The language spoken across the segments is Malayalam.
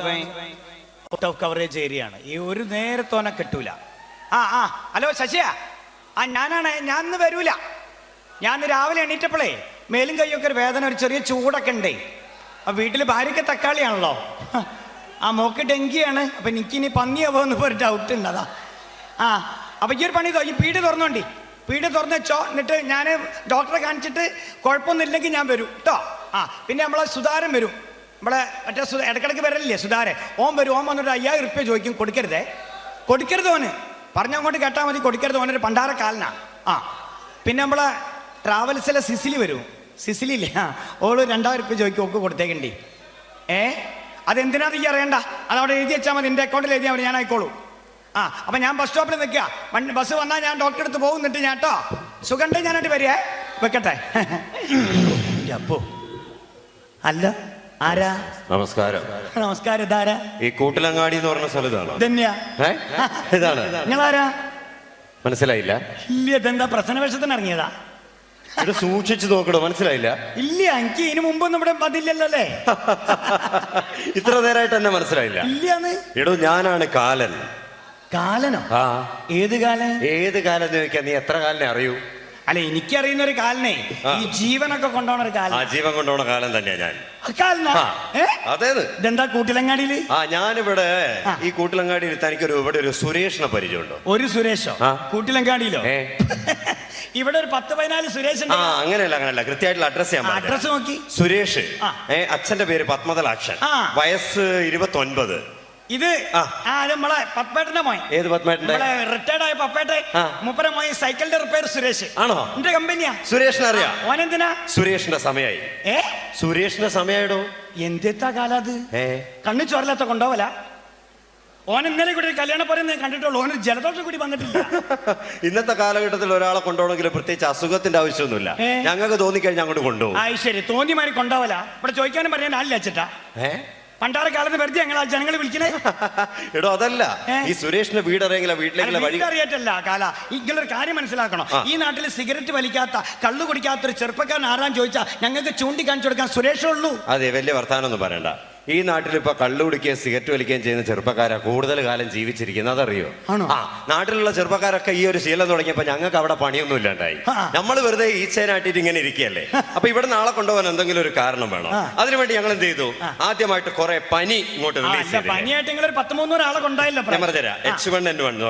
ഔട്ട് ഓഫ് കവറേജ് ഏരിയ ആണ്. ഈ ഒരു നേരത്തോനെ കിട്ടൂല. ഹലോ ശശിയാ, ഞാനാണ്. ഞാൻ ഇന്ന് വരൂല. ഞാൻ ഇന്ന് രാവിലെ എണീറ്റപ്പോഴേ മേലും കൈയൊക്കെ ഒരു വേദന, ഒരു ചെറിയ ചൂടൊക്കെ ഉണ്ടേ. അപ്പം വീട്ടിൽ ഭാര്യയ്ക്ക് തക്കാളിയാണല്ലോ, മോക്ക് ഡെങ്കിയാണ്. അപ്പം എനിക്കിനി പന്നിയാവോ എന്ന് ഒരു ഡൗട്ട് ഉണ്ട്. അതാ അപ്പം ഈ ഒരു പണി ഈ പീടി തുറന്നോണ്ടി, പീടി തുറന്ന് വെച്ചോ. എന്നിട്ട് ഞാൻ ഡോക്ടറെ കാണിച്ചിട്ട് കുഴപ്പമൊന്നും ഇല്ലെങ്കിൽ ഞാൻ വരും കേട്ടോ. പിന്നെ നമ്മളെ സുധാരൻ വരും, നമ്മളെ മറ്റേ ഇടക്കിടക്ക് വരലില്ലേ സുധാരൻ, ഓൻ വരും. ഓൻ വന്നിട്ട് 5000 ഉറുപ്പ്യ ചോദിക്കും. കൊടുക്കരുത് ഓന്, പറഞ്ഞങ്ങോട്ട് കേട്ടാൽ മതി. കൊടുക്കരുത്, ഓനൊരു പണ്ടാരക്കാലനാ. പിന്നെ നമ്മളെ ട്രാവൽസിലെ സിസിലി വരും, സിസിലില്ലേ, ഓള് 2000 ഉറുപ്പ്യ ചോദിക്കും. ഓക്ക് കൊടുത്തേക്കണ്ടി. അതെന്തിനാ ഈ അറിയണ്ട, അതവിടെ എഴുതി വെച്ചാൽ മതി. എൻ്റെ അക്കൗണ്ടിൽ എഴുതിയാൽ മതി, ഞാൻ ആയിക്കോളൂ. അപ്പം ഞാൻ ബസ് സ്റ്റോപ്പിൽ നിൽക്കുക. ബസ് വന്നാൽ ഞാൻ ഡോക്ടറെ അടുത്ത് പോകുന്നിട്ട് ഞാൻ കേട്ടോ സുഖണ്ടേ ഞാനായിട്ട് വരികയെ. വെക്കട്ടെ. അപ്പോ അല്ല, ആരാ? നമസ്കാരം. നമസ്കാരം. ഇതാരാ? ഈ കൂട്ടിലങ്ങാടി എന്ന് പറഞ്ഞ സ്ഥലത്താണ്. ഇതാണ്. നിങ്ങളാരാ? മനസ്സിലായില്ല? ഇല്ല. ഇതെന്താ പ്രശ്നവേഷത്തിന് ഇറങ്ങിയതാ? ഇത് സൂക്ഷിച്ചു നോക്കണോ? മനസ്സിലായില്ല? ഇല്ല, എനിക്ക് ഇതിനു മുമ്പൊന്നും ഇവിടെ പതില്ലല്ലോ അല്ലേ? ഇത്ര നേരമായിട്ട് എന്നെ മനസ്സിലായില്ല? ഇല്ലാന്ന്. എടോ, ഞാനാണ് കാലൻ. കാലനോ? ഏത് കാലൻ? ഏത് കാലം എന്ന് ചോദിക്കാൻ നീ എത്ര കാലിനെ അറിയൂ? അല്ല, എനിക്കറിയുന്ന ഒരു കാലനെ, ഈ ജീവനൊക്കെ കൊണ്ടുപോണ ഒരു കാലം. ജീവൻ കൊണ്ടുപോണ കാലം തന്നെയാ ഞാൻ. അതേത്? ഇതെന്താ കൂട്ടിലങ്ങാടിയില്? ഞാനിവിടെ ഈ കൂട്ടിലങ്ങാടിയിൽ തനിക്കൊരു ഇവിടെ ഒരു സുരേഷിനെ പരിചയമുണ്ടോ? ഒരു സുരേഷോ? കൂട്ടിലങ്ങാടിയിലോ? ഇവിടെ ഒരു 10-14 സുരേഷ്. അങ്ങനെയല്ല, കൃത്യമായിട്ടുള്ള അഡ്രസ് ചെയ്യാൻ. അഡ്രസ് നോക്കി. സുരേഷ്, അച്ഛന്റെ പേര് പത്മതലാക്ഷൻ, വയസ്സ് 29. ഇത് നമ്മളെ പപ്പേട്ടന്റെ മോൻ. ഏത് പത്മേട്ടന്റെ? റിട്ടയർഡ് ആയ പപ്പേട്ടെ മുപ്പര മോൻ. സൈക്കിളിന്റെ റിപ്പയർ സുരേഷ്. ആണോ? എന്റെ കമ്പനിയാ. സുരേഷിനെ അറിയാം. ഓനെന്തിനാ? സുരേഷിന്റെ സമയായി. സുരേഷിന്റെ സമയായിടോ. എന്തെത്താ കാലത്? കണ്ണു ചോരലാത്ത കൊണ്ടോവല. ഓൻ ഇന്നലെ കൂടി കല്യാണ പറയുന്നത് കണ്ടിട്ടുള്ളൂ. ഓന് ജലദോഷം കൂടി വന്നിട്ടില്ല. ഇന്നത്തെ കാലഘട്ടത്തിൽ ഒരാളെ കൊണ്ടുപോകണമെങ്കിൽ പ്രത്യേകിച്ച് അസുഖത്തിന്റെ ആവശ്യമൊന്നുമില്ല. ഞങ്ങൾക്ക് തോന്നിക്കഴിഞ്ഞാൽ അങ്ങോട്ട് കൊണ്ടുപോകും. ശരി, തോന്നിമാരി കൊണ്ടോവല. ഇവിടെ ചോദിക്കാനും പറയാൻ ആളില്ല അച്ഛട്ടാ. പണ്ടാരക്കാലത്ത് വെറുതെ ഞങ്ങൾ ജനങ്ങൾ വിളിക്കണേ. എടോ, അതല്ല, ഈ സുരേഷിന്റെ വീട് അറിയെങ്കില വീട്ടിലേക്കുള്ള വഴി അറിയട്ടല്ല കാല. ഇങ്ങളൊരു കാര്യം മനസ്സിലാക്കണം. ഈ നാട്ടിൽ സിഗരറ്റ് വലിക്കാത്ത, കള്ളു കുടിക്കാത്ത ഒരു ചെറുപ്പക്കാരൻ ആരാന്ന് ചോദിച്ചാൽ ഞങ്ങൾക്ക് ചൂണ്ടിക്കാണിച്ചു കൊടുക്കാൻ സുരേഷേ ഉള്ളൂ. അതെ, വലിയ വർത്താനം ഒന്നും പറയണ്ട. ഈ നാട്ടിൽ ഇപ്പൊ കള്ളു കുടിക്കുകയും സിഗരറ്റ് വലിക്കുകയും ചെയ്യുന്ന ചെറുപ്പക്കാരാ കൂടുതൽ കാലം ജീവിച്ചിരിക്കുന്നത്. അതറിയോ? നാട്ടിലുള്ള ചെറുപ്പക്കാരൊക്കെ ഈ ഒരു ശീലം തുടങ്ങിയപ്പോ ഞങ്ങൾക്ക് അവിടെ പണിയൊന്നും ഇല്ലാണ്ടായി. നമ്മൾ വെറുതെ ഈച്ചേനാട്ടിട്ട് ഇങ്ങനെ ഇരിക്കുകയല്ലേ. അപ്പൊ ഇവിടെ നാളെ കൊണ്ടുപോകാൻ എന്തെങ്കിലും ഒരു കാരണം വേണം. അതിനുവേണ്ടി ഞങ്ങൾ എന്ത് ചെയ്തു? ആദ്യമായിട്ട് കുറെ പനി ഇങ്ങോട്ട് റിലീസ് ചെയ്തു. പനിയായിട്ട് നിങ്ങൾ 13 ആളെ കൊണ്ടായില്ല. ഞാൻ പറഞ്ഞുതരാം. H1N1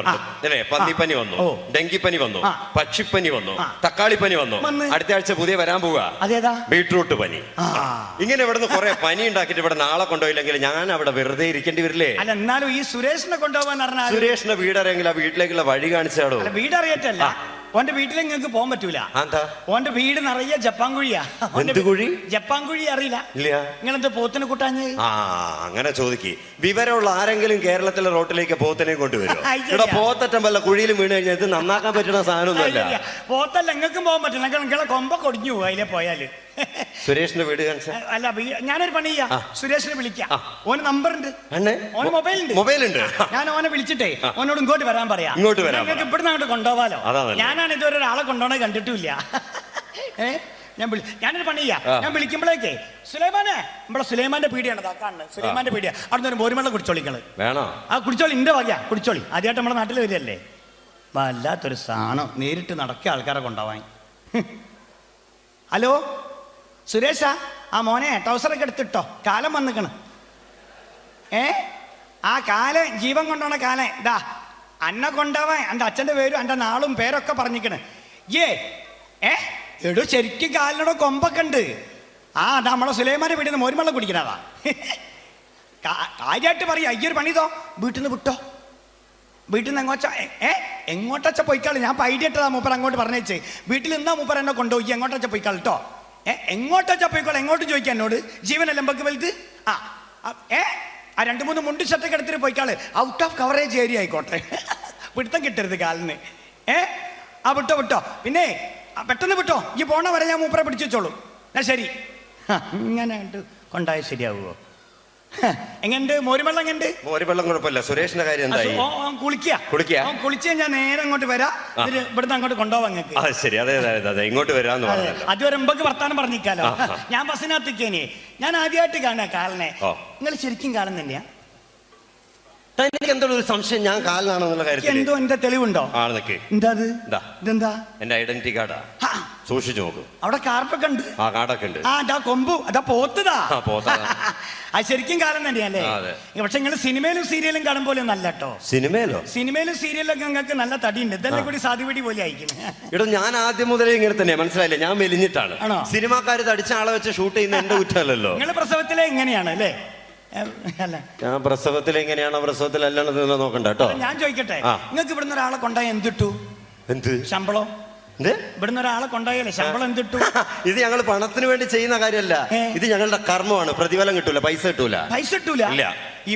അല്ലേ, പന്നിപ്പനി വന്നു, ഡെങ്കിപ്പനി വന്നു, പക്ഷിപ്പനി വന്നു, തക്കാളിപ്പനി വന്നു. അടുത്ത ആഴ്ച പുതിയ വരാൻ പോവുക ബീട്രൂട്ട് പനി. ഇങ്ങനെ ഇവിടുന്ന് കുറെ പനി ഉണ്ടാക്കിയിട്ട് ഇവിടെ നാളെ കൊണ്ടുപോയില്ലെങ്കിൽ ഞാൻ അവിടെ വെറുതെ ഇരിക്കേണ്ടി വരില്ലേ? അല്ല, എന്നാലും ഈ സുരേഷിനെ കൊണ്ടുപോകാൻ പറഞ്ഞാൽ സുരേഷിന്റെ വീടറിയെങ്കിൽ ആ വീട്ടിലേക്കുള്ള വഴി കാണിച്ചാടോ. വീടറിയറ്റല്ല, ഓന്റെ വീട്ടിലേക്ക് നിങ്ങൾക്ക് പോകാൻ പറ്റൂല. ഓന്റെ വീട് നിറയെ ജപ്പാൻകുഴിയാ. ജപ്പാൻകുഴി അറിയില്ല? നിങ്ങളെന്ത് പോത്തിന് കൂട്ടാഞ്ഞ്? അങ്ങനെ ചോദിക്ക്. വിവരമുള്ള ആരെങ്കിലും കേരളത്തിലെ റോട്ടിലേക്ക് പോത്തിനെ കൊണ്ടുവരും? ഇവിടെ പോത്തറ്റം വല്ല കുഴിയിലും വീണ് കഴിഞ്ഞാൽ ഇത് നന്നാക്കാൻ പറ്റുന്ന സാധനമൊന്നുമല്ല. പോത്തല്ല, നിങ്ങൾക്കും പോകാൻ പറ്റില്ല. നിങ്ങളെ കൊമ്പൊക്കെ ഒടിഞ്ഞു പോകും അതിലെ പോയാല്. സുരേഷിന്റെ വീട് അല്ല, ഞാനൊരു പണി ചെയ്യാം. സുരേഷിനെ വിളിക്കാം. ഓന് നമ്പർ ഉണ്ട്, ഓന് മൊബൈൽ ഉണ്ട്. ഞാൻ ഓനെ വിളിച്ചിട്ടേ ഓനോട് ഇങ്ങോട്ട് വരാൻ പറയാം. നിങ്ങൾക്ക് ഇവിടുന്ന് അങ്ങോട്ട് കൊണ്ടുപോവാലോ. ഞാനാണ് ഇതുവരെ ഒരാളെ കൊണ്ടുപോകണേ കണ്ടിട്ടില്ല. ഞാനൊരു പണി ചെയ്യാം. ഞാൻ വിളിക്കുമ്പോഴേക്കേ സുലൈമാനെ, നമ്മളെ സുലൈമാന്റെ പീടിയാണ് കാണുന്നത്. സുലൈമാന്റെ പീടിയ. അവിടെ നിന്ന് മോരുമെള്ളം കുടിച്ചോളിക്കള് വേണോ? കുടിച്ചോളി, ഇന്റെ വകയാ കുടിച്ചോളി. ആദ്യമായിട്ട് നമ്മുടെ നാട്ടിൽ വരികയല്ലേ. വല്ലാത്തൊരു സാധനം, നേരിട്ട് നടക്കിയ ആൾക്കാരെ കൊണ്ടുപോവാൻ. ഹലോ സുരേഷാ, മോനെ ടൗസറൊക്കെ എടുത്തിട്ടോ, കാലം വന്നിക്കണ്. കാലം ജീവൻ കൊണ്ടോണ കാലം ഇതാ അന്നെ കൊണ്ടാവാൻ. എൻ്റെ അച്ഛൻ്റെ പേരും എൻ്റെ നാളും പേരൊക്കെ പറഞ്ഞിക്കണ്. എടോ, ശരിക്കും കാലിനോട് കൊമ്പൊക്കെ ഉണ്ട്. അതാ നമ്മളെ സുലൈമാനെ വീട്ടിൽ നിന്ന് മോരുമെള്ളം കുടിക്കണതാ. കാര്യമായിട്ട് പറയാ. അയ്യൊരു പണിതോ, വീട്ടിൽ നിന്ന് വിട്ടോ. വീട്ടിൽ നിന്ന് എങ്ങോട്ടച്ച പോയിക്കാളി. ഞാൻ ഐഡിയ ഇട്ടതാ മൂപ്പർ അങ്ങോട്ട് പറഞ്ഞേച്ച്. വീട്ടിൽ നിന്നാ മൂപ്പർ എന്നെ കൊണ്ടുപോയി. എങ്ങോട്ടച്ച പോയിക്കാൾ കേട്ടോ. എങ്ങോട്ടച്ച പോയിക്കോളെ. എങ്ങോട്ടും ചോദിക്കാൻ എന്നോട്. ജീവനല്ല എമ്പക്ക് വലുത്. 2-3 മുണ്ട് ഷർട്ടൊക്കെ എടുത്തിട്ട് പോയിക്കാള്. ഔട്ട് ഓഫ് കവറേജ് ഏരിയ ആയിക്കോട്ടെ. പിടുത്തം കിട്ടരുത് കാലിന്. വിട്ടോ. പിന്നെ പെട്ടെന്ന് വിട്ടോ. ഈ പോണ വരെ ഞാൻ മൂപ്പറെ പിടിച്ചു വെച്ചോളൂ. എന്നാ ശരി. ഇങ്ങനെ കൊണ്ടായാൽ ശരിയാവുമോ? എങ്ങനെയുണ്ട് മോരുവെള്ളം? എങ്ങനെയുണ്ട് മോരുവെള്ളം? കുഴപ്പമില്ല. സുരേഷിന്റെ കാര്യം എന്തായി? കുളിക്കുക ഞാൻ നേരെ അങ്ങോട്ട് വരാം. ഇവിടുന്ന് അങ്ങോട്ട് കൊണ്ടുപോവാം നിങ്ങൾക്ക്. ശരി, അതെ അതെ, ഇങ്ങോട്ട് വരാന്ന് പറഞ്ഞു. അതുവരെ മുമ്പൊക്കെ വർത്താനം പറഞ്ഞിക്കാലോ. ഞാൻ ബസ്സിനകത്തേക്കേനെ. ഞാൻ ആദ്യമായിട്ട് കാണാ കാലനെ. നിങ്ങൾ ശരിക്കും കാലം തന്നെയാ? എനിക്ക് എന്തോ ഒരു സംശയം, ഞാൻ കാലിനാണെന്നുള്ള കാര്യത്തിൽ. എന്തോ എന്റെ തെളിവുണ്ടോ? ആണെന്നൊക്കെ. എന്താ അത്? ഇതെന്താ? എന്റെ ഐഡന്റിറ്റി കാർഡാ. സൂക്ഷിച്ചു നോക്കും. അവിടെ കാർഡൊക്കെ ഉണ്ട്. ആ കാർഡൊക്കെ ഉണ്ട്. അതാ കൊമ്പു, അതാ പോത്തതാ. അത് ശരിക്കും കാലം തന്നെയല്ലേ? പക്ഷെ നിങ്ങൾ സിനിമയിലും സീരിയലും കാണും പോലെ ഒന്നല്ല കേട്ടോ. സിനിമയിലും സീരിയലൊക്കെ നിങ്ങൾക്ക് നല്ല തടിയുണ്ട്. ഇതെല്ലാം കൂടി സാധ്യപടി പോലെ അയക്കുന്നു. ഇവിടെ ഞാൻ ആദ്യം മുതലേ ഇങ്ങനെ തന്നെ, മനസ്സിലായില്ലേ? ഞാൻ മെലിഞ്ഞിട്ടാണ്. സിനിമാക്കാര് തടിച്ച ആളെ വെച്ച് ഷൂട്ട് ചെയ്യുന്ന എന്റെ കുറ്റമല്ലല്ലോ. നിങ്ങൾ പ്രസവത്തിലെ എങ്ങനെയാണ് അല്ലേ? ഞാൻ പ്രസവത്തിൽ എങ്ങനെയാണോ പ്രസവത്തിലല്ലാണെന്ന് നോക്കണ്ട കേട്ടോ. ഞാൻ ചോദിക്കട്ടെ, നിങ്ങൾക്ക് ഇവിടുന്ന് ഒരാളെ കൊണ്ടായ എന്തിട്ടു? എന്ത് ശമ്പളം? ഇവിടുന്ന് ഒരാളെ കൊണ്ടായാലേ ശമ്പളം എന്തിട്ടു? ഇത് ഞങ്ങൾ പണത്തിന് വേണ്ടി ചെയ്യുന്ന കാര്യമല്ല, ഇത് ഞങ്ങളുടെ കർമ്മമാണ്. പ്രതിഫലം കിട്ടൂല, പൈസ കിട്ടൂല. പൈസ കിട്ടൂല?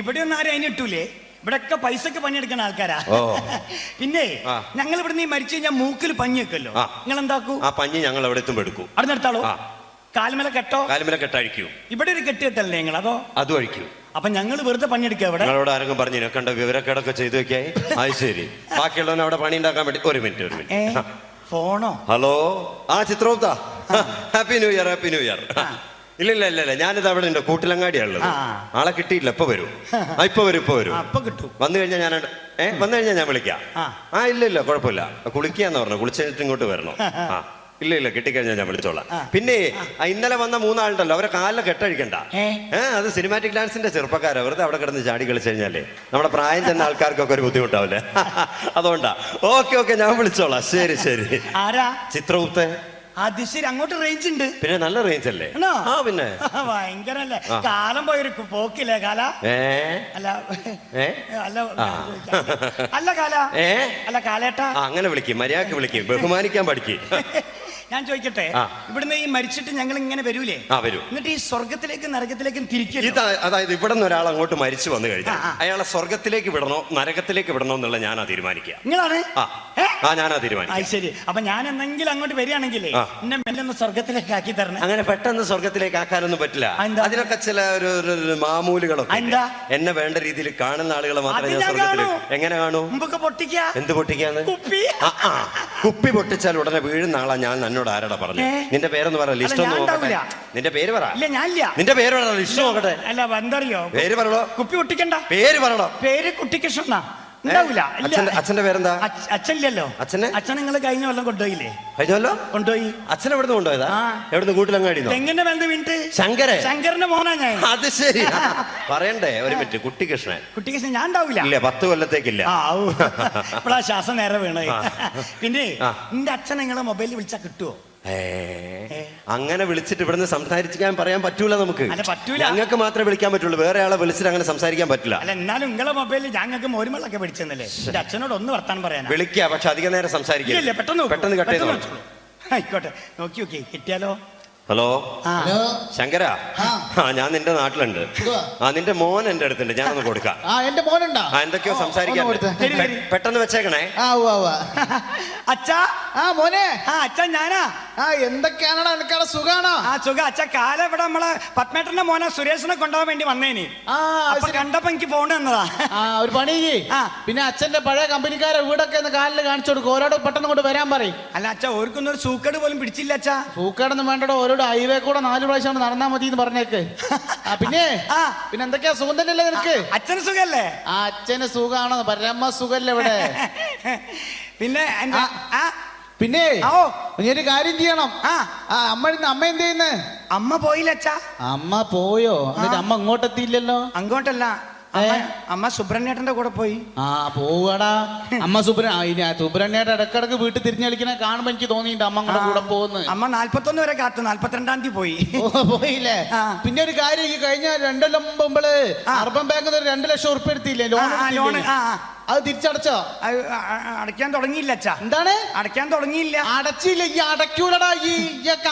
ഇവിടെ ഒന്നും ആരും അതിന് കിട്ടൂലേ? ഇവിടെയൊക്കെ പൈസക്ക് പണിയെടുക്കുന്ന ആൾക്കാരാ. പിന്നെ ഞങ്ങൾ ഇവിടുന്ന് മരിച്ചു കഴിഞ്ഞാൽ മൂക്കിൽ പഞ്ഞി വെക്കല്ലോ, നിങ്ങൾ എന്താക്കൂ? ആ പഞ്ഞി ഞങ്ങൾ എവിടെ എത്തുമ്പോ എടുക്കും. അവിടെ നിർത്താളൂ. കാൽമല കെട്ടോ? കാൽമല കെട്ടഴിക്കൂ. ഇവിടെ ഒരു കെട്ടി കെട്ടല്ലേ നിങ്ങൾ? അതോ അതും അഴിക്കൂ. അപ്പൊ ഞങ്ങൾ വെറുതെ പണിയെടുക്കുക. ഇവിടെ ഞങ്ങളോട് ആരെങ്കിലും പറഞ്ഞു കണ്ട വിവരക്കേടൊക്കെ ചെയ്തു വെക്കായി? അത് ശരി. ബാക്കിയുള്ളവനെ അവിടെ പണി ഉണ്ടാക്കാൻ വേണ്ടി. ഒരു മിനിറ്റ്. ഫോണോ? Hello. Chitragupta, happy new year. Happy new year. ഇല്ല, ഞാനിത് അവിടെ ഉണ്ട്, കൂട്ടിലങ്ങാടിയാണുള്ളത്. ആളെ കിട്ടിയില്ല. ഇപ്പൊ വരും. ഇപ്പൊ വരും. വന്നു കഴിഞ്ഞാൽ ഞാൻ വിളിക്കാം. ഇല്ല കുഴപ്പമില്ല. കുളിക്കാന്ന് പറഞ്ഞു. കുളിച്ചിട്ട് ഇങ്ങോട്ട് വരണം. ഇല്ല കിട്ടിക്കഴിഞ്ഞാൽ ഞാൻ വിളിച്ചോളാം. പിന്നെ ഇന്നലെ വന്ന 3 ആളുണ്ടല്ലോ, അവരെ കാലിലെ കെട്ടഴിക്കണ്ട. അത് സിനിമാറ്റിക് ഡാൻസിന്റെ ചെറുപ്പക്കാരാ. വെറുതെ അവിടെ കിടന്ന് ചാടി കളിച്ചു കഴിഞ്ഞാലേ നമ്മുടെ പ്രായം ചെന്ന ആൾക്കാർക്കൊക്കെ ഒരു ബുദ്ധിമുട്ടാവില്ലേ? അതുകൊണ്ടാ. ഓക്കെ ഞാൻ വിളിച്ചോളാം. ശരി. ആരാ? ചിത്രഗുപ്ത. അത് ശരി. അങ്ങോട്ട് റേഞ്ച് ഉണ്ട്? പിന്നെ നല്ല റേഞ്ച് അല്ലേ? പിന്നെ ഭയങ്കരല്ലേ? കാലം പോയൊരു പോക്കില്ലേ കാല? അല്ല കാലേട്ടാ. അങ്ങനെ വിളിക്കും, മര്യാദക്ക് വിളിക്കും, ബഹുമാനിക്കാൻ പഠിക്കും. ഞാൻ ചോദിക്കട്ടെ, ഇവിടുന്ന് ഈ മരിച്ചിട്ട് ഞങ്ങൾ ഇങ്ങനെ വരൂലേ? വരും. എന്നിട്ട് ഈ സ്വർഗത്തിലേക്കും നരകത്തിലേക്കും തിരിക്കും. അതായത് ഇവിടെ നിന്ന് ഒരാൾ അങ്ങോട്ട് മരിച്ചു വന്നു കഴിഞ്ഞാൽ അയാളെ സ്വർഗത്തിലേക്ക് വിടണോ നരകത്തിലേക്ക് വിടണോ എന്നുള്ള ഞാനാ തീരുമാനിക്കുക. നിങ്ങളാണ്? ഞാനാ തീരുമാനിക്കുക. ശരി. അപ്പൊ ഞാൻ എന്തെങ്കിലും അങ്ങോട്ട് വരികയാണെങ്കിലേ എന്നെ മെല്ലൊന്ന് സ്വർഗത്തിലേക്ക് ആക്കി തരണം. അങ്ങനെ പെട്ടെന്ന് സ്വർഗത്തിലേക്ക് ആക്കാനൊന്നും പറ്റില്ല. അതിനൊക്കെ ചില ഒരു മാമൂലുകളൊക്കെ. എന്നെ വേണ്ട രീതിയിൽ കാണുന്ന ആളുകളെ മാത്രമേ ഞാൻ സ്വർഗത്തിലേക്ക്. എങ്ങനെ കാണൂ? പൊട്ടിക്കുക. എന്ത് പൊട്ടിക്കാന്ന്? കുപ്പി പൊട്ടിച്ചാൽ ഉടനെ വീഴുന്ന ആളാ ഞാൻ. എന്നോട് ആരാടാ പറഞ്ഞു? നിന്റെ പേരൊന്ന് പറ. ലിസ്റ്റ് ഒന്ന് നോക്കട്ടെ. നിന്റെ പേര് പറ. നിന്റെ പേര് പറ. ലിസ്റ്റ് നോക്കട്ടെ. അല്ല എന്തറിയോ? പേര് പറയണോ? കുപ്പി പൊട്ടിക്കണ്ട. പേര് പറയണോ? പേര് കുട്ടിക്കൃഷ്ണ. ഉണ്ടാവൂല. അച്ഛന്റെ പേരെന്താ? അച്ഛനില്ലല്ലോ. അച്ഛൻ നിങ്ങൾ കഴിഞ്ഞ കൊല്ലം കൊണ്ടുപോയില്ലേ? കൊണ്ടുപോയി. അച്ഛൻ എവിടെ കൊണ്ടുപോയതാ? എവിടെ? കൂട്ടിലങ്ങാടി. തെങ്ങിന്റെ മേലെ വീണിട്ട്. ശങ്കരന്റെ മോനാ ഞാൻ. അത് ശരി. പറയണ്ടേ? ഒരു മിനിറ്റ്. കുട്ടിക്കൃഷ്ണൻ ഞാൻ ഉണ്ടാവില്ല. ഇല്ല, 10 കൊല്ലത്തേക്കില്ല. ഇപ്പഴാ ശ്വാസം നേരെ വീണേ. പിന്നെ നിന്റെ അച്ഛൻ നിങ്ങളെ മൊബൈലിൽ വിളിച്ചാ കിട്ടുവോ? അങ്ങനെ വിളിച്ചിട്ട് ഇവിടുന്ന് സംസാരിക്കാൻ പറയാൻ പറ്റൂല നമുക്ക്. ഞങ്ങൾക്ക് മാത്രമേ വിളിക്കാൻ പറ്റുള്ളൂ. വേറെ ആളെ വിളിച്ചിട്ട് അങ്ങനെ സംസാരിക്കാൻ പറ്റില്ല. അല്ല എന്നാലും നിങ്ങളെ മൊബൈലിൽ ഞങ്ങൾക്ക് മോരുമളൊക്കെ പിടിച്ചെന്നല്ലേ? അച്ഛനോട് ഒന്ന് വർത്താനം പറയാൻ വിളിക്കാം. പക്ഷെ അധികം നേരം സംസാരിക്കില്ല. പെട്ടെന്ന് കട്ട് ചെയ്ത്. ആയിക്കോട്ടെ. നോക്കി കിട്ടിയാലോ? ഹലോ ശങ്കര, ഞാൻ നിന്റെ നാട്ടിലുണ്ട്. നിന്റെ മോൻ എന്റെ അടുത്തുണ്ട്. ഞാനൊന്ന് കൊടുക്കാം. എന്റെ മോനുണ്ടോ? എന്തൊക്കെയോ സംസാരിക്കാൻ. പെട്ടെന്ന് വെച്ചേക്കണേ. അച്ഛാ. മോനെ. അച്ഛാ ഞാനാ. എന്തൊക്കെയാണോ എനിക്കവിടെ? സുഖാണോ? സുഖം. അച്ഛാ കാലം ഇവിടെ നമ്മളെ പത്മേട്ടന്റെ മോനെ സുരേഷിനെ കൊണ്ടുപോകാൻ വേണ്ടി വന്നേനി. കണ്ടപ്പോ എനിക്ക് പോകേണ്ടി വന്നതാ. ഒരു പണി. പിന്നെ അച്ഛന്റെ പഴയ കമ്പനിക്കാരെ വീടൊക്കെ ഒന്ന് കാലിൽ കാണിച്ചു കൊടുക്കും. ഓരോട് പെട്ടെന്ന് കൊണ്ട് വരാൻ പറയും. അല്ല അച്ഛാ, ഓർക്കൊന്നും ഒരു സൂക്കേട് പോലും പിടിച്ചില്ല അച്ഛാ. സൂക്കേടൊന്നും വേണ്ടോ. ഓരോ ഹൈവേ കൂടെ 4 പ്രാവശ്യം നടന്നാ മതി എന്ന് പറഞ്ഞേക്ക്. പിന്നെ എന്തൊക്കെയാ? സുഖം തന്നെയല്ലേ നിനക്ക്? അച്ഛന് സുഖല്ലേ? അച്ഛന് സുഖാണോ? പരമ സുഖല്ലേ ഇവിടെ? പിന്നെ ഒരു കാര്യം ചെയ്യണം. അമ്മ എന്ത് ചെയ്യുന്നു? അമ്മ പോയില്ല അച്ഛാ. അമ്മ പോയോ? എന്നിട്ട് അമ്മ ഇങ്ങോട്ടെത്തിയില്ലല്ലോ. അങ്ങോട്ടല്ല, അമ്മ സുബ്രഹ്മണ്യേട്ടന്റെ കൂടെ പോയി. പോവാടാ. അമ്മ സുബ്രഹ്മണ്യേട്ടൻ ഇടക്കിടക്ക് വീട്ടിൽ തിരിഞ്ഞു കളിക്കണ കാണുമ്പോ എനിക്ക് തോന്നിയിട്ട് അമ്മ കൂടെ കൂടെ പോകുന്നു. അമ്മ 41 വരെ കാത്തു. 42-ാം തീയതി പോയി. പോയില്ലേ? പിന്നെ ഒരു കാര്യം, ഈ കഴിഞ്ഞ 2 കൊല്ലം മുമ്പ് അർബൻ ബാങ്കിൽ 2 ലക്ഷം ഉറുപ്പിക എടുത്തില്ലേ ലോൺ? അത് തിരിച്ചടച്ചോ? അടയ്ക്കാൻ തുടങ്ങിയില്ല അച്ഛാ. എന്താണ്? അടയ്ക്കാൻ തുടങ്ങിയില്ല. അടച്ചില്ല. ഈ അടയ്ക്കൂലടാ. ഈ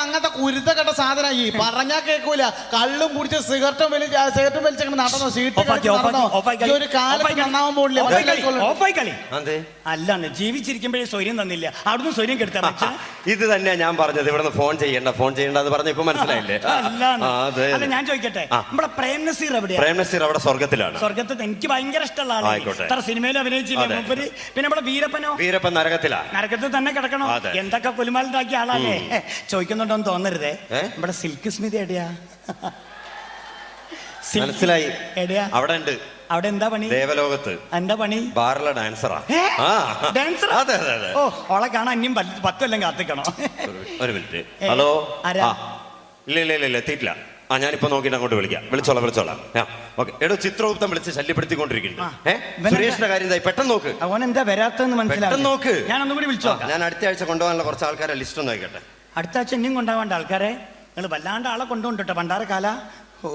അങ്ങനത്തെ കുരുത്ത കെട്ട സാധനം. ഈ പറഞ്ഞാ കേൾക്കൂല. കള്ളും കുടിച്ച് സിഗരറ്റും വലിച്ചങ്ങനെ നടന്നോ? സീറ്റ് ഒരു കാലത്ത് നന്നാവാൻ പോകില്ല. അല്ലാണ്ട് ജീവിച്ചിരിക്കുമ്പോഴേ സ്വര്യം തന്നില്ല. അവിടുന്ന് സ്വര്യം കെടുത്താ. ഇത് തന്നെയാ ഞാൻ പറഞ്ഞത്. ഇവിടെ ഫോൺ ചെയ്യണ്ട എന്ന് പറഞ്ഞ ഇപ്പൊ മനസ്സിലായില്ലേ? അല്ല ഞാൻ ചോദിക്കട്ടെ, നമ്മുടെ പ്രേം നസീർ എവിടെയാ? പ്രേം നസീർ അവിടെ സ്വർഗത്തിലാണ്. സ്വർഗത്തിൽ എനിക്ക് ഭയങ്കര ഇഷ്ടമുള്ള ആളാണ്. സിനിമയിൽ അഭിനയിച്ചില്ലേ മൂപ്പര്? പിന്നെ നമ്മുടെ വീരപ്പൻ നരകത്തിൽ തന്നെ കിടക്കണോ? എന്തൊക്കെ കുലുമാലുണ്ടാക്കിയ ആളല്ലേ? ചോദിക്കുന്നുണ്ടോന്ന് തോന്നരുതേ. നമ്മുടെ സിൽക്ക് സ്മിത എവിടെയാ? മനസ്സിലായി. എവിടെയാ? അവിടെ ഉണ്ട്. അവിടെ എന്താ പണി? ദേവലോകത്ത്. എന്താ പണി? ബാറിലെ ഡാൻസറാ. ഡാൻസർ? അതെ അതെ അതെ. ഓ, ഓളെ കാണാൻ ഇനിയും 10 കൊല്ലം കാത്തിക്കണോ? ഒരു മിനിറ്റ്. ഹലോ. ആരാ? ഇല്ല ഇല്ല ഇല്ല എത്തിയിട്ടില്ല. ഞാനിപ്പോ നോക്കിയിട്ട് അങ്ങോട്ട് വിളിച്ചോളാം. ഓക്കെ. എടോ, ചിത്രഗുപ്തം വിളിച്ച് ശല്യപ്പെടുത്തിക്കൊണ്ടിരിക്കുന്നു. സുരേഷിന്റെ കാര്യം എന്തായി? പെട്ടെന്ന് നോക്ക്. അവൻ എന്താ വരാത്തെന്ന് മനസ്സിലായി. നോക്ക്. ഞാൻ ഒന്നുകൂടി വിളിച്ചോ. ഞാൻ അടുത്ത ആഴ്ച കൊണ്ടുപോകാനുള്ള കുറച്ച് ആൾക്കാരെ ലിസ്റ്റ് ഒന്ന് ആയിക്കട്ടെ. അടുത്ത ആഴ്ച ഇനിയും കൊണ്ടുപോകേണ്ട ആൾക്കാരെ നിങ്ങൾ വല്ലാണ്ട് ആളെ കൊണ്ടുകൊണ്ടിട്ടോ പണ്ടാരക്കാല. ഓ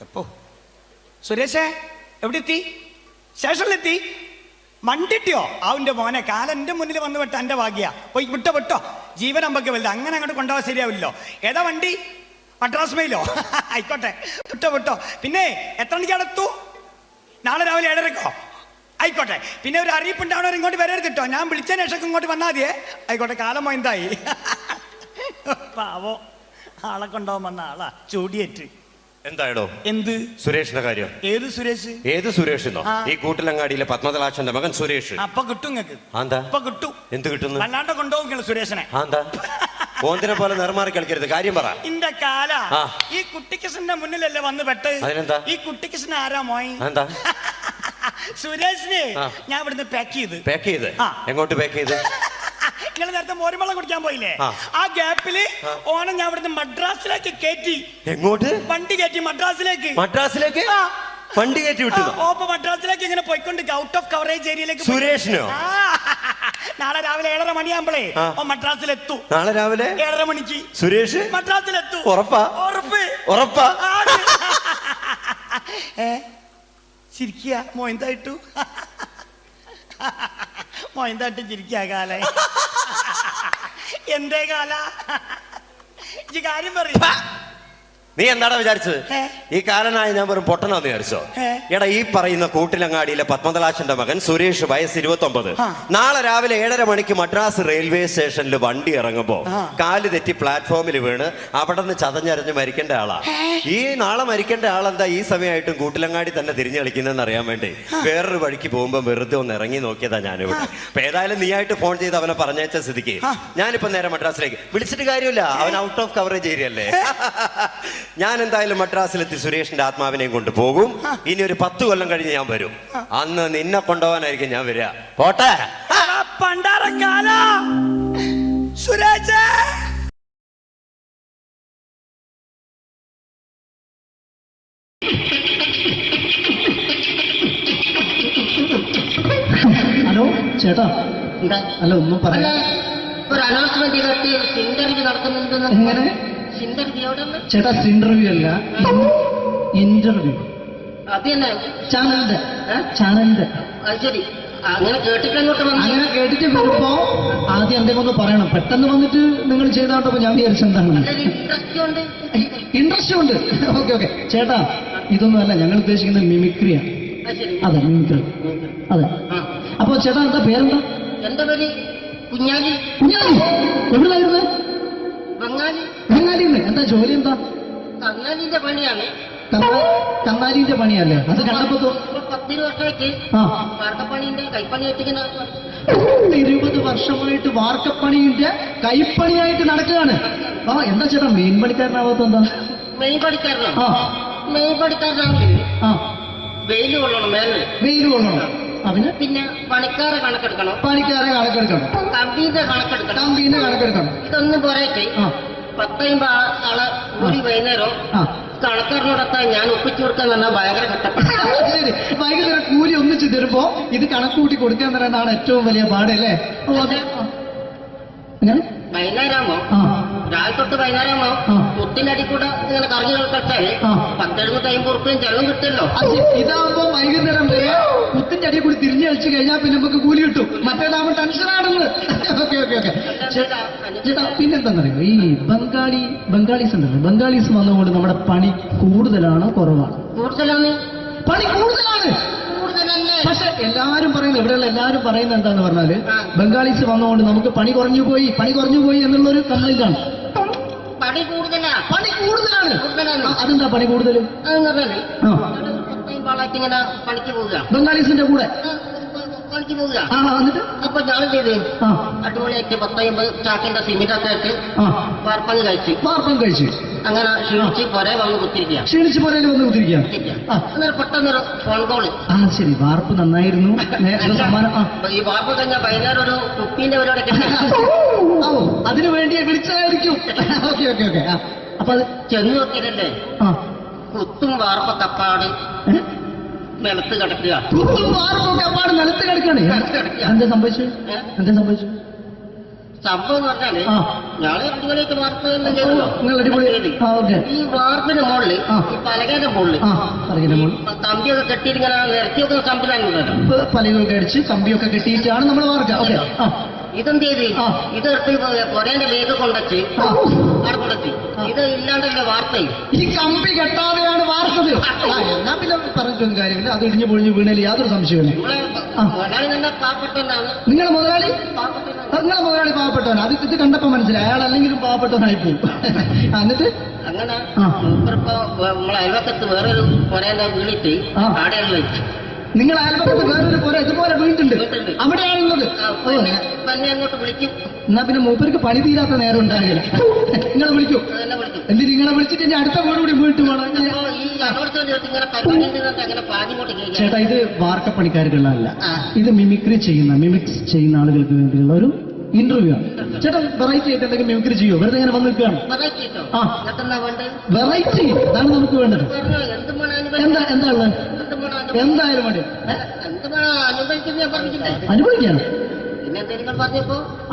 എപ്പോ സുരേഷേ എവിടെ എത്തി? സ്റ്റേഷനിലെത്തി? മണ്ടിട്ടിയോ? അവന്റെ മോനെ കാലം എൻ്റെ മുന്നിൽ വന്ന് വിട്ട എൻ്റെ ഭാഗ്യ. പോയി വിട്ടോ ജീവൻ അമ്പക്ക് വലുത്. അങ്ങനെ അങ്ങോട്ട് കൊണ്ടുപോകാൻ ശരിയാവില്ലോ. ഏതാ വണ്ടി? മദ്രാസ് മെയിലോ? ആയിക്കോട്ടെ, വിട്ടോ. പിന്നെ എത്ര മണിക്ക് അടുത്തു? നാളെ രാവിലെ 7:30. ആയിക്കോട്ടെ. പിന്നെ ഒരു അറിയിപ്പുണ്ടാവണവർ ഇങ്ങോട്ട് വരരുതിട്ടോ. ഞാൻ വിളിച്ചതിന് ശേഷം ഇങ്ങോട്ട് വന്നാൽ മതിയേ. ആയിക്കോട്ടെ. കാലം മൊയന്തായി. പാവോ, ആളെ കൊണ്ടുപോകാൻ വന്ന ആളാ ചൂടിയേറ്റ്. എന്തായിടോ? എന്ത് സുരേഷിന്റെ കാര്യം? ഏത് സുരേഷ്? ഏത് സുരേഷ് എന്നോ? ഈ കൂട്ടിലങ്ങാടിയിലെ പത്മതലാക്ഷന്റെ മകൻ സുരേഷ്. അപ്പൊ കിട്ടും നിങ്ങൾക്ക്. എന്താ അപ്പൊ കിട്ടും? എന്ത് കിട്ടുന്നു? അല്ലാണ്ട് കൊണ്ടുപോകും സുരേഷിനെ. എന്താ ഓന്തിനെ പോലെ നിർമാറി കളിക്കരുത്, കാര്യം പറ. ഇന്റെ കാല ഈ കുട്ടിക്കൃഷ്ണന്റെ മുന്നിലല്ലേ വന്ന് പെട്ട്. അതിനെന്താ? ഈ കുട്ടിക്കൃഷ്ണൻ ആരാ മോയ്? എന്താ? സുരേഷിനെ ഞാൻ ഇവിടുന്ന് പാക്ക് ചെയ്ത്. എങ്ങോട്ട് പാക്ക് ചെയ്ത്? നിങ്ങൾ നേരത്തെ മോരുമളം കുടിക്കാൻ പോയില്ലേ? ആ ഗ്യാപ്പില് ഓണം ഞാൻ ഇവിടുന്ന് മദ്രാസിലേക്ക് കയറ്റി. എങ്ങോട്ട്? വണ്ടി കയറ്റി മദ്രാസിലേക്ക്. വണ്ടി കയറ്റി വിട്ടു? ഓപ്പ മദ്രാസിലേക്ക് ഇങ്ങനെ പോയിക്കൊണ്ട് ഔട്ട് ഓഫ് കവറേജ് ഏരിയയിലേക്ക്. സുരേഷിനോ? നാളെ രാവിലെ 7:30 മണിയാകുമ്പോഴേ മദ്രാസിലെത്തു. നാളെ രാവിലെ 7:30 മണിക്ക് സുരേഷ് മദ്രാസിലെത്തു. ഉറപ്പാ? ചിരിക്കുക മോയന്തായിട്ടു. മോയന്തായിട്ട് ചിരിക്കുക കാല. എന്തേ കാല ഈ കാര്യം പറയും. നീ എന്താടാ വിചാരിച്ചത്? ഈ കാലനായ ഞാൻ വെറും പൊട്ടനാന്ന് വിചാരിച്ചോ? എടാ, ഈ പറയുന്ന കൂട്ടിലങ്ങാടിയിലെ പത്മതലാക്ഷന്റെ മകൻ സുരേഷ്, വയസ്സ് 29. നാളെ രാവിലെ 7:30 മണിക്ക് മദ്രാസ് റെയിൽവേ സ്റ്റേഷനിൽ വണ്ടി ഇറങ്ങുമ്പോ കാല് തെറ്റി പ്ലാറ്റ്ഫോമിൽ വീണ് അവിടെ നിന്ന് ചതഞ്ഞരഞ്ഞ് മരിക്കേണ്ട ആളാ. ഈ നാളെ മരിക്കേണ്ട ആളെന്താ ഈ സമയമായിട്ടും കൂട്ടിലങ്ങാടി തന്നെ തിരിഞ്ഞു കളിക്കുന്നതെന്ന് അറിയാൻ വേണ്ടി വേറൊരു വഴിക്ക് പോകുമ്പോ വെറുതെ ഒന്ന് ഇറങ്ങി നോക്കിയതാ ഞാനിവിടെ. അപ്പൊ ഏതായാലും നീ ആയിട്ട് ഫോൺ ചെയ്ത് അവനെ പറഞ്ഞയച്ച സ്ഥിതിക്ക് ഞാനിപ്പോ നേരെ മദ്രാസിലേക്ക് വിളിച്ചിട്ട് കാര്യമില്ല. അവൻ ഔട്ട് ഓഫ് കവറേജ് ഏരിയ അല്ലേ. ഞാൻ എന്തായാലും മദ്രാസിലെത്തി സുരേഷിന്റെ ആത്മാവിനെയും കൊണ്ട് പോകും. ഇനി ഒരു 10 കൊല്ലം കഴിഞ്ഞ് ഞാൻ വരും. അന്ന് നിന്നെ കൊണ്ടുപോകാനായിരിക്കും ഞാൻ വരിക. പോട്ടെ. സുരേഷ് ഹലോ ചേട്ടാ. അല്ല ഒന്നും പറയാ. ഒരു അനൗൺസ്മെന്റ് ചെയ്തിട്ട് ഇന്റർവ്യൂ നടക്കുന്നുണ്ടെന്ന്. എങ്ങനെ? ചേട്ടാ, ഇന്റർവ്യൂ അല്ല, ഇന്റർവ്യൂ. അത് തന്നെ ചാനലിന്റെ. ശരി, അങ്ങനെ കേട്ടിട്ട് അങ്ങനെ കേട്ടിട്ട് വരുമ്പോ ആദ്യം എന്തെങ്കിലും ഒന്ന് പറയണം. പെട്ടെന്ന് വന്നിട്ട് നിങ്ങൾ ചെയ്താട്ടപ്പോ ഞാൻ വിചാരിച്ചെന്താണ് ഇൻട്രസ്റ്റ് ഉണ്ട്. ഓക്കെ. ചേട്ടാ, ഇതൊന്നും അല്ല, ഞങ്ങൾ ഉദ്ദേശിക്കുന്നത് മിമിക്രിയാണ്. അതെ, മിമിക്രി. അതെ. അപ്പൊ ചേട്ടാ, എന്താ പേരെന്താ? എന്റെ പേര് കുഞ്ഞാലി. എവിടെയായിരുന്നു? ബംഗാളിന്ന്. എന്താ ജോലി? എന്താ? കങ്ങാലിന്റെ പണിയാണ്. കങ്ങാലിന്റെ പണിയല്ലേ? അത് കണ്ടപ്പോ 10 വർഷമായിട്ട് വാർക്കപ്പണിന്റെ കൈപ്പണിയായിട്ട് 20 വർഷമായിട്ട് വാർക്കപ്പണിന്റെ കൈപ്പണിയായിട്ട് നടക്കുകയാണ്. എന്താ ചേട്ടാ മെയിൻ പണിക്കാരനാവാത്ത? എന്താ മെയിൻ പണിക്കാരനാണെങ്കിൽ വെയിൽ കൊള്ളണം. വെയിൽ കൊള്ളണം. അതിന് പിന്നെ പണിക്കാരെ കണക്കെടുക്കണം. കമ്പീന്റെ കണക്കെടുക്കണം. ഇതൊന്നും പോരേക്ക് 10-50 ആളെ കൂടി വൈകുന്നേരം കണക്കാരനോടൊക്കെ ഞാൻ ഒപ്പിച്ചു കൊടുക്കാൻ പറഞ്ഞാൽ ഭയങ്കര കഷ്ടപ്പെട്ടു. വൈകുന്നേരം കൂലി ഒന്നിച്ച് തരുമ്പോ ഇത് കണക്കൂട്ടി കൊടുക്കാൻ തരാനാണ് ഏറ്റവും വലിയ പാടല്ലേ? വൈകുന്നേരമാകുമ്പോ രാവിലെ തൊട്ട് വൈകുന്നേരമാകുമ്പോ മുത്തിനടി കൂടെ ഇങ്ങനെ കറങ്ങി കളിച്ചാല് 10-70-50 ഉറുപ്പിയും ചെലവും കിട്ടുമല്ലോ. ഇതാകുമ്പോ വൈകുന്നേരം വരെ മുത്തിന്റെ അടി കൂടി തിരിഞ്ഞു കളിച്ചു കഴിഞ്ഞാൽ പിന്നെ നമുക്ക് കൂലി കിട്ടും. മറ്റേതാകുമ്പോ ടെൻഷനാണെന്ന്. ഓക്കെ. ചേട്ടാ, പിന്നെന്താന്നറിയോ, ഈ ബംഗാളീസ് ഉണ്ടല്ലോ, ബംഗാളീസ് വന്നുകൊണ്ട് നമ്മുടെ പണി കൂടുതലാണോ കുറവാണ്? പണി കൂടുതലാണ്. പക്ഷെ എല്ലാരും പറയുന്നത്, ഇവിടെയുള്ള എല്ലാരും പറയുന്നത് എന്താന്ന് പറഞ്ഞാല് ബംഗാളീസ് വന്നുകൊണ്ട് നമുക്ക് പണി കുറഞ്ഞു പോയി എന്നുള്ളൊരു കംപ്ലൈന്റ് ആണ്. പണി കൂടുതലാണ്. അതെന്താ പണി കൂടുതൽ? പണിക്ക് പോവുക ബംഗാളീസിന്റെ കൂടെ. പണിക്ക് പോവുക. എന്നിട്ട് അപ്പൊ ഞാൻ ചെയ്ത് ആ അടിപൊളിയായിട്ട് 10-50 ചാക്കിന്റെ സിമെന്റൊക്കെ ആയിട്ട് ആ വാർപ്പങ്ങ് കഴിച്ച് വാർപ്പം കഴിച്ചു അങ്ങനെ ക്ഷീണിച്ച് പുറേ വന്ന് കുത്തിരിക്കുക. ക്ഷീണിച്ച് പുറയിൽ വന്ന് കുത്തിരിക്കുക. അന്നേരം പെട്ടെന്നൊരു ഫോൺ കോള്. ശരി, വാർപ്പ് നന്നായിരുന്നു. സമ്മാനം ഈ വാർപ്പ് കഴിഞ്ഞ വൈകുന്നേരം ഒരു കുപ്പീന്റെ പരിപാടി അതിനു വേണ്ടി വിളിച്ചതായിരിക്കും. Okay okay okay. അപ്പൊ അത് ചെന്ന് നോക്കിയതല്ലേ കുത്തും വാർപ്പ കപ്പാട് നിലത്ത് കിടക്കുക. കുത്തും വാർപ്പൊക്കെ അപ്പാട് നിലത്ത് കിടക്കാണ്. എന്താ സംഭവിച്ചു? എന്താ സംഭവിച്ചു? സംഭവം എന്ന് പറഞ്ഞാല് ഞാള് അടിപൊളിയായിട്ട് വാർപ്പ് എല്ലാം ചെയ്തല്ലോ. ഈ വാർപ്പിന്റെ മുകളില് ഈ പലകേന്റെ മുകളില് കമ്പിയൊക്കെ കെട്ടിയിങ്ങനെ നിരത്തിയൊക്കെ സംവിധാനം പലകൊക്കെ അടിച്ച് കമ്പിയൊക്കെ കെട്ടിയിട്ടാണ് നമ്മൾ വാർക്കുക. ഓക്കെ. ഇതെന്ത് ചെയ്ത് ഇതെടുത്ത് പൊരേന്റെ വേഗം കൊണ്ടച്ച് അവിടെ കൊണ്ടെത്തി. ഇത് ഇല്ലാണ്ടല്ലേ വാർത്തയും ഈ കമ്പി കെട്ടാതെയാണ് വാർത്തത്. എന്നാ പിന്നെ പറഞ്ഞിട്ടൊന്നും കാര്യമില്ല. അത് ഇടിഞ്ഞു പൊളിഞ്ഞു വീണേൽ യാതൊരു സംശയമില്ല. മുതലാളി തന്നെ പാവപ്പെട്ടവനാണ്. നിങ്ങളെ മുതലാളി പാവപ്പെട്ടവനാണ്. അത് ഇത് കണ്ടപ്പോ മനസ്സിലായി അയാൾ അല്ലെങ്കിലും പാവപ്പെട്ടവനായി പോകും. എന്നിട്ട് അങ്ങനെ ഇപ്പൊ നമ്മളെ അയൽവക്കത്ത് വേറൊരു പൊരേന്റെ വീണിട്ട് ആടെയാണ് വെച്ചു. നിങ്ങൾ അയൽപക്കത്ത് വേറൊരു പുര ഇതുപോലെ വീട്ടുണ്ട്, അവിടെയാണുള്ളത്. അങ്ങോട്ട് വിളിക്കും. എന്നാ പിന്നെ മൂപ്പർക്ക് പണി തീരാത്ത നേരം ഉണ്ടാകില്ല. നിങ്ങളെ വിളിക്കും. എന്തിന് നിങ്ങളെ വിളിച്ചിട്ട് ഇനി അടുത്ത വീട് കൂടി വീട്ടു പോകണം. ചേട്ടാ, ഇത് വാർക്കപ്പണിക്കാർക്കുള്ളതല്ല. ഇത് മിമിക്സ് ചെയ്യുന്ന ആളുകൾക്ക് വേണ്ടിയുള്ള ഒരു ഇന്റർവ്യൂ ആണ്. ചേട്ടാ, വെറൈറ്റി ആയിട്ട് എന്തെങ്കിലും മിമിക്രി ചെയ്യുമോ? വെറുതെ ഇങ്ങനെ വന്ന് നിൽക്കുകയാണ്. വെറൈറ്റി അതാണ് നമുക്ക് വേണ്ടത്. എന്താ ഉള്ളത്? എന്തായാലും മതി. അനുഭവിക്കാണ്,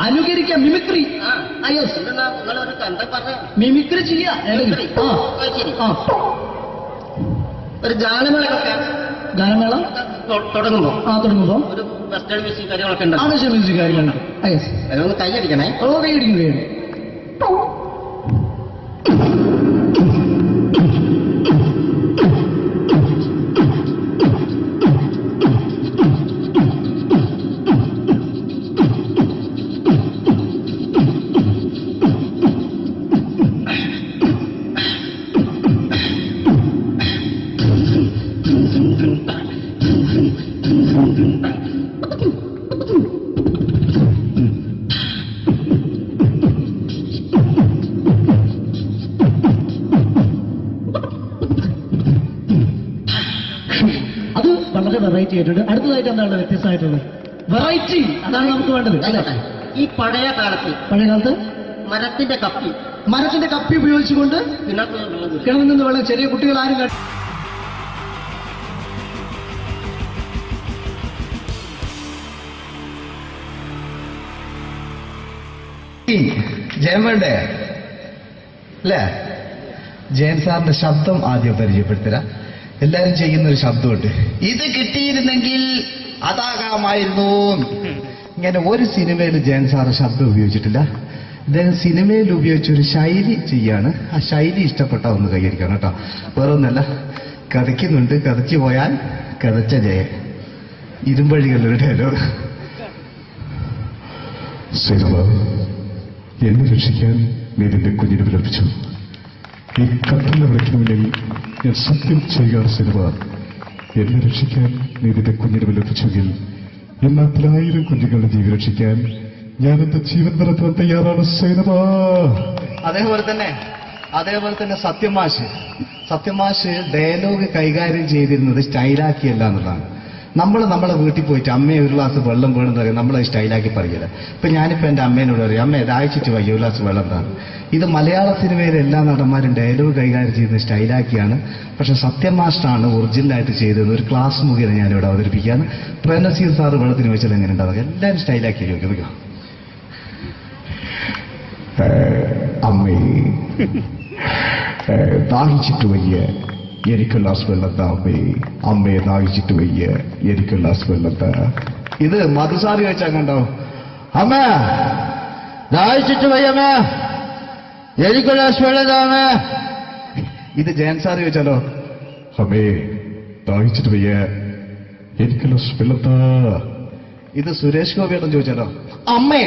അനുകരിക്കാം. മിമിക്രി മിമിക്രി ചെയ്യാം. ഒരു ഗാനമേള തുടങ്ങുമ്പോ ഒരു വെസ്റ്റേൺ മ്യൂസിക് കാര്യങ്ങളൊക്കെ ഉണ്ട്. മ്യൂസിക് കാര്യങ്ങളുണ്ട്. അതൊന്ന് കൈയടിക്കണേ. കൈയടിക്കും. അത് വളരെ വെറൈറ്റി ആയിട്ടുണ്ട്. അടുത്തതായിട്ട് എന്താണ് വ്യത്യസ്തമായിട്ടുള്ളത്? വെറൈറ്റി അതാണ് നമുക്ക് വേണ്ടത്. ഈ പഴയ കാലത്ത് മരത്തിന്റെ കപ്പി ഉപയോഗിച്ചുകൊണ്ട് കിണറിൽ നിന്ന് വെള്ളം ചെറിയ കുട്ടികൾ ആരും ജയമേണ്ടേ അല്ലേ? ജയൻ സാറിന്റെ ശബ്ദം ആദ്യം പരിചയപ്പെടുത്തല. എല്ലാരും ചെയ്യുന്ന ഒരു ശബ്ദമുണ്ട്. ഇത് കിട്ടിയിരുന്നെങ്കിൽ അതാകാമായിരുന്നു. ഇങ്ങനെ ഒരു സിനിമയിൽ ജയൻ സാറ് ശബ്ദം ഉപയോഗിച്ചിട്ടില്ല. ഇദ്ദേഹം സിനിമയിൽ ഉപയോഗിച്ച ഒരു ശൈലി ചെയ്യാണ്. ആ ശൈലി ഇഷ്ടപ്പെട്ട ഒന്ന് കൈകരിക്കണം കേട്ടോ. വേറൊന്നല്ല, കഥയ്ക്കുന്നുണ്ട്. കഥച്ചു പോയാൽ കഥച്ച ജയൻ. ഇരുമ്പഴികളുടെ ഡയലോഗ്. എന്നെ രക്ഷിക്കാൻ നീ നിന്റെ കുഞ്ഞിനെ വിലപിച്ചു. ഈ കത്തുന്ന വിളക്കിന് മുന്നിൽ ഞാൻ സത്യം ചെയ്യുകയാണ് സിനിമ. എന്നെ രക്ഷിക്കാൻ നീ നിന്റെ കുഞ്ഞിനെ വിലപിച്ചെങ്കിൽ എന്നാൽ 1000 കുഞ്ഞുങ്ങളുടെ ജീവൻ രക്ഷിക്കാൻ ഞാൻ എന്റെ ജീവൻ നടത്താൻ തയ്യാറാണ് സിനിമ. അതേപോലെ തന്നെ സത്യമാഷ് ഡയലോഗ് കൈകാര്യം ചെയ്തിരുന്നത് സ്റ്റൈലാക്കിയല്ല എന്നുള്ളതാണ്. നമ്മളെ വീട്ടിൽ പോയിട്ട് അമ്മയെ ഒരു ഗ്ലാസ് വെള്ളം വേണമെന്ന് പറയും. നമ്മളത് സ്റ്റൈലാക്കി പറയില്ല. ഇപ്പൊ ഞാനിപ്പോ എന്റെ അമ്മേനോട് പറയും, അമ്മ ദാഹിച്ചിട്ട് വയ്യ ഒരു ഗ്ലാസ് വെള്ളം എന്താണ്. ഇത് മലയാള സിനിമയിലെ എല്ലാ നടന്മാരും ഡയലോഗ് കൈകാര്യം ചെയ്യുന്നത് സ്റ്റൈലാക്കിയാണ്. പക്ഷെ സത്യം മാസ്റ്ററാണ് ഒറിജിനലായിട്ട് ചെയ്തത്. ഒരു ക്ലാസ് മുഖേന ഞാനിവിടെ അവതരിപ്പിക്കുകയാണ്. പ്രേംനസീർ സാറ് വെള്ളത്തിന് വെച്ചാൽ എങ്ങനെ ഉണ്ടാവുക? എല്ലാവരും സ്റ്റൈലാക്കി ചോദിക്കുക. അമ്മേ, ദാഹിച്ചിട്ട് വയ്യ എനിക്ക് ഗ്ലാസ് വെള്ളം താ. അമ്മയെ ദാഹിച്ചിട്ട് വയ്യ എനിക്ക് ഗ്ലാസ് വെള്ളം താ. ഇത് മധുസാരി വെച്ചാൽ കണ്ടോ? അമ്മ ദാഹിച്ചിട്ട് വയ്യമ്മ എനിക്ക് ഗ്ലാസ് വെള്ളം താമ. ഇത് ജയൻ സാറി വെച്ചാലോ? അമ്മേ, ദാഹിച്ചിട്ട് വയ്യ എനിക്ക് ഗ്ലാസ് വെള്ളം താ. ഇത് സുരേഷ് ഗോപിയോടും ചോദിച്ചാലോ? അമ്മേ,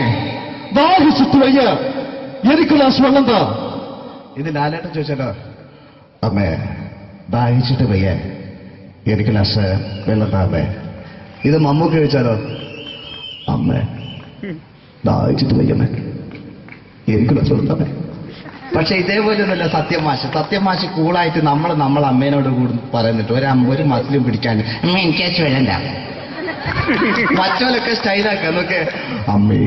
ദാഹിച്ചിട്ട് വയ്യ എനിക്ക് ഗ്ലാസ് വെള്ളം താ. ഇത് ലാലേട്ടൻ ചോദിച്ചാലോ? അമ്മേ, ദാഹിച്ചിട്ട് വയ്യ എനിക്ക് ഗ്ലാസ് വെള്ളം താ. ഇത് മമ്മൂക്ക് ചോദിച്ചാലോ? അമ്മ ദാഹിച്ചിട്ട് വയ്യമ്മേ എനിക്കുള്ള സുഹൃത്തമ്മേ. പക്ഷെ ഇതേപോലെ ഒന്നല്ല സത്യമാശ് കൂളായിട്ട് നമ്മളെ അമ്മേനോട് കൂടി പറയുന്നിട്ട് ഒരു മസിലും പിടിക്കാൻ അമ്മ എനിക്ക് വേണ്ട മറ്റോലൊക്കെ സ്റ്റൈലാക്കാം എന്നൊക്കെ. അമ്മേ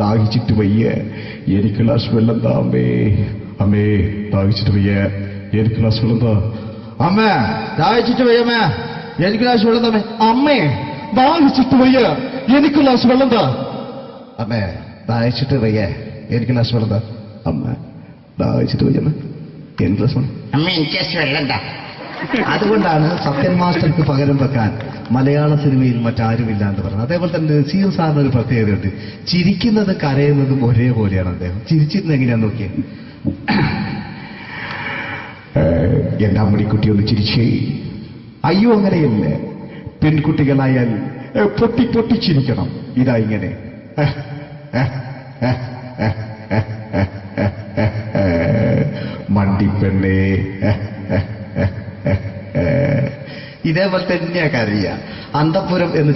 ദാഹിച്ചിട്ട് വയ്യ എനിക്ക് ഗ്ലാസ് വെള്ളം താ അമ്മേ. അമ്മേ ദാഹിച്ചിട്ട് വയ്യ എനിക്ക് ഗ്ലാസ് വെള്ളം താ. അമ്മേ ദാഹിച്ചിട്ട് വയ്യമ്മേ എനിക്ക് ഗ്ലാസ് വെള്ളം താ. അമ്മേ ദാഹിച്ചിട്ട് വയ്യ എനിക്ക് ഗ്ലാസ് വെള്ളം താ. അമ്മേ ദാഹിച്ചിട്ട് വയ്യ എനിക്ക് ഗ്ലാസ് വെള്ളം താ. അമ്മ ദാഹിച്ചിട്ട് വയ്യമ്മ എനിക്ക് ഗ്ലാസ് വെള്ളം. അമ്മ എനിക്ക് വെള്ളം താ. അതുകൊണ്ടാണ് സത്യൻ മാസ്റ്റർക്ക് പകരം വെക്കാൻ മലയാള സിനിമയിൽ മറ്റാരുമില്ല എന്ന് പറഞ്ഞത്. അതേപോലെ തന്നെ നസീർ സാറിന് ഒരു പ്രത്യേകതയുണ്ട്. ചിരിക്കുന്നത് കരയുന്നതും ഒരേപോലെയാണ് അദ്ദേഹം. ചിരിച്ചിരുന്ന് എങ്ങനെയാന്ന് നോക്കിയേ. എന്റെ അമ്മടിക്കുട്ടി ഒന്ന് ചിരിച്ചേ. അയ്യോ അങ്ങനെയല്ലേ, പെൺകുട്ടികളായാൽ പൊട്ടി പൊട്ടിച്ചിരിക്കണം. ഇതാ ഇങ്ങനെ മണ്ടിപ്പെണ്ണേ. ഇതേപോലെ തന്നെയാ കരയ. അന്തപ്പുരം എന്ന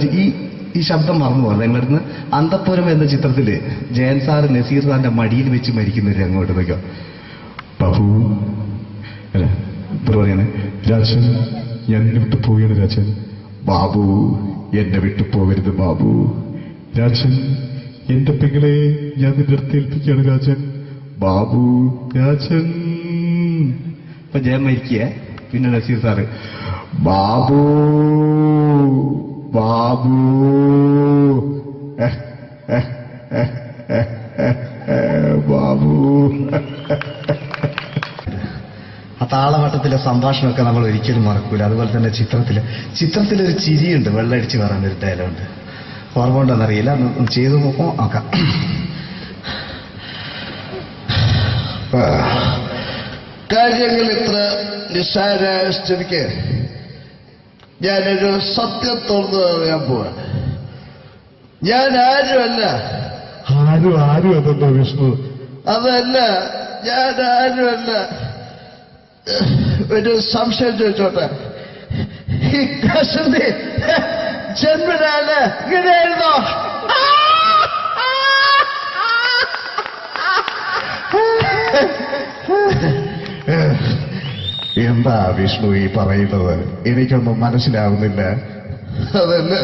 ഈ ശബ്ദം മറന്നു പോകുന്നത് നിങ്ങളിരുന്ന്. അന്തപ്പുരം എന്ന ചിത്രത്തില് ജയൻ സാർ നസീർ സാറിന്റെ മടിയിൽ വെച്ച് മരിക്കുന്നവര് അങ്ങോട്ട് നോക്കോ. ബാബു അല്ല പറയാണ് രാജൻ ഞാൻ എന്നെ വിട്ടു പോവുകയാണ് രാജൻ. ബാബു എന്നെ വിട്ടു പോകരുത് ബാബു. രാജൻ എന്റെ പെങ്ങളെ ഞാൻ നിന്റെ അടുത്ത് ഏൽപ്പിക്കുകയാണ് രാജൻ. ബാബു രാജൻ ഇപ്പൊ ജയൻ മരിക്കുക. പിന്നെ നസീർ സാറ് ബാബു ബാബു ബാബു. ആ താളവട്ടത്തിലെ സംഭാഷണമൊക്കെ നമ്മൾ ഒരിക്കലും മറക്കൂല. അതുപോലെ തന്നെ ചിത്രത്തിലൊരു ചിരിയുണ്ട്, വെള്ളടിച്ച് പറയാനൊരു ഡയലോഗുണ്ട്. ഓർമ്മ ഉണ്ടെന്നറിയില്ല, ചെയ്തു നോക്കാം. കാര്യങ്ങൾ ഇത്ര നിസ്സാരമായ സ്ഥിതിക്ക് ഞാനൊരു സത്യം തുറന്നു പറയാൻ പോവാണ്. ഞാൻ ആരുമല്ല. ആരും അതല്ലോ വിഷ്ണു. അതല്ല, ഞാൻ ആരുമല്ല. ഒരു സംശയം ചോദിച്ചോട്ടെ, ഈ കസന്തി ജന്മനാണ് ഇങ്ങനെയായിരുന്നോ? എന്താ വിഷ്ണു ഈ പറയുന്നത്? എനിക്കൊന്നും മനസ്സിലാവുന്നില്ല. അതല്ല,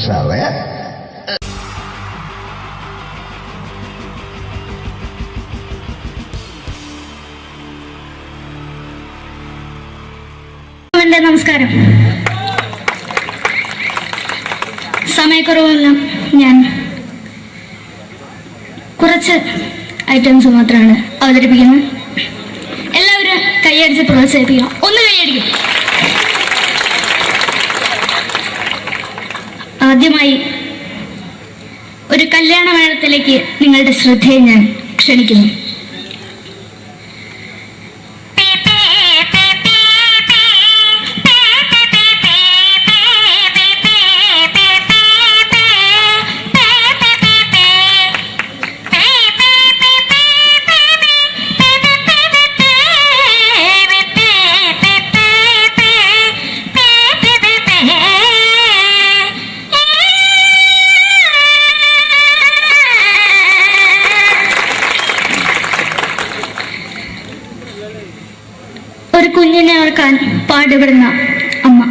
സാറേ നമസ്കാരം. സമയക്കുറവെല്ലാം ഞാൻ കുറച്ച് ഐറ്റംസ് മാത്രമാണ് അവതരിപ്പിക്കുന്നത്. എല്ലാവരും കൈയടിച്ച് പ്രോത്സാഹിപ്പിക്കണം. ഒന്ന് കൈയടിക്കും. ആദ്യമായി ഒരു കല്യാണ മേളത്തിലേക്ക് നിങ്ങളുടെ ശ്രദ്ധയെ ഞാൻ ക്ഷണിക്കുന്നു. ഒരു കുഞ്ഞിനെ ഓർക്കാൻ പാടുപെടുന്ന അമ്മ.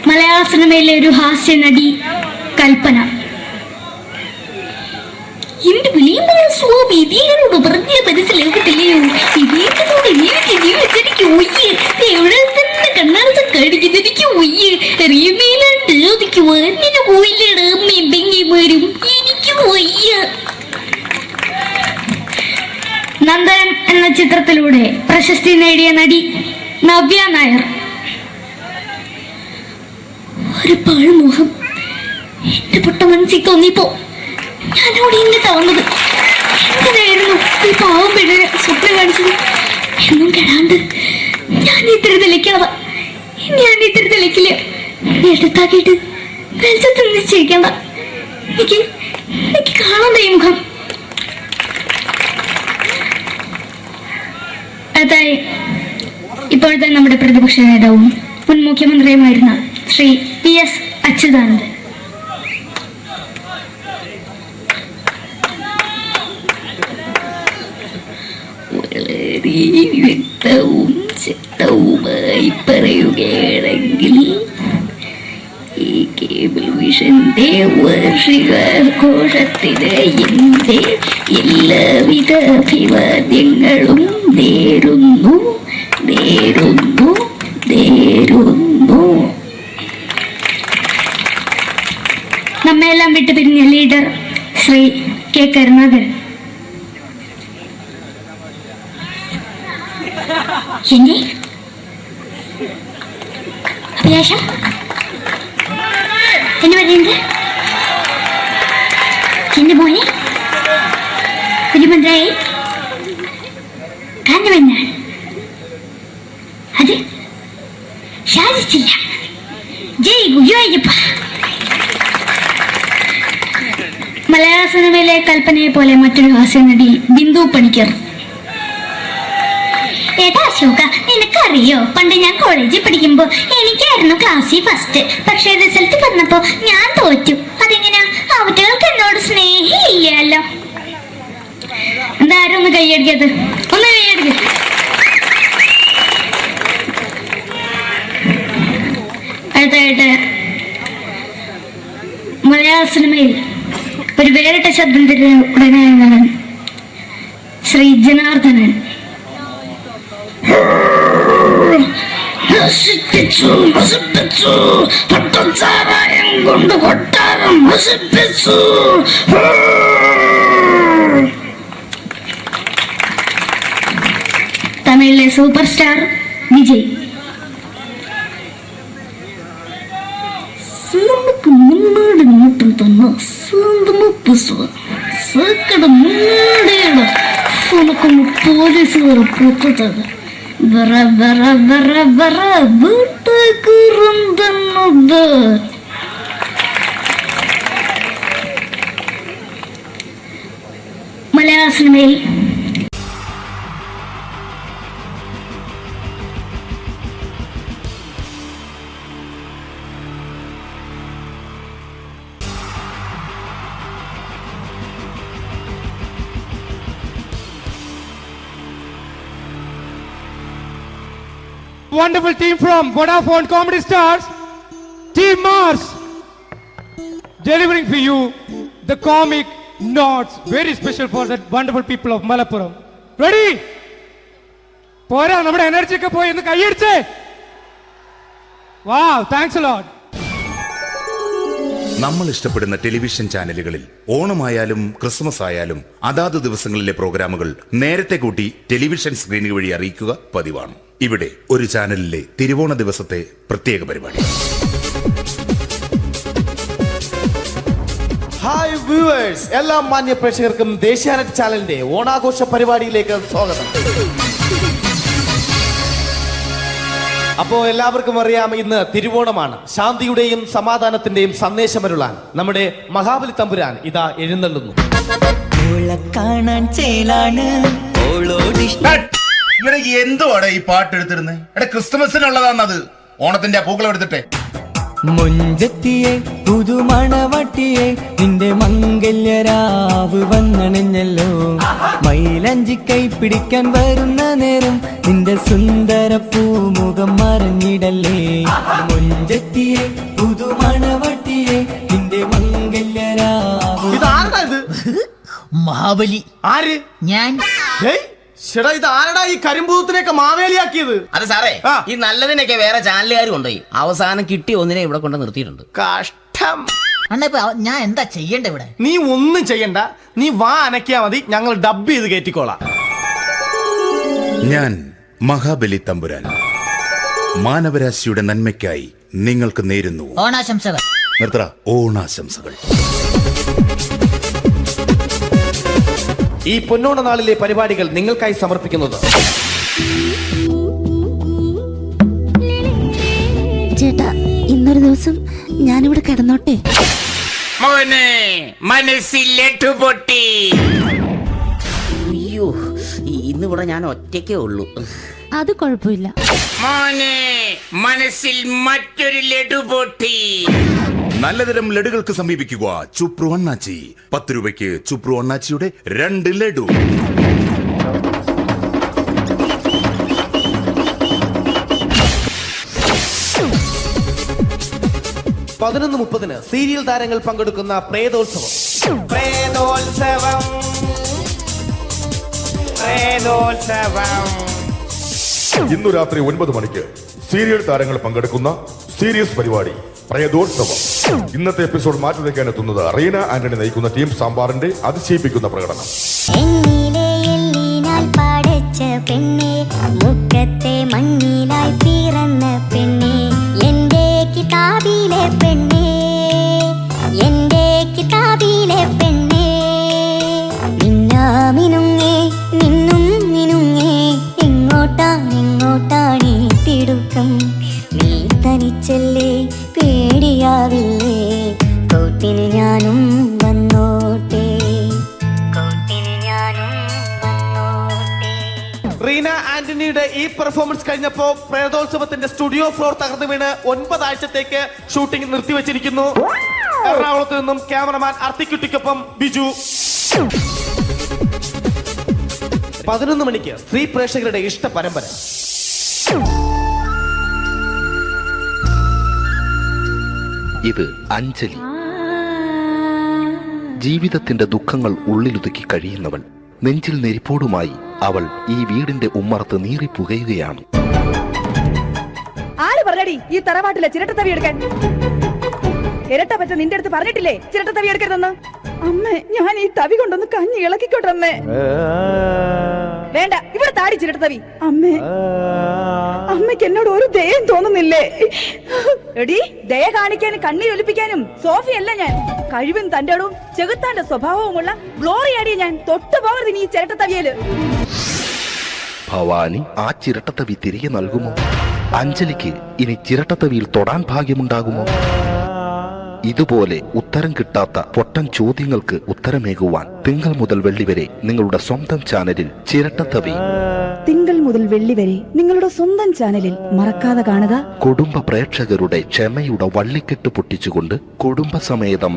മലയാള സിനിമയിലെ ഒരു ഹാസ്യ നടി കൽപ്പന. എന്റെ വിളിയുമ്പോൾ സ്വാമി ഇതിനോട് പറഞ്ഞ മനസ്സിലാക്കത്തില്ലയോ? ഇതിനോട് എനിക്ക് ജീവിതത്തിലേക്ക് ഒയ്യ് എവിടെ തന്നെ കണ്ണാർച്ച കടിക്കുന്നത് എനിക്ക് ഒയ്യ് അറിയുമേലാണ്ട് ചോദിക്കുവാൻ നിന്നെ പോയില്ലേടാ അമ്മയും പെങ്ങന്മാരും എനിക്ക് ചിത്രത്തിലൂടെ പ്രശസ്തി നേടിയ നടി നവ്യ നായർ. ഒരു പാഴ്മോഹം എന്റെ പൊട്ട മനസ്സിൽ തോന്നിയപ്പോ ഞാനോട് ഇന്നിട്ടാ വന്നത്. എന്തിനായിരുന്നു ഈ പാവം പെണ്ണിനെ സ്വപ്നം കാണിച്ചത്? എന്നും കെടാണ്ട് ഞാൻ ഇത്തിരി തെളിക്കാതെ ഞാൻ ഇത്തിരി തെളിക്കില്ല. എടുത്താക്കിയിട്ട് വെളിച്ചത്തിൽ നിശ്ചയിക്കണ്ട. എനിക്ക് കാണാൻ ഈ മുഖം. അതായി ഇപ്പോഴത്തെ നമ്മുടെ പ്രതിപക്ഷ നേതാവും മുൻ മുഖ്യമന്ത്രിയുമായിരുന്ന ശ്രീ PS അച്യുതാനന്ദൻ. വളരെ വ്യക്തവും ശക്തവുമായി പറയുകയാണെങ്കിൽ ഈ കേബിൾ വിഷന്റെ വാർഷികാഘോഷത്തിന് എന്റെ എല്ലാവിധ അഭിവാദ്യങ്ങളും നേരുന്നു. നമ്മെല്ലാം വിട്ടുപിരിഞ്ഞ ലീഡർ ശ്രീ K. കരുണാകരൻ. എന്നെ അഭിലാഷം എന്ന് പറയുന്നത് എന്റെ മോനെ കുഞ്ഞുമന്ത്രായി കാണുമെന്നാണ്. അത് സാധിച്ചില്ല. ജയ് ഗുരുവായൂരപ്പ. മലയാള സിനിമയിലെ കൽപ്പനയെ പോലെ മറ്റൊരു ഹാസ്യ നടി ബിന്ദു പണിക്കർ. ഏട്ടാ അശോക, നിനക്കറിയോ പണ്ട് ഞാൻ കോളേജിൽ പഠിക്കുമ്പോ എനിക്കായിരുന്നു ക്ലാസ്സിൽ ഫസ്റ്റ്. പക്ഷെ റിസൾട്ട് വന്നപ്പോ ഞാൻ തോറ്റു. അതെങ്ങനെയാ? അവറ്റകൾക്ക് എന്നോട് സ്നേഹമില്ലല്ലോ. എന്താരും ഒന്ന് കൈയടിക്കത്? ഒന്ന് കൈയടിക്ക. അടുത്തായിട്ട് മലയാള സിനിമയിൽ ഒരു വേറിട്ട ശബ്ദത്തിന്റെ ഉടനായ ശ്രീ ജനാർദ്ദനൻ. കൊണ്ട് കൊട്ടാരം നശിപ്പിച്ചു. തമിഴിലെ സൂപ്പർ സ്റ്റാർ വിജയ്. നമുക്ക് മുന്നോടി നോട്ടം തന്നെ സ്വന്തമാ പുസ്തകം സക്കട മുന്നോടിയാണ്. നമുക്കൊന്ന് പോലീസുകാർ പുറത്തത് വറ വറ വറ വറ വീട്ടുകുറുന്നത്. മലയാള സിനിമയിൽ wonderful team from Vodafone Comedy Stars, Team Mars, delivering for you the comic notes, very special for the wonderful people of Malappuram. Ready? Pora, nammade energy ke poi ennu kai ediche. Wow, thanks a lot. നമ്മൾ ഇഷ്ടപ്പെടുന്ന ടെലിവിഷൻ ചാനലുകളിൽ ഓണമായാലും ക്രിസ്മസ് ആയാലും അതാത് ദിവസങ്ങളിലെ പ്രോഗ്രാമുകൾ നേരത്തെ കൂട്ടി ടെലിവിഷൻ സ്ക്രീനുകൾ വഴി അറിയിക്കുക പതിവാണ്. ഇവിടെ ഒരു ചാനലിലെ തിരുവോണ ദിവസത്തെ പ്രത്യേക പരിപാടി. ഹായ് വ്യൂവേഴ്സ്, എല്ലാ മാന്യ പ്രേക്ഷകർക്കും ദേശീയാനെറ്റ് ചാനലിന്റെ ഓണാഘോഷ പരിപാടിയിലേക്ക് സ്വാഗതം. അപ്പോ എല്ലാവർക്കും അറിയാം, ഇന്ന് തിരുവോണമാണ്. ശാന്തിയുടെയും സമാധാനത്തിന്റെയും സന്ദേശമരുളാൻ നമ്മുടെ മഹാബലി തമ്പുരാൻ ഇതാ എഴുന്നള്ളുന്നു. എന്തുവാടെ ഈ പാട്ട് എടുത്തിരുന്നത്? ക്രിസ്മസിനുള്ളതാണത്. ഓണത്തിന്റെ പൂക്കളം എടുത്തിട്ടെ. മുഞ്ചത്തിയെ പുതുമണവട്ടിയെ നിന്റെ മംഗല്യരാവ് വന്നണഞ്ഞല്ലോ. മൈലഞ്ചി കൈ പിടിക്കാൻ വരുന്ന നേരം നിന്റെ സുന്ദര പൂമുഖം മറിഞ്ഞിടല്ലേ. മുഞ്ചത്തിയെ പുതുമണവട്ടിയെ നിന്റെ മംഗല്യരാവ്. ഇതാരടാ ഇത്? മഹാബലി. ആര്? ഞാൻ. ചേട്ടാ, ഇത് ആരടാ ഈ കരിമ്പൂത്തിനെയൊക്കെ മാവേലിയാക്കിയത്? അത് സാറേ, ഈ നല്ലതിനൊക്കെ വേറെ ചാനലുകാർ കൊണ്ടുപോയി അവസാനം കിട്ടി ഒന്നിനെ ഇവിടെ കൊണ്ട് നിർത്തിയിട്ടുണ്ട്. കഷ്ടം. അണ്ണ ഇപ്പൊ ഞാൻ എന്താ ചെയ്യണ്ട ഇവിടെ? നീ ഒന്നും ചെയ്യണ്ട, നീ വാ അനക്കിയാ മതി, ഞങ്ങൾ ഡബ് ചെയ്ത് കയറ്റിക്കോളാം. ഞാൻ മഹാബലി തമ്പുരാൻ മാനവരാശിയുടെ നന്മയ്ക്കായി നിങ്ങൾക്ക് നേരുന്നു ഓണാശംസകൾ. നിർത്തറ ഓണാശംസകൾ. ഈ പൊന്നോണ നാളിലെ പരിപാടികൾ നിങ്ങൾക്കായി സമർപ്പിക്കുന്നത് ചേട്ടാ, ഇന്നൊരു ദിവസം ഞാനിവിടെ കിടന്നോട്ടെ? മോനെ മനസ്സിലെട്ടു പൊട്ടി. അയ്യോ, ഇന്നിവിടെ ഞാൻ ഒറ്റയ്ക്കേ ഉള്ളൂ. അത് കുഴപ്പമില്ല. മോനെ മനസ്സിൽ മറ്റൊരു ലഡു പൊട്ടി. നല്ലതരം ലഡുകൾക്ക് സമീപിക്കുക ചുപ്രു അണ്ണാച്ചി. 10 രൂപയ്ക്ക് ചുപ്രു അണ്ണാച്ചിയുടെ 2 ലഡു. പതിനൊന്ന് 30 സീരിയൽ താരങ്ങൾ പങ്കെടുക്കുന്ന പ്രേതോത്സവം. പ്രേതോത്സവം, പ്രേതോത്സവം. ഇന്നു രാത്രി 9 മണിക്ക് സീരിയൽ താരങ്ങൾ പങ്കെടുക്കുന്ന സീരിയസ് പരിപാടി പ്രേതോത്സവം. ഇന്നത്തെ എപ്പിസോഡ് മാറ്റി വയ്ക്കാൻ എത്തുന്നത് റീന ആന്റണി നയിക്കുന്ന ടീം സാമ്പാറിന്റെ അതിശയിപ്പിക്കുന്ന പ്രകടനം. മുക്കത്തെ മണ്ണിലായി പിറന്ന പെണ്ണേ, എന്റെ കിതാബിലെ പെണ്ണേ, എന്റെ കിതാബിലെ പെണ്ണേ, മിന്നാമിനുങ്ങേ നിന്നും മിനുങ്ങേ, എങ്ങോട്ടാണെങ്ങോട്ടാണീ തിടുക്കം, നീ തനിച്ചല്ലേ പേടിയാവില്ലേ, കൂട്ടിന് ഞാനും വന്നോട്ടെ, കൂട്ടിന് ഞാനും വന്നോട്ടെ. റീന ആന്റണിയുടെ ഈ പെർഫോമൻസ് കഴിഞ്ഞപ്പോ പ്രേതോത്സവത്തിന്റെ സ്റ്റുഡിയോ ഫ്ലോർ തകർന്നു വീണ് 9 ആഴ്ചത്തേക്ക് ഷൂട്ടിംഗ് നിർത്തിവെച്ചിരിക്കുന്നു. എറണാകുളത്ത് നിന്നും ക്യാമറമാൻ അർത്തിക്കുട്ടിക്കൊപ്പം ബിജു. 11 മണിക്ക് സ്ത്രീ പ്രേക്ഷകരുടെ ഇഷ്ട പരമ്പര. ഇത് അഞ്ജലി. ജീവിതത്തിന്റെ ദുഃഖങ്ങൾ ഉള്ളിലൊതുക്കി കഴിയുന്നവൾ. നെഞ്ചിൽ നെരിപ്പോടുമായി അവൾ ഈ വീടിന്റെ ഉമ്മറത്ത് നീറിപ്പുകയുകയാണ്. ആര് പറഞ്ഞടി ഈ തറവാട്ടിലെ ചിരട്ട തവി എടുക്കാൻ? ഇരട്ട പറ്റ നിന്റെ അടുത്ത് പറഞ്ഞിട്ടില്ലേ ചിരട്ട തവി എടുക്കരുതെന്ന്? അമ്മേ, ഞാൻ ഈ തവി കൊണ്ടൊന്ന് കഞ്ഞി ഇളക്കിക്കോട്ടെ അമ്മേ. വേണ്ട, ഇവിടെ താടി ചിരട്ട തവി. അമ്മേ, അമ്മയ്ക്ക് എന്നോട് ഒരു ദയം തോന്നുന്നില്ലേ? എടി, ദയ കാണിക്കാനും കണ്ണീരൊലിപ്പിക്കാനും സോഫിയല്ല ഞാൻ. കഴിവും തന്റെ ഇടവും ചെകുത്താന്റെ സ്വഭാവവുമുള്ള ഗ്ലോറിയാടിയ ഞാൻ. തൊട്ടു പോകരുത് നീ ചിരട്ട തവിയല്. ഭവാനി ആ ചിരട്ടത്തവി തിരികെ നൽകുമോ? അഞ്ജലിക്ക് ഇനി ചിരട്ടത്തവിയിൽ തൊടാൻ ഭാഗ്യമുണ്ടാകുമോ? ഇതുപോലെ ഉത്തരം കിട്ടാത്ത പൊട്ടൻ ചോദ്യങ്ങൾക്ക് ഉത്തരമേകുവാൻ തിങ്കൾ മുതൽ വെള്ളി വരെ നിങ്ങളുടെ സ്വന്തം ചാനലിൽ ചിരട്ടത്തവി. തിങ്കൾ മുതൽ വെള്ളി വരെ നിങ്ങളുടെ സ്വന്തം ചാനലിൽ മറക്കാതെ കാണുക. കുടുംബ പ്രേക്ഷകരുടെ ക്ഷമയുടെ വള്ളിക്കെട്ട് പൊട്ടിച്ചുകൊണ്ട് കുടുംബസമേതം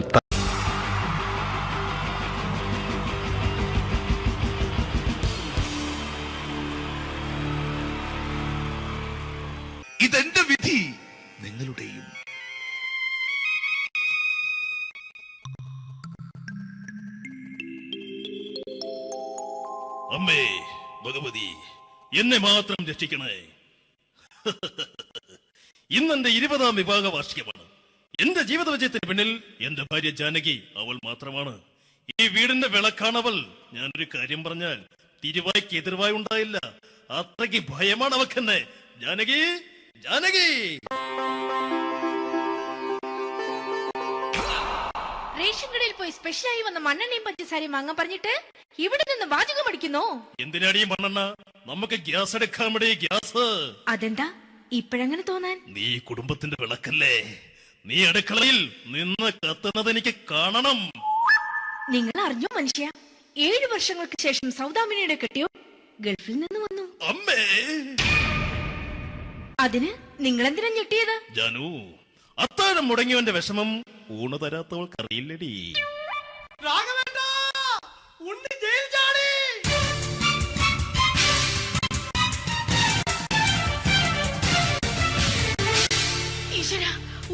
ഇതെന്റെ വിധി, നിങ്ങളുടെയും. അമ്മേ ഭഗവതി, എന്നെ മാത്രം രക്ഷിക്കണേ. ഇന്നെന്റെ 20ാം വിവാഹ വാർഷികമാണ്. എന്റെ ജീവിത വിജയത്തിന് പിന്നിൽ എന്റെ ഭാര്യ ജാനകി അവൾ മാത്രമാണ്. ഈ വീടിന്റെ വിളക്കാണവൾ. ഞാനൊരു കാര്യം പറഞ്ഞാൽ തിരുവായ്ക്ക് എതിർവായി ഉണ്ടായില്ല. അത്രയ്ക്ക് ഭയമാണ് അവക്കെന്നെ. ജാനകി, ജാനകി. റേഷൻ കടയിൽ പോയി സ്പെഷ്യലായി വന്ന മണ്ണെണ്ണയും പഞ്ചസാരയും വാങ്ങാൻ പറഞ്ഞിട്ട് ഇവിടെ നിന്ന് വാചകം അടിക്കുന്നു. എന്തിനാടി മണ്ണെണ്ണ? നമുക്ക് ഗ്യാസ് എടുക്കാൻ വേണ്ടി ഗ്യാസ്. അതെന്താ ഇപ്പഴങ്ങനെ തോന്നാൻ? നീ കുടുംബത്തിന്റെ വിളക്കല്ലേ. നീ അടുക്കളയിൽ നിന്ന് കത്തുന്നത് എനിക്ക് കാണണം. നിങ്ങൾ അറിഞ്ഞോ മനുഷ്യ, 7 വർഷങ്ങൾക്ക് ശേഷം സൗദാമിനിയുടെ കെട്ടിയോ ഗൾഫിൽ നിന്ന് വന്നു. അമ്മേ, അതിന് നിങ്ങൾ എന്തിനാ ഞെട്ടിയത്? ജാനു, അത്താഴം മുടങ്ങിയവന്റെ വിഷമം ഊണ് തരാത്തവൾക്ക് അറിയില്ലടി. ഈശ്വര,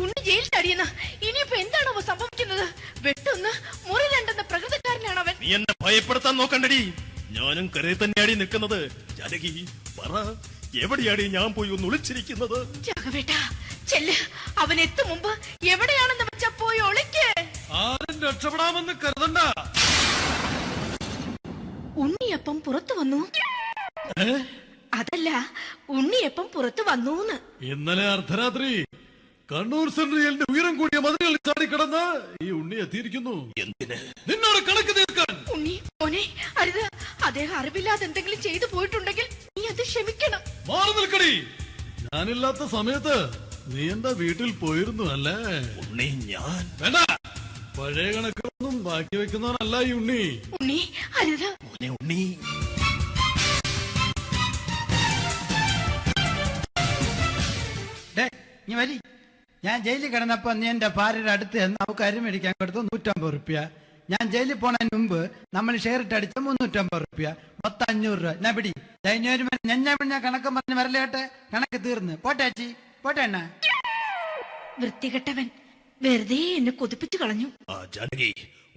ഉണ്ണി ജയിൽ ചാടിയെന്ന്. ഇനിയിപ്പോ എന്താണോ സംഭവിക്കുന്നത്? വെട്ടൊന്ന് മുറി രണ്ടെന്ന പ്രകൃതക്കാരനാണ് അവൻ. നീ എന്നെ ഭയപ്പെടുത്താൻ നോക്കണ്ടടി. ഞാനും കരയിൽ തന്നെയാടി നിൽക്കുന്നത്. ജാനകി, പറ, എവിടെയാടി ഞാൻ പോയി ഒന്ന് ഒളിച്ചിരിക്കുന്നത്? രാഘവേട്ടാ, ചെല്ല്. അവൻ എത്തും മുമ്പ് എവിടെയാണെന്ന് വെച്ചാ പോയി ഒളിക്ക്. ആരും രക്ഷപ്പെടാമെന്ന് കരുതണ്ട. ഉണ്ണിയപ്പം പുറത്തു വന്നു. അതല്ല, ഉണ്ണിയപ്പം പുറത്തു വന്നൂന്ന്. ഇന്നലെ അർദ്ധരാത്രി കണ്ണൂർ സെൻട്രലിന്റെ ഉയരം കൂടിയ മതിലുകളിൽ ചാടിക്കിടന്ന് ഈ ഉണ്ണി എത്തിയിരിക്കുന്നു. എന്തിന്? നിന്നോട് കണക്ക് തീർക്കാൻ. ഉണ്ണി മോനെ, അരുത്. അദ്ദേഹം അറിവില്ലാതെ എന്തെങ്കിലും ചെയ്തു പോയിട്ടുണ്ടെങ്കിൽ നീ അത് ക്ഷമിക്കണം. മാറി നിൽക്കടി. ഞാനില്ലാത്ത സമയത്ത് നീ എന്റെ വീട്ടിൽ പോയിരുന്നു അല്ലേ? ഉണ്ണി ഞാൻ വേണ്ട. പഴയ കണക്കൊന്നും ബാക്കി വെക്കുന്നവനല്ല ഈ ഉണ്ണി. ഉണ്ണി അരുത്. ഉണ്ണി നീ വരി. ഞാൻ ജയിലിൽ കിടന്നപ്പോ നീ എന്റെ ഭാര്യയുടെ അടുത്ത് നമുക്ക് അരി മേടിക്കാൻ കൊടുത്തു 150 റുപ്യ. ഞാൻ ജയിലിൽ പോണതിന് മുമ്പ് നമ്മൾ ഷെയർ ഇട്ട് അടിച്ച 350 റുപ്യ, മൊത്തം 500 രൂപ. ഞാൻ പിടി ഞാൻ കണക്ക് പറഞ്ഞ് വരലേട്ടെ. കണക്ക് തീർന്ന് പോട്ടെ അച്ചി, പോട്ടെ അണ്ണ. വൃത്തികെട്ടവൻ വെറുതെ എന്നെ കൊതിപ്പിച്ചു കളഞ്ഞു. ജാനകി,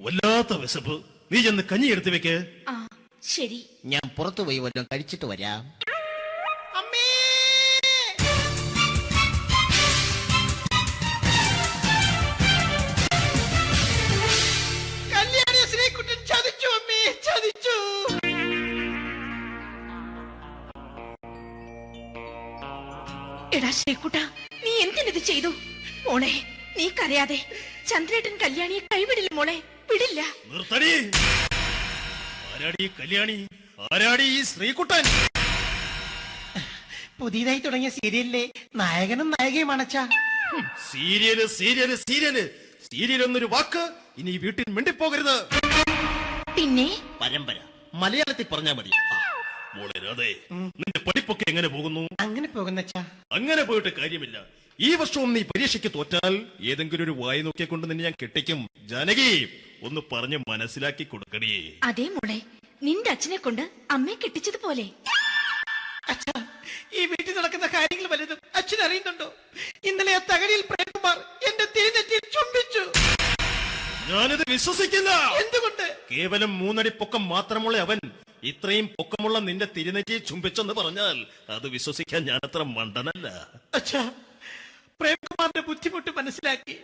വല്ലാത്ത വിശപ്പ്. നീ ചെന്ന് കഞ്ഞി എടുത്തു വെക്ക്. ആ ശരി. ഞാൻ പുറത്തു പോയി വല്ലതും കഴിച്ചിട്ട് വരാം. എടാ ശ്രീകുട്ട, നീ എന്തിനിത് ചെയ്തു? മോളെ, നീ കരയാതെ. ചന്ദ്രേട്ടൻ കല്യാണിയെ കൈവിടില്ല മോളെ, വിടില്ല. നിർത്തടി. ആരാടി കല്യാണി? ആരാടി ഈ ശ്രീകുട്ടൻ? പുതിയതായി തുടങ്ങിയ സീരിയലിലെ നായകനും നായികയും അണച്ചാ. സീരിയല് സീരിയല് സീരിയല് സീരിയൽ എന്നൊരു വാക്ക് ഇനി വീട്ടിൽ മിണ്ടിപ്പോകരുത്. പിന്നെ പരമ്പര മലയാളത്തിൽ പറഞ്ഞാ മതി. മോളെ രാധേ, നിന്റെ പഠിപ്പൊക്കെ എങ്ങനെ പോകുന്നു? അങ്ങനെ പോകുന്ന അങ്ങനെ പോയിട്ട് കാര്യമില്ല. ഈ വർഷവും നീ പരീക്ഷയ്ക്ക് തോറ്റാൽ ഏതെങ്കിലും ഒരു വായി നോക്കിയെ കൊണ്ട് നിന്നെ ഞാൻ കെട്ടിക്കും. ജാനകി, ഒന്ന് പറഞ്ഞ് മനസ്സിലാക്കി കൊടുക്കണേ. അതേ മോളെ, നിന്റെ അച്ഛനെ കൊണ്ട് അമ്മയെ കെട്ടിച്ചതുപോലെ. ഈ വീട്ടിൽ നടക്കുന്ന കാര്യങ്ങൾ വലുതും അച്ഛൻ അറിയുന്നുണ്ടോ? ഇന്നലെ ആ തകഴിയിൽ പ്രേംകുമാർ എന്റെ തിരുനെറ്റിയിൽ ചുംബിച്ചു. ഞാനിത് വിശ്വസിക്കില്ല. എന്തുകൊണ്ട്? കേവലം 3 അടി പൊക്കം മാത്രമുള്ള അവൻ ഇത്രയും പൊക്കമുള്ള നിന്റെ തിരുനെറ്റിയെ ചുംബിച്ചെന്ന് പറഞ്ഞാൽ അത് വിശ്വസിക്കാൻ ഞാൻ അത്ര മണ്ടനല്ല. അച്ഛാ, പ്രേംകുമാറിന്റെ ബുദ്ധിമുട്ട് മനസ്സിലാക്കി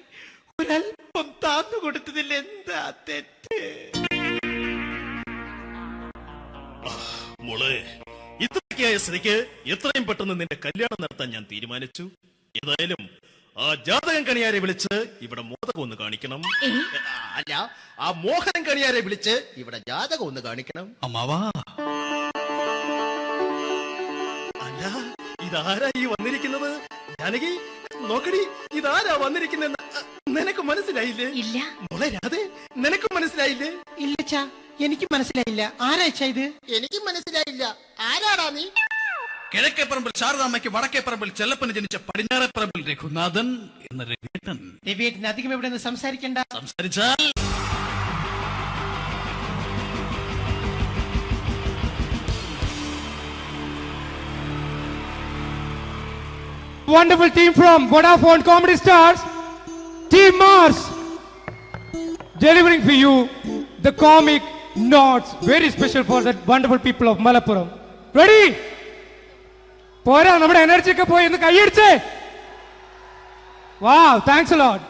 ഒരല്പം താന്നു കൊടുത്തതിൽ എന്താ തെറ്റ്? മോളെ, ഇത്രയ്ക്കായ സ്ഥിതിക്ക് എത്രയും പെട്ടെന്ന് നിന്റെ കല്യാണം നടത്താൻ ഞാൻ തീരുമാനിച്ചു. ഏതായാലും ആ ജാതകം കണിയാരെ വിളിച്ച് ഇവിടെ മോദകം ഒന്ന് കാണിക്കണം. അല്ല, ആ മോഹനം കണിയാരെ വിളിച്ച് ഇവിടെ ജാതകം ഒന്ന് കാണിക്കണം. അമ്മാവാ, അല്ല ഇതാരാ ഈ വന്നിരിക്കുന്നത്? ജാനകി നോക്കടി, ഇതാരാ വന്നിരിക്കുന്നെന്ന് നിനക്ക് മനസ്സിലായില്ലേ? ഇല്ല. മോളെ രാധേ, നിനക്ക് മനസ്സിലായില്ലേ? ഇല്ലച്ചാ, എനിക്ക് മനസ്സിലായില്ല. ആരാച്ചാ ഇത്? എനിക്ക് മനസ്സിലായില്ല. ആരാടാ നീ? കിഴക്കേപ്പറമ്പിൽ ശാരദാമ്മയ്ക്ക് വടക്കേപ്പറമ്പിൽ ചെല്ലപ്പന് ജനിച്ച പടിഞ്ഞാറേപ്പറമ്പിൽ രഘുനാഥൻ എന്ന രവിയേട്ടൻ. രവിയേട്ടൻ അധികം ഇവിടെ നിന്ന് സംസാരിക്കണ്ട. സംസാരിച്ചാൽ Wonderful team from Vodafone Comedy Stars, Team Mars, delivering for you the comic notes, very special for the wonderful people of Malappuram. Ready? പോരാ, നമ്മുടെ എനർജി ഒക്കെ പോയി ഒന്ന് കൈയടിച്ചേ. Wow, thanks a lot.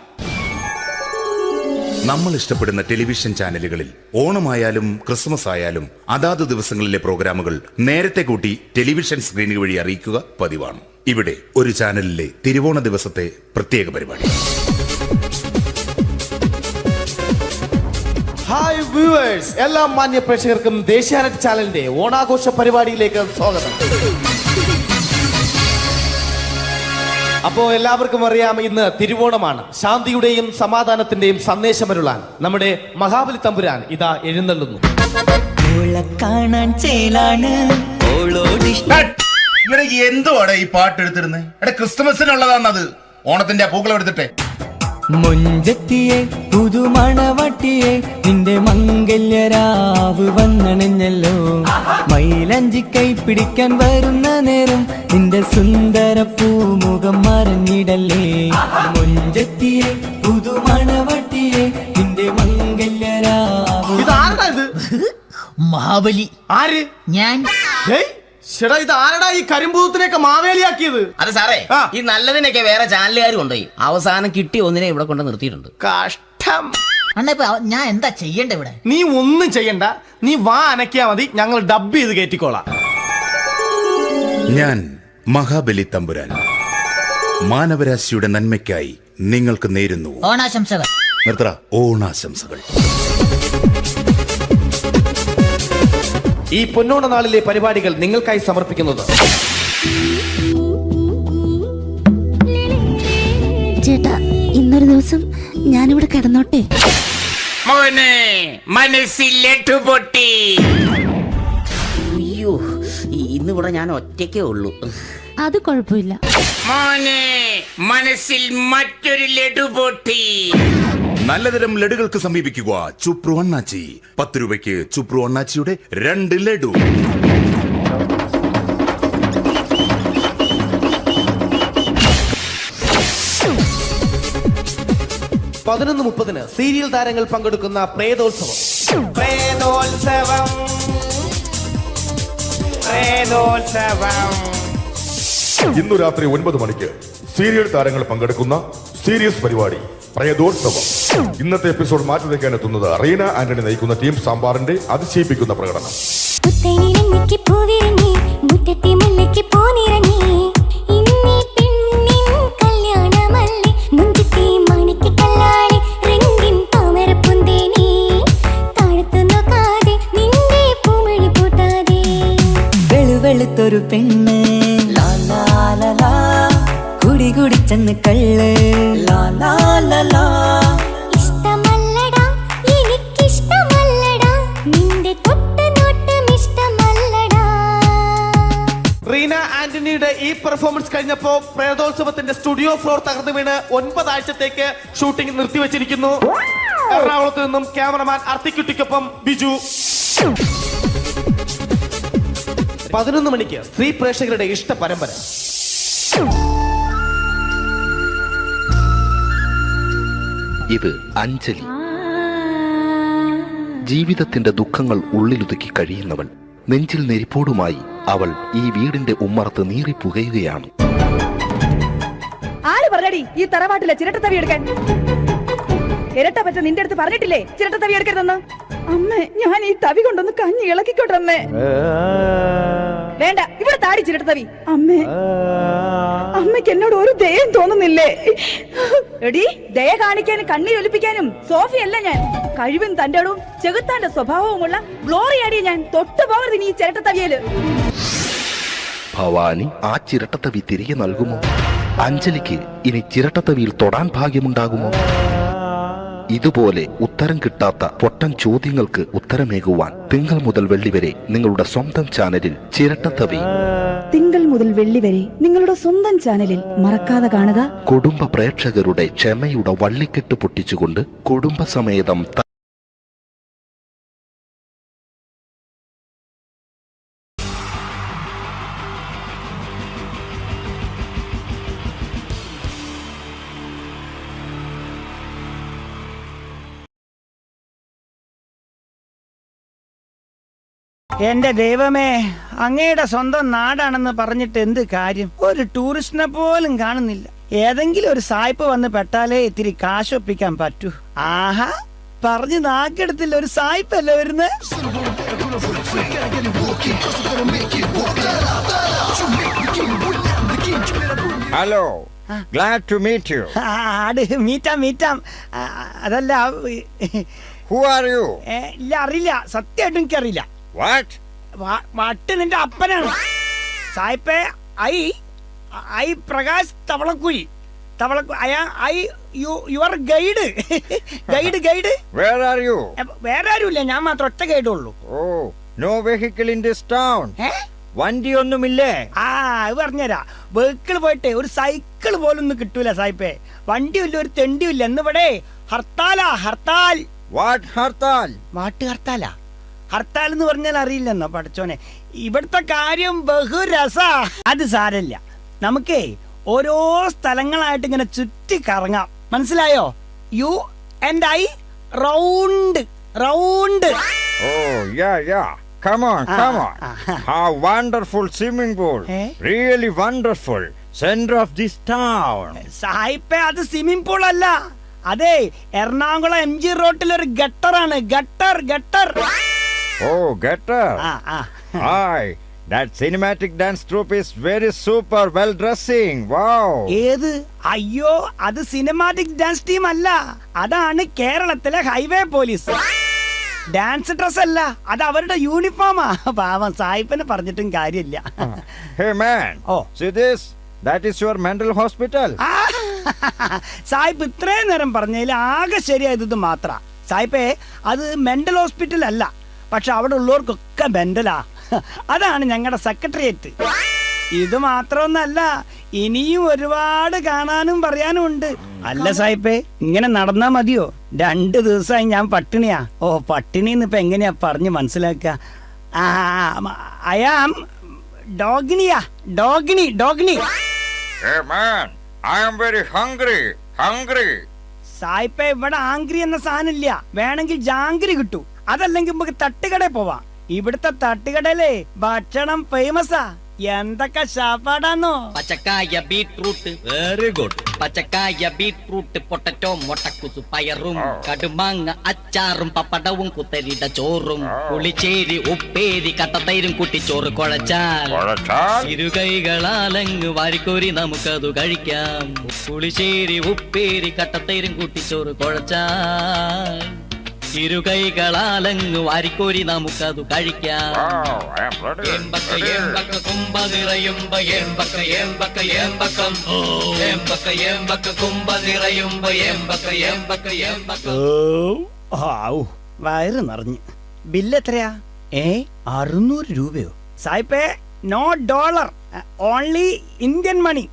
നമ്മൾ ഇഷ്ടപ്പെടുന്ന ടെലിവിഷൻ ചാനലുകളിൽ ഓണമായാലും ക്രിസ്മസ് ആയാലും അതാത് ദിവസങ്ങളിലെ പ്രോഗ്രാമുകൾ നേരത്തെ കൂട്ടി ടെലിവിഷൻ സ്ക്രീനുകൾ വഴി അറിയിക്കുക പതിവാണ്. ഇവിടെ ഒരു ചാനലിലെ തിരുവോണ ദിവസത്തെ പ്രത്യേക പരിപാടി. ഹായ് വ്യൂവേഴ്സ്, എല്ലാ മാന്യ പ്രേക്ഷകർക്കും ദേശീയാനെറ്റ് ചാനലിന്റെ ഓണാഘോഷ പരിപാടിയിലേക്ക് സ്വാഗതം. അപ്പോ എല്ലാവർക്കും അറിയാം, ഇന്ന് തിരുവോണമാണ്. ശാന്തിയുടെയും സമാധാനത്തിന്റെയും സന്ദേശമരുളാൻ നമ്മുടെ മഹാബലി തമ്പുരാൻ ഇതാ എഴുന്നള്ളുന്നു. കാണാൻ ചേലാണ് എന്തുവാടെ ഈ പാട്ട് എടുത്തിരുന്നത്? എടാ, ക്രിസ്തുമസിനുള്ളതാണത്. ഓണത്തിന്റെ പൂക്കളം എടുത്തിട്ടെ. മുഞ്ചത്തിയെ പുതുമണവട്ടിയെ നിന്റെ മംഗല്യരാവ് വന്നണഞ്ഞല്ലോ. മൈലഞ്ചി കൈ പിടിക്കാൻ വരുന്ന നേരം നിന്റെ സുന്ദര പൂമുഖം മറഞ്ഞിടല്ലേ. മുഞ്ചത്തിയെ പുതുമണവട്ടിയെ നിന്റെ മംഗല്യരാവ്. ഇതാരടാ ഇത്? മഹാബലി. ആര്? ഞാൻ. ചേട്ടാ, ഇത് ആരടാ ഈ കരിമ്പൂത്തിനെയൊക്കെ മാവേലിയാക്കിയത്? അത് സാറേ, ഈ നല്ലതിനൊക്കെ വേറെ ചാനലുകാർ കൊണ്ടുപോയി അവസാനം കിട്ടി ഒന്നിനെ ഇവിടെ കൊണ്ട് നിർത്തിയിട്ടുണ്ട്. കഷ്ടം. അണ്ണ ഞാൻ എന്താ ചെയ്യണ്ട ഇവിടെ? നീ ഒന്നും ചെയ്യണ്ട, നീ വാ അനക്കിയാ മതി, ഞങ്ങൾ ഡബ് ചെയ്ത് കയറ്റിക്കോളാം. ഞാൻ മഹാബലി തമ്പുരാൻ മാനവരാശിയുടെ നന്മയ്ക്കായി നിങ്ങൾക്ക് നേരുന്നു ഓണാശംസകൾ. നിർത്തറ ഓണാശംസകൾ. ഈ പൊന്നോണ നാളിലെ പരിപാടികൾ നിങ്ങൾക്കായി സമർപ്പിക്കുന്നത് ചേട്ടാ, ഇന്നൊരു ദിവസം ഞാനിവിടെ കിടന്നോട്ടെ? മോനെ മനസ്സിലെട്ടു പൊട്ടി. അയ്യോ, ഇന്നിവിടെ ഞാൻ ഒറ്റയ്ക്കേ ഉള്ളൂ. അത് കുഴപ്പമില്ല. മോനെ മനസ്സിൽ മറ്റൊരു ലഡു പൊട്ടി. നല്ലതരം ലഡുകൾക്ക് സമീപിക്കുക ചുപ്രു അണ്ണാച്ചി. 10 രൂപയ്ക്ക് ചുപ്രു അണ്ണാച്ചിയുടെ 2 ലഡു. പതിനൊന്ന് 30 സീരിയൽ താരങ്ങൾ പങ്കെടുക്കുന്ന പ്രേതോത്സവം. ഇന്നു രാത്രി 9 മണിക്ക് സീരിയൽ താരങ്ങൾ പങ്കെടുക്കുന്ന സീരിയസ് പരിപാടി പ്രേതോത്സവം. ഇന്നത്തെ എപ്പിസോഡ് മാറ്റി വയ്ക്കാൻ എത്തുന്നത് റീന ആന്റണി നയിക്കുന്ന ടീം സാമ്പാറിന്റെ അതിശയിപ്പിക്കുന്ന പ്രകടനം. വെളുത്തൊരു പെണ്ണ് കുടി കുടിച്ചെന്ന് കള്ള് ഇഷ്ടമല്ലടാ, എനിക്കിഷ്ടമല്ലടാ, നിന്റെ തൊട്ടനോട്ടം ഇഷ്ടമല്ലടാ. റീന ആന്റണിയുടെ ഈ പെർഫോമൻസ് കഴിഞ്ഞപ്പോ പ്രേതോത്സവത്തിന്റെ സ്റ്റുഡിയോ ഫ്ലോർ തകർന്നു വീണ് 9 ആഴ്ചത്തേക്ക് ഷൂട്ടിംഗ് നിർത്തിവെച്ചിരിക്കുന്നു. എറണാകുളത്ത് നിന്നും ക്യാമറമാൻ അർത്തിക്കുട്ടിക്കൊപ്പം ബിജു. 11 മണിക്ക് സ്ത്രീ പ്രേക്ഷകരുടെ ഇഷ്ട പരമ്പര. ഇത് അഞ്ജലി. ജീവിതത്തിന്റെ ദുഃഖങ്ങൾ ഉള്ളിലൊതുക്കി കഴിയുന്നവൾ. നെഞ്ചിൽ നെരിപ്പോടുമായി അവൾ ഈ വീടിന്റെ ഉമ്മറത്ത് നീറിപ്പുകയുകയാണ്. ആര് പറഞ്ഞടി ഈ തറവാട്ടിലെ ചിരട്ടത്തവി എടുക്കാൻ? ഇരട്ട പറ്റ നിന്റെ അടുത്ത് പറഞ്ഞിട്ടില്ലേ ചിരട്ടത്തവി എടുക്കരുതെന്ന്? അമ്മേ, ഞാൻ ഈ തവി കൊണ്ടൊന്ന് കഞ്ഞി ഇളക്കിക്കോട്ടെ അമ്മേ. വേണ്ട, ഇവിടെ താടി ചിരട്ടത്തവി. അമ്മേ, അമ്മയ്ക്ക് എന്നോട് ഒരു ദയം തോന്നുന്നില്ലേ? എടി, ദയ കാണിക്കാനും കണ്ണീരൊലിപ്പിക്കാനും സോഫിയല്ല ഞാൻ. കഴിവും തന്റെ ഇടവും ചെകുത്താന്റെ സ്വഭാവവുമുള്ള ഗ്ലോറിയാടി ഞാൻ. തൊട്ടുപോകരുത് നീ ചിരട്ടത്തവിയല്. ഭവാനി ആ ചിരട്ടത്തവി തിരികെ നൽകുമോ? അഞ്ജലിക്ക് ഇനി ചിരട്ടത്തവിയിൽ തൊടാൻ ഭാഗ്യമുണ്ടാകുമോ? ഇതുപോലെ ഉത്തരം കിട്ടാത്ത പൊട്ടൻ ചോദ്യങ്ങൾക്ക് ഉത്തരമേകുവാൻ തിങ്കൾ മുതൽ വെള്ളി വരെ നിങ്ങളുടെ സ്വന്തം ചാനലിൽ ചിരട്ടത്തവി. തിങ്കൾ മുതൽ വെള്ളി വരെ നിങ്ങളുടെ സ്വന്തം ചാനലിൽ മറക്കാതെ കാണുക. കുടുംബ പ്രേക്ഷകരുടെ ക്ഷമയുടെ വള്ളിക്കെട്ട് പൊട്ടിച്ചുകൊണ്ട് കുടുംബസമേതം എന്റെ ദൈവമേ, അങ്ങയുടെ സ്വന്തം നാടാണെന്ന് പറഞ്ഞിട്ട് എന്ത് കാര്യം? ഒരു ടൂറിസ്റ്റിനെ പോലും കാണുന്നില്ല. ഏതെങ്കിലും ഒരു സായിപ്പ് വന്ന് പെട്ടാലേ ഇത്തിരി കാശൊപ്പിക്കാൻ പറ്റൂ. ആഹാ, പറഞ്ഞു നാക്കെടുത്തില്ല, ഒരു സായിപ്പല്ലേ വരുന്നത്? Hello, glad to meet you. മീറ്റാം. അതല്ല, Who are you? ഇല്ല, അറിയില്ല, സത്യമായിട്ടും എനിക്കറിയില്ല. What? വട്ട് നിന്റെ അപ്പനാണ് സായിപ്പേ. I Prakash Thavalakkuzhi. Your guide. Guide. Where are you? വേറെ ആരുമില്ല, ഞാൻ മാത്രം ഒറ്റ ഗൈഡേ ഉള്ളൂ. Oh, no vehicle in this town. വണ്ടി ഒന്നുമില്ലേ? അത് പറഞ്ഞുതരാ. വെഹിക്കിൾ പോയിട്ട് ഒരു സൈക്കിൾ പോലും ഒന്നും കിട്ടൂല സായിപ്പേ. വണ്ടിയില്ല, ഒരു തെണ്ടിയില്ല. എന്നിവിടെ ഹർത്താലാ, ഹർത്താൽ. What ഹർത്താൽ? ഹർത്താലാ? ഹർത്താൽ എന്ന് പറഞ്ഞാൽ അറിയില്ലെന്നോ പഠിച്ചോനെ? ഇവിടുത്തെ കാര്യം ബഹുരസാ. അത് സാരല്ല, നമുക്കേ ഓരോ സ്ഥലങ്ങളായിട്ട് ഇങ്ങനെ ചുറ്റി കറങ്ങാം. മനസ്സിലായോ? You and I round. Oh, yeah. Come on. How wonderful swimming pool. Really wonderful. Center of this town. സായിപ്പേ, അത് സ്വിമ്മിംഗ് പൂൾ അല്ല. അതെ, എറണാകുളം MG റോട്ടിൽ ഒരു ഗട്ടറാണ്. Gutter. Oh, gutter. Hi, That cinematic dance troupe is very super well dressing. Wow. ഏത്? അയ്യോ, അത് സിനിമാറ്റിക് ഡാൻസ് ടീം അല്ല, അതാണ് കേരളത്തിലെ ഹൈവേ പോലീസ്. ഡാൻസ് ഡ്രസ് അല്ല, അത് അവരുടെ യൂണിഫോമാ. പാവം സായിപ്പിനെ പറഞ്ഞിട്ടും കാര്യമില്ല. Hey man. Oh. See this? That is your mental hospital. സായിപ്പ് ഇത്രയും നേരം പറഞ്ഞതിൽ ആകെ ശരിയായത് മാത്ര. സായിപ്പേ, അത് മെന്റൽ ഹോസ്പിറ്റൽ അല്ല, പക്ഷെ അവിടെ ഉള്ളവർക്കൊക്കെ മെന്റലാ. അതാണ് ഞങ്ങളുടെ സെക്രട്ടേറിയറ്റ്. ഇത് മാത്രമൊന്നല്ല, ഇനിയും ഒരുപാട് കാണാനും പറയാനും ഉണ്ട്. അല്ല സായിപ്പേ, ഇങ്ങനെ നടന്നാ മതിയോ? 2 ദിവസമായി ഞാൻ പട്ടിണിയാ. ഓ, പട്ടിണിന്ന് ഇപ്പൊ എങ്ങനെയാ പറഞ്ഞ് മനസ്സിലാക്കുക? ഐ ആം ഡോഗിനിയാ. ഡോഗിനി. Hey man, I am very hungry. സായിപ്പേ, ഇവിടെ ആംഗ്രി എന്ന സാധനം ഇല്ല. വേണമെങ്കിൽ ജാങ്കിരി കിട്ടൂ. അതല്ലെങ്കിൽ നമുക്ക് തട്ടുകടയിൽ പോവാം. ഇവിടുത്തെ തട്ടുകടയിലെ ഭക്ഷണം ഫേമസാ. എന്തൊക്കെ ശാപ്പാടാന്നോ? പച്ചക്കായ ബീട്രൂട്ട്, വെരി ഗുഡ്. പച്ചക്കായ ബീട്രൂട്ട്, പൊട്ടറ്റോ, മുട്ടക്കുസു, പയറും, കടുമാങ്ങ അച്ചാറും, പപ്പടവും, കുത്തരിട ചോറും, പുളിച്ചേരി, ഉപ്പേരി, കട്ടത്തൈരും കുട്ടിച്ചോറ് കുഴച്ചാൽ ഇരുകൈകളാലങ്ങ് വാരിക്കോരി നമുക്കതു കഴിക്കാം. പുളിശ്ശേരി, ഉപ്പേരി, കട്ടത്തൈരും കുട്ടിച്ചോറ് കുഴച്ചാൽ ഇരുകൈകളാലങ്ങ് വാരിക്കോരി നമുക്കതു കഴിക്കാം. വയറ് നിറഞ്ഞ്. ബില്ല് എത്രയാ? 600 രൂപയോ? സായിപ്പേ, no dollar, only Indian money.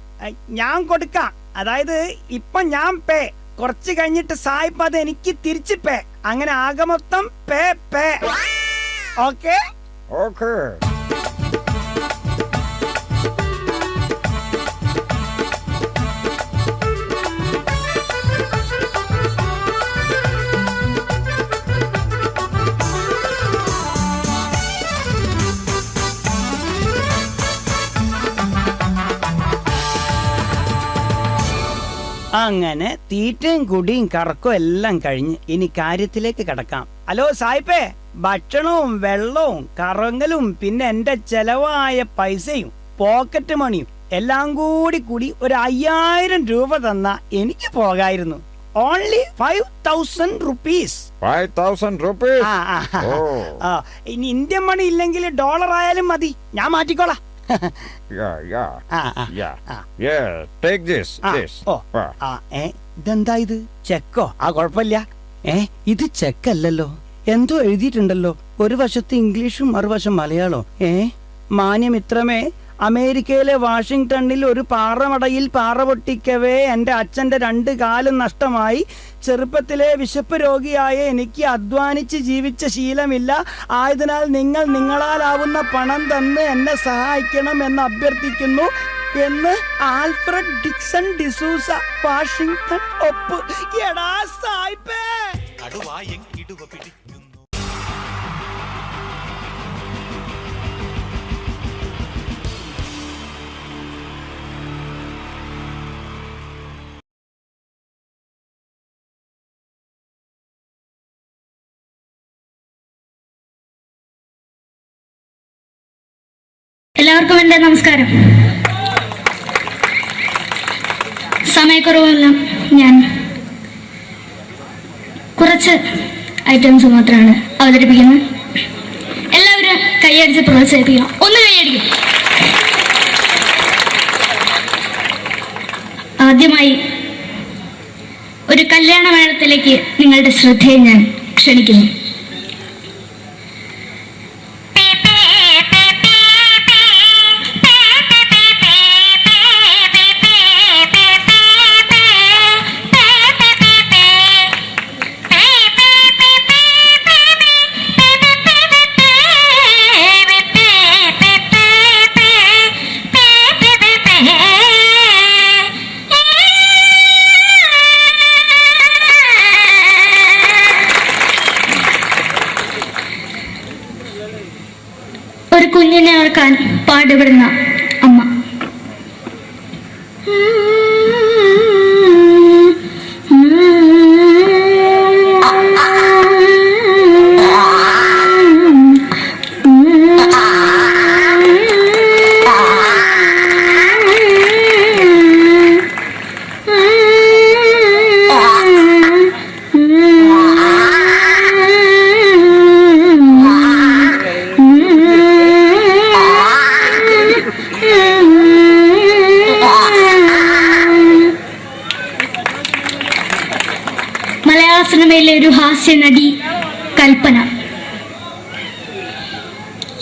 ഞാൻ കൊടുക്കാം. അതായത് ഇപ്പൊ ഞാൻ പേ, കുറച്ച് കഴിഞ്ഞിട്ട് സായിപ്പ് അത് എനിക്ക് തിരിച്ച് പേ. അങ്ങനെ ആകെ മൊത്തം പേ. ഓക്കെ. അങ്ങനെ തീറ്റയും കുടിയും കറക്കവും എല്ലാം കഴിഞ്ഞ് ഇനി കാര്യത്തിലേക്ക് കടക്കാം. ഹലോ സായിപ്പേ, ഭക്ഷണവും വെള്ളവും കറങ്ങലും പിന്നെ എന്റെ ചെലവായ പൈസയും പോക്കറ്റ് മണിയും എല്ലാം കൂടി ഒരു 5000 രൂപ തന്നാ എനിക്ക് പോകായിരുന്നു. ഓൺലി 5000 റുപ്പീസ്. 5000 rupees? ഇനി ഇന്ത്യൻ മണി ഇല്ലെങ്കിൽ ഡോളർ ആയാലും മതി, ഞാൻ മാറ്റിക്കോളാം. Yeah, take this. ഇതെന്താ ഇത്? ചെക്കോ? കുഴപ്പമില്ല. ഇത് ചെക്കല്ലല്ലോ, എന്തോ എഴുതിയിട്ടുണ്ടല്ലോ. ഒരു വശത്ത് ഇംഗ്ലീഷും മറുവശം മലയാളം. മാന്യമിത്രമേ, അമേരിക്കയിലെ വാഷിംഗ്ടണിൽ ഒരു പാറമടയിൽ പാറ പൊട്ടിക്കവേ എന്റെ അച്ഛന്റെ 2 കാലും നഷ്ടമായി. ചെറുപ്പത്തിലെ വിശപ്പ് രോഗിയായ എനിക്ക് അധ്വാനിച്ച് ജീവിച്ച ശീലമില്ല. ആയതിനാൽ നിങ്ങൾ നിങ്ങളാലാവുന്ന പണം തന്ന് എന്നെ സഹായിക്കണം എന്ന് അഭ്യർത്ഥിക്കുന്നു എന്ന് ആൽഫ്രഡ് ഡിക്സൺ ഡിസൂസ, വാഷിംഗ്ടൺ. ഒപ്പ്. എടാ സായിപ്പേ, എല്ലാവർക്കും എൻ്റെ നമസ്കാരം. സമയക്കുറവെല്ലാം ഞാൻ കുറച്ച് ഐറ്റംസ് മാത്രമാണ് അവതരിപ്പിക്കുന്നത്. എല്ലാവരും കൈയടിച്ച് പ്രോത്സാഹിപ്പിക്കണം. ഒന്ന് കൈയടിക്കും. ആദ്യമായി ഒരു കല്യാണ മേളത്തിലേക്ക് നിങ്ങളുടെ ശ്രദ്ധയെ ഞാൻ ക്ഷണിക്കുന്നു. ഒരു കുഞ്ഞിനെ ഓർക്കാൻ പാടുപെടുന്ന അമ്മ. സിനിമയിലെ ഒരു ഹാസ്യ നടി കൽപ്പന.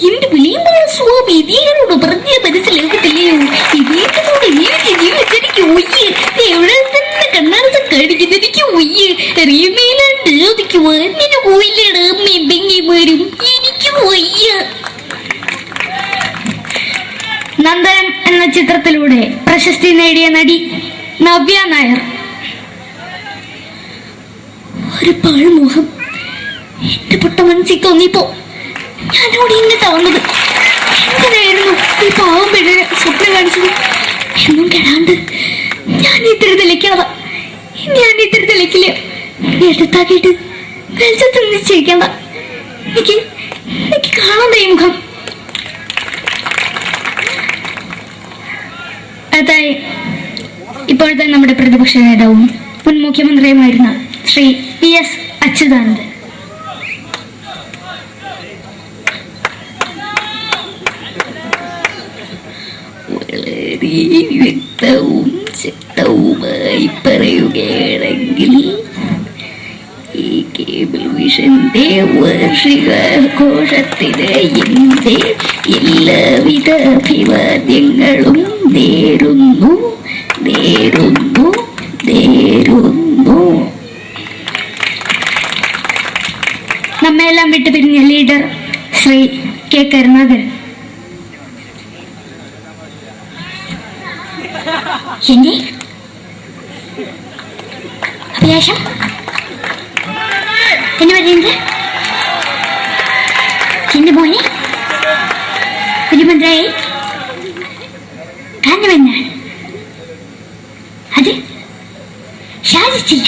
എന്റെ വിളിയുമ്പോൾ സ്വാമി ഇതിനോട് പറഞ്ഞ മനസ്സിലാക്കത്തില്ലയോ? ഇതിനോട് ജീവിച്ചെനിക്ക് ഒയ്യ്, എവിടെ തന്നെ കണ്ണാടത്ത് കാണിക്കുന്നത് എനിക്ക് ഒയ്യ്. അറിയുമേലാണ്ട് ചോദിക്കുവാ നിന്നെ പോയില്ലേടാ മെമ്പെങ്കിമാരും, എനിക്ക് ഒയ്യ. നന്ദനം എന്ന ചിത്രത്തിലൂടെ പ്രശസ്തി നേടിയ നടി നവ്യ നായർ. ഒരു പാഴ്മോഹം എന്റെ പൊട്ട മനസ്സിൽ തോന്നിയപ്പോ ഞാനോട് ഇന്നിട്ടാ വന്നത്. എങ്ങനെയായിരുന്നു ഈ പാവം പെണ്ണിനെ സ്വപ്നം കാണിച്ചത്? എന്നും കെടാണ്ട് ഞാൻ ഇത്തിരി തെളിക്കാതാ, ഞാൻ ഇത്തിരി തെളിക്കില്ല. എടുത്താക്കിയിട്ട് വെളിച്ചത്ത് നിശ്ചയിക്കണ്ട. എനിക്ക് കാണാൻ ഈ മുഖം. അതായി ഇപ്പോഴത്തെ നമ്മുടെ പ്രതിപക്ഷ നേതാവും മുൻ മുഖ്യമന്ത്രിയുമായിരുന്ന ശ്രീ PS അച്യുതാനന്ദൻ. വളരെ വ്യക്തവും ശക്തവുമായി പറയുകയാണെങ്കിൽ ഈ കേബിൾ വിഷന്റെ വാർഷികാഘോഷത്തിന് എന്റെ എല്ലാവിധ അഭിവാദ്യങ്ങളും നേരുന്നു. നമ്മെല്ലാം വിട്ടുപിരിഞ്ഞ ലീഡർ ശ്രീ K. കരുണാകരൻ. എന്റെ അഭിലാഷം എന്ന് പറയുന്നത് എന്റെ മോനെ മുഖ്യമന്ത്രിയായി കാരണമെന്നാണ്. അത് സാധിച്ചില്ല.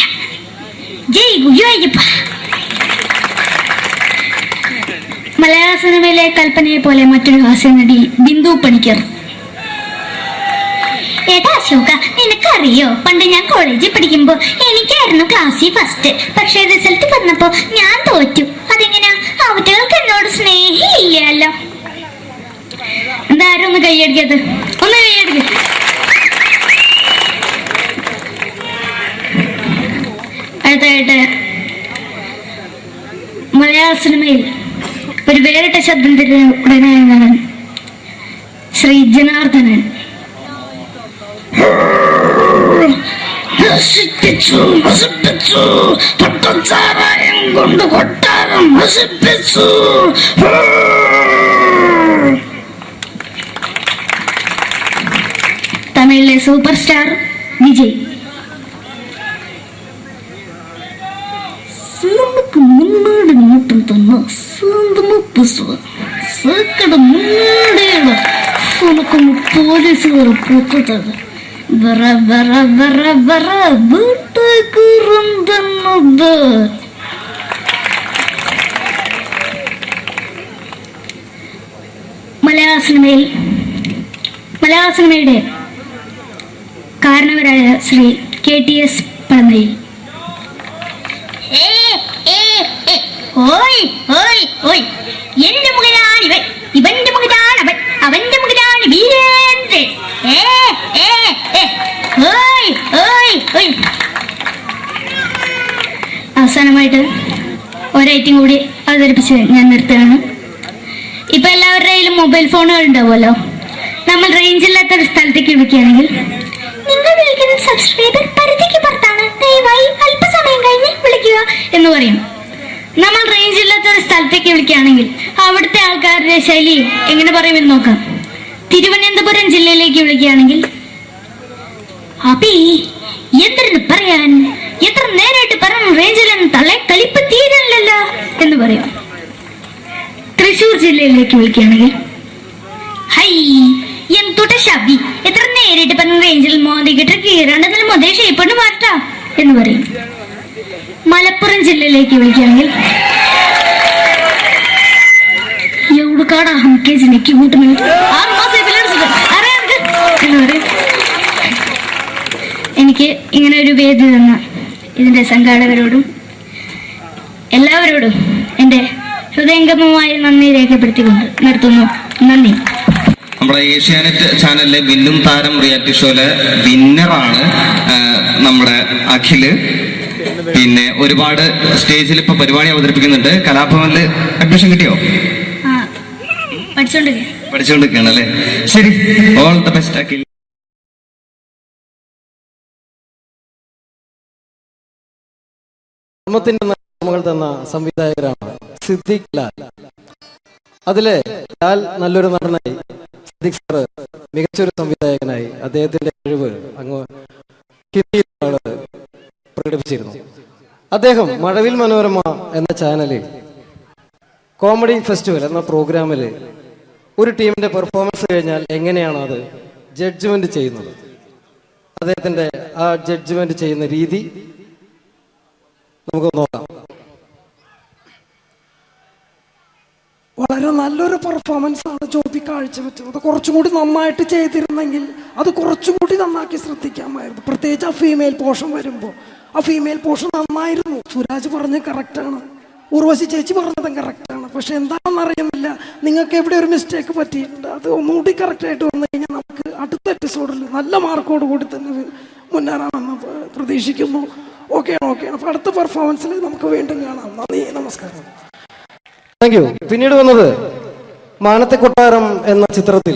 ജയ് ഗുരുവായൂരപ്പ. മലയാള സിനിമയിലെ കൽപ്പനയെ പോലെ മറ്റൊരു ഹാസ്യ നടി ബിന്ദു പണിക്കർ. ഏട്ടാ അശോക, നിനക്കറിയോ പണ്ട് ഞാൻ കോളേജിൽ പഠിക്കുമ്പോ എനിക്കായിരുന്നു ക്ലാസ്സിൽ ഫസ്റ്റ്. പക്ഷെ റിസൾട്ട് വന്നപ്പോ ഞാൻ തോറ്റു. അതെങ്ങനെയാ? അവറ്റകൾക്ക് എന്നോട് സ്നേഹമില്ലല്ലോ. എന്താരും ഒന്ന് കൈയടിക്കത്, ഒന്ന് കൈയടിക്ക. അടുത്തായിട്ട് മലയാള സിനിമയിൽ ഒരു വേറിട്ട ശബ്ദം ഉടനായ ശ്രീ ജനാർദ്ദനൻ. പട്ടച്ചാരായം കൊണ്ട് കൊട്ടാരം നശിപ്പിച്ചു. തമിഴിലെ സൂപ്പർ സ്റ്റാർ വിജയ്. നമുക്ക് മുന്നാടി നോട്ടം തന്ന സ്വന്തം സേക്കട മുന്നാടിയാണ് ഉനക്കൊന്ന് പോലീസുകാർ പൂത്തത്. വറ വറ വറ വറ വീട്ടുകുറുന്നത്. മലയാള സിനിമയുടെ കാരണവരായ ശ്രീ KTS പളനിയിൽ. എന്റെ മകനാണ് ഇവൻ, ഇവന്റെ മകനാണ് അവൻ, അവന്റെ മകനാണ് വീരേന്ദ്രൻ. അവസാനമായിട്ട് ഒരൈറ്റം കൂടി അവതരിപ്പിച്ച് ഞാൻ നിർത്തുകയാണ്. ഇപ്പൊ എല്ലാവരുടെ കയ്യിലും മൊബൈൽ ഫോണുകൾ ഉണ്ടാവുമല്ലോ. നമ്മൾ റേഞ്ച് ഇല്ലാത്ത ഒരു സ്ഥലത്തേക്ക് വിളിക്കുകയാണെങ്കിൽ നിങ്ങൾ വിളിക്കുന്ന സബ്സ്ക്രൈബർ പരിധിക്ക് പുറത്താണ്, ദയവായി അല്പസമയം കഴിഞ്ഞ് വിളിക്കുക എന്ന് പറയും. നമ്മൾ റേഞ്ച് ഇല്ലാത്ത ഒരു സ്ഥലത്തേക്ക് വിളിക്കുകയാണെങ്കിൽ അവിടുത്തെ ആൾക്കാരുടെ ശൈലി എങ്ങനെ പറയുമെന്ന് നോക്കാം. തിരുവനന്തപുരം ജില്ലയിലേക്ക് വിളിക്കുകയാണെങ്കിൽ അപ്പി എന്തിനു പറയാൻ, എത്ര നേരമായിട്ട് പറഞ്ഞു റേഞ്ചിലെന്ന് തള്ളെ കളിപ്പ് തീരല്ലോ എന്ന് പറയും. തൃശൂർ ജില്ലയിലേക്ക് വിളിക്കുകയാണെങ്കിൽ ഹൈ എന്തുട്ട ശബി, എത്ര നേരിട്ട് പറഞ്ഞ റേഞ്ചിൽ മോദിക്കിട്ട് കീറാണ്ടതിന് മുതൽ ഷേപ്പണ്ട് മാറ്റാ എന്ന് പറയും. മലപ്പുറം ജില്ലയിലേക്ക് വിളിക്കുകയാണെങ്കിൽ എവിടുക്കാടാ ഹംകേജിലേക്ക് കൂട്ടുന്നത് എന്ന് പറയും. എനിക്ക് ഇങ്ങനെ ഒരു വേദി തന്ന ഇതിന്റെ സംഘാടകരോടും എല്ലാവരോടും എൻ്റെ ഹൃദയംഗമമായ നന്ദി രേഖപ്പെടുത്തിക്കൊണ്ട് നിർത്തുന്നു. നന്ദി. നമ്മുടെ ഏഷ്യാനെറ്റ് ചാനലിലെ വില്ലും താരം റിയാലിറ്റി ഷോയിലെ വിന്നറാണ് നമ്മുടെ അഖില്. പിന്നെ ഒരുപാട് സ്റ്റേജിൽ ഇപ്പൊ പരിപാടി അവതരിപ്പിക്കുന്നുണ്ട്. കലാഭവനില് അഡ്മിഷൻ കിട്ടിയോ? പഠിച്ചുകൊണ്ടിരിക്കുകയാണ് അല്ലേ? ശരി, ഓൾ ദ ബെസ്റ്റ് അഖിൽ. നമ്മൾ തന്ന സംവിധായകരാണ് സിദ്ദിഖ് ലാൽ. അതിലെ ലാൽ നല്ലൊരു നടനായി, സിദ്ദിഖ് സാറ് മികച്ചൊരു സംവിധായകനായി അദ്ദേഹത്തിന്റെ കഴിവ് അങ്ങ് ഹിന്ദിയിലാണ് പ്രകടിപ്പിച്ചിരുന്നു. അദ്ദേഹം മഴവിൽ മനോരമ എന്ന ചാനലിൽ കോമഡി ഫെസ്റ്റിവൽ എന്ന പ്രോഗ്രാമിൽ ഒരു ടീമിന്റെ പെർഫോമൻസ് കഴിഞ്ഞാൽ എങ്ങനെയാണ് അത് ജഡ്ജ്മെന്റ് ചെയ്യുന്നത്, അദ്ദേഹത്തിന്റെ ആ ജഡ്ജ്മെന്റ് ചെയ്യുന്ന രീതി നമുക്ക് നോക്കാം. വളരെ നല്ലൊരു പെർഫോമൻസ് ആണ് ജോബി കാഴ്ചവെച്ചത്. കുറച്ചും കൂടി നന്നായിട്ട് ചെയ്തിരുന്നെങ്കിൽ അത് കുറച്ചും കൂടി നന്നാക്കി ശ്രദ്ധിക്കാമായിരുന്നു. പ്രത്യേകിച്ച് ആ ഫീമെയിൽ പോർഷൻ വരുമ്പോൾ ആ ഫീമെയിൽ പോർഷൻ നന്നായിരുന്നു. സുരാജ് പറഞ്ഞത് കറക്റ്റാണ്, ഉർവശി ചേച്ചി പറഞ്ഞതും കറക്റ്റാണ്. പക്ഷെ എന്താണെന്ന് അറിയുന്നില്ല, നിങ്ങൾക്ക് എവിടെ ഒരു മിസ്റ്റേക്ക് പറ്റിയിട്ടുണ്ട്. അത് ഒന്നുകൂടി കറക്റ്റായിട്ട് വന്നു കഴിഞ്ഞാൽ നമുക്ക് അടുത്ത എപ്പിസോഡിൽ നല്ല മാർക്കോട് കൂടി തന്നെ മുന്നേറാമെന്ന് പ്രതീക്ഷിക്കുന്നു. ഓക്കെയാണ്. അപ്പോൾ അടുത്ത പെർഫോമൻസിൽ നമുക്ക് വീണ്ടും കാണാം. നന്ദി, നമസ്കാരം. Thank you. പിന്നീട് വന്നത് മാനത്തെ കൊട്ടാരം എന്ന ചിത്രത്തിൽ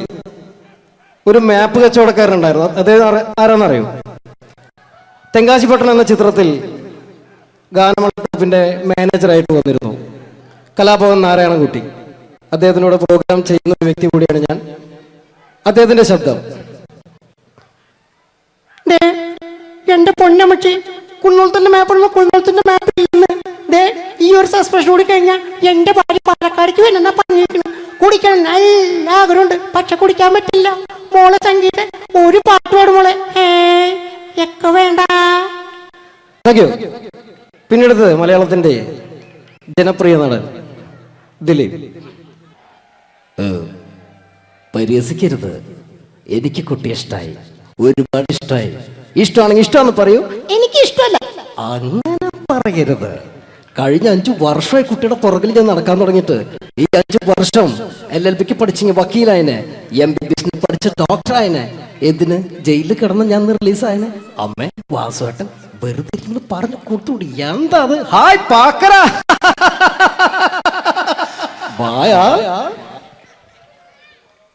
ഒരു മാപ്പ് കച്ചവടക്കാരനുണ്ടായിരുന്നു. അദ്ദേഹം ആരാന്നറിയോ? തെങ്കാശിപട്ടണം എന്ന ചിത്രത്തിൽ ഗാനമണ്ഡലത്തിന്റെ മാനേജറായിട്ട് വന്നിരുന്നു കലാഭവൻ നാരായണൻകുട്ടി. അദ്ദേഹത്തിനോട് പ്രോഗ്രാം ചെയ്യുന്ന ഒരു വ്യക്തി കൂടിയാണ് ഞാൻ. അദ്ദേഹത്തിന്റെ ശബ്ദം. എന്റെ പൊന്നമ്മച്ചി, കുന്നോളത്തിന്റെ മാപ്പ് കുന്നോളത്തിന്റെ മാപ്പ് ഈ ഒരു സസ്പെൻഷൻ കൂടി കഴിഞ്ഞാൽ എന്റെ ഭാര്യ പാലക്കാടിക്ക് വേണമെന്നാ പറഞ്ഞിരിക്കുന്നു. കുടിക്കണം നല്ല ആഗ്രഹമുണ്ട്, പക്ഷെ കുടിക്കാൻ പറ്റില്ല. മോളെ സംഗീത ഒരു പാട്ട് പാടും മോളെ. ഒക്കെ വേണ്ട. Thank you. പിന്നീട് മലയാളത്തിന്റെ ജനപ്രിയ നടൻ ദിലീപ്. പരിഹസിക്കരുത്, എനിക്ക് കുട്ടി ഇഷ്ടമായി, ഒരുപാട് ഇഷ്ടമായി. ഇഷ്ടമാണെങ്കിൽ ഇഷ്ടമാണെന്ന് പറയൂ, എനിക്ക് ഇഷ്ടമല്ല അങ്ങനെ പറയരുത്. കഴിഞ്ഞ 5 വർഷമായി കുട്ടിയുടെ പുറകിൽ ഞാൻ നടക്കാൻ തുടങ്ങിയിട്ട്. ഈ 5 വർഷം LLBക്ക് പഠിച്ച വക്കീലായനെ, MBBS പഠിച്ച ഡോക്ടറായനെ, എന്തിന് ജയിലിൽ കിടന്ന് ഞാൻ റിലീസായനെ. അമ്മേ വാസുവേട്ടൻ വെറുതെ ഇരുന്ന് പറഞ്ഞു കൊടുത്തുകൂടി. എന്താ അത്? ഹായ് പാക്കറ,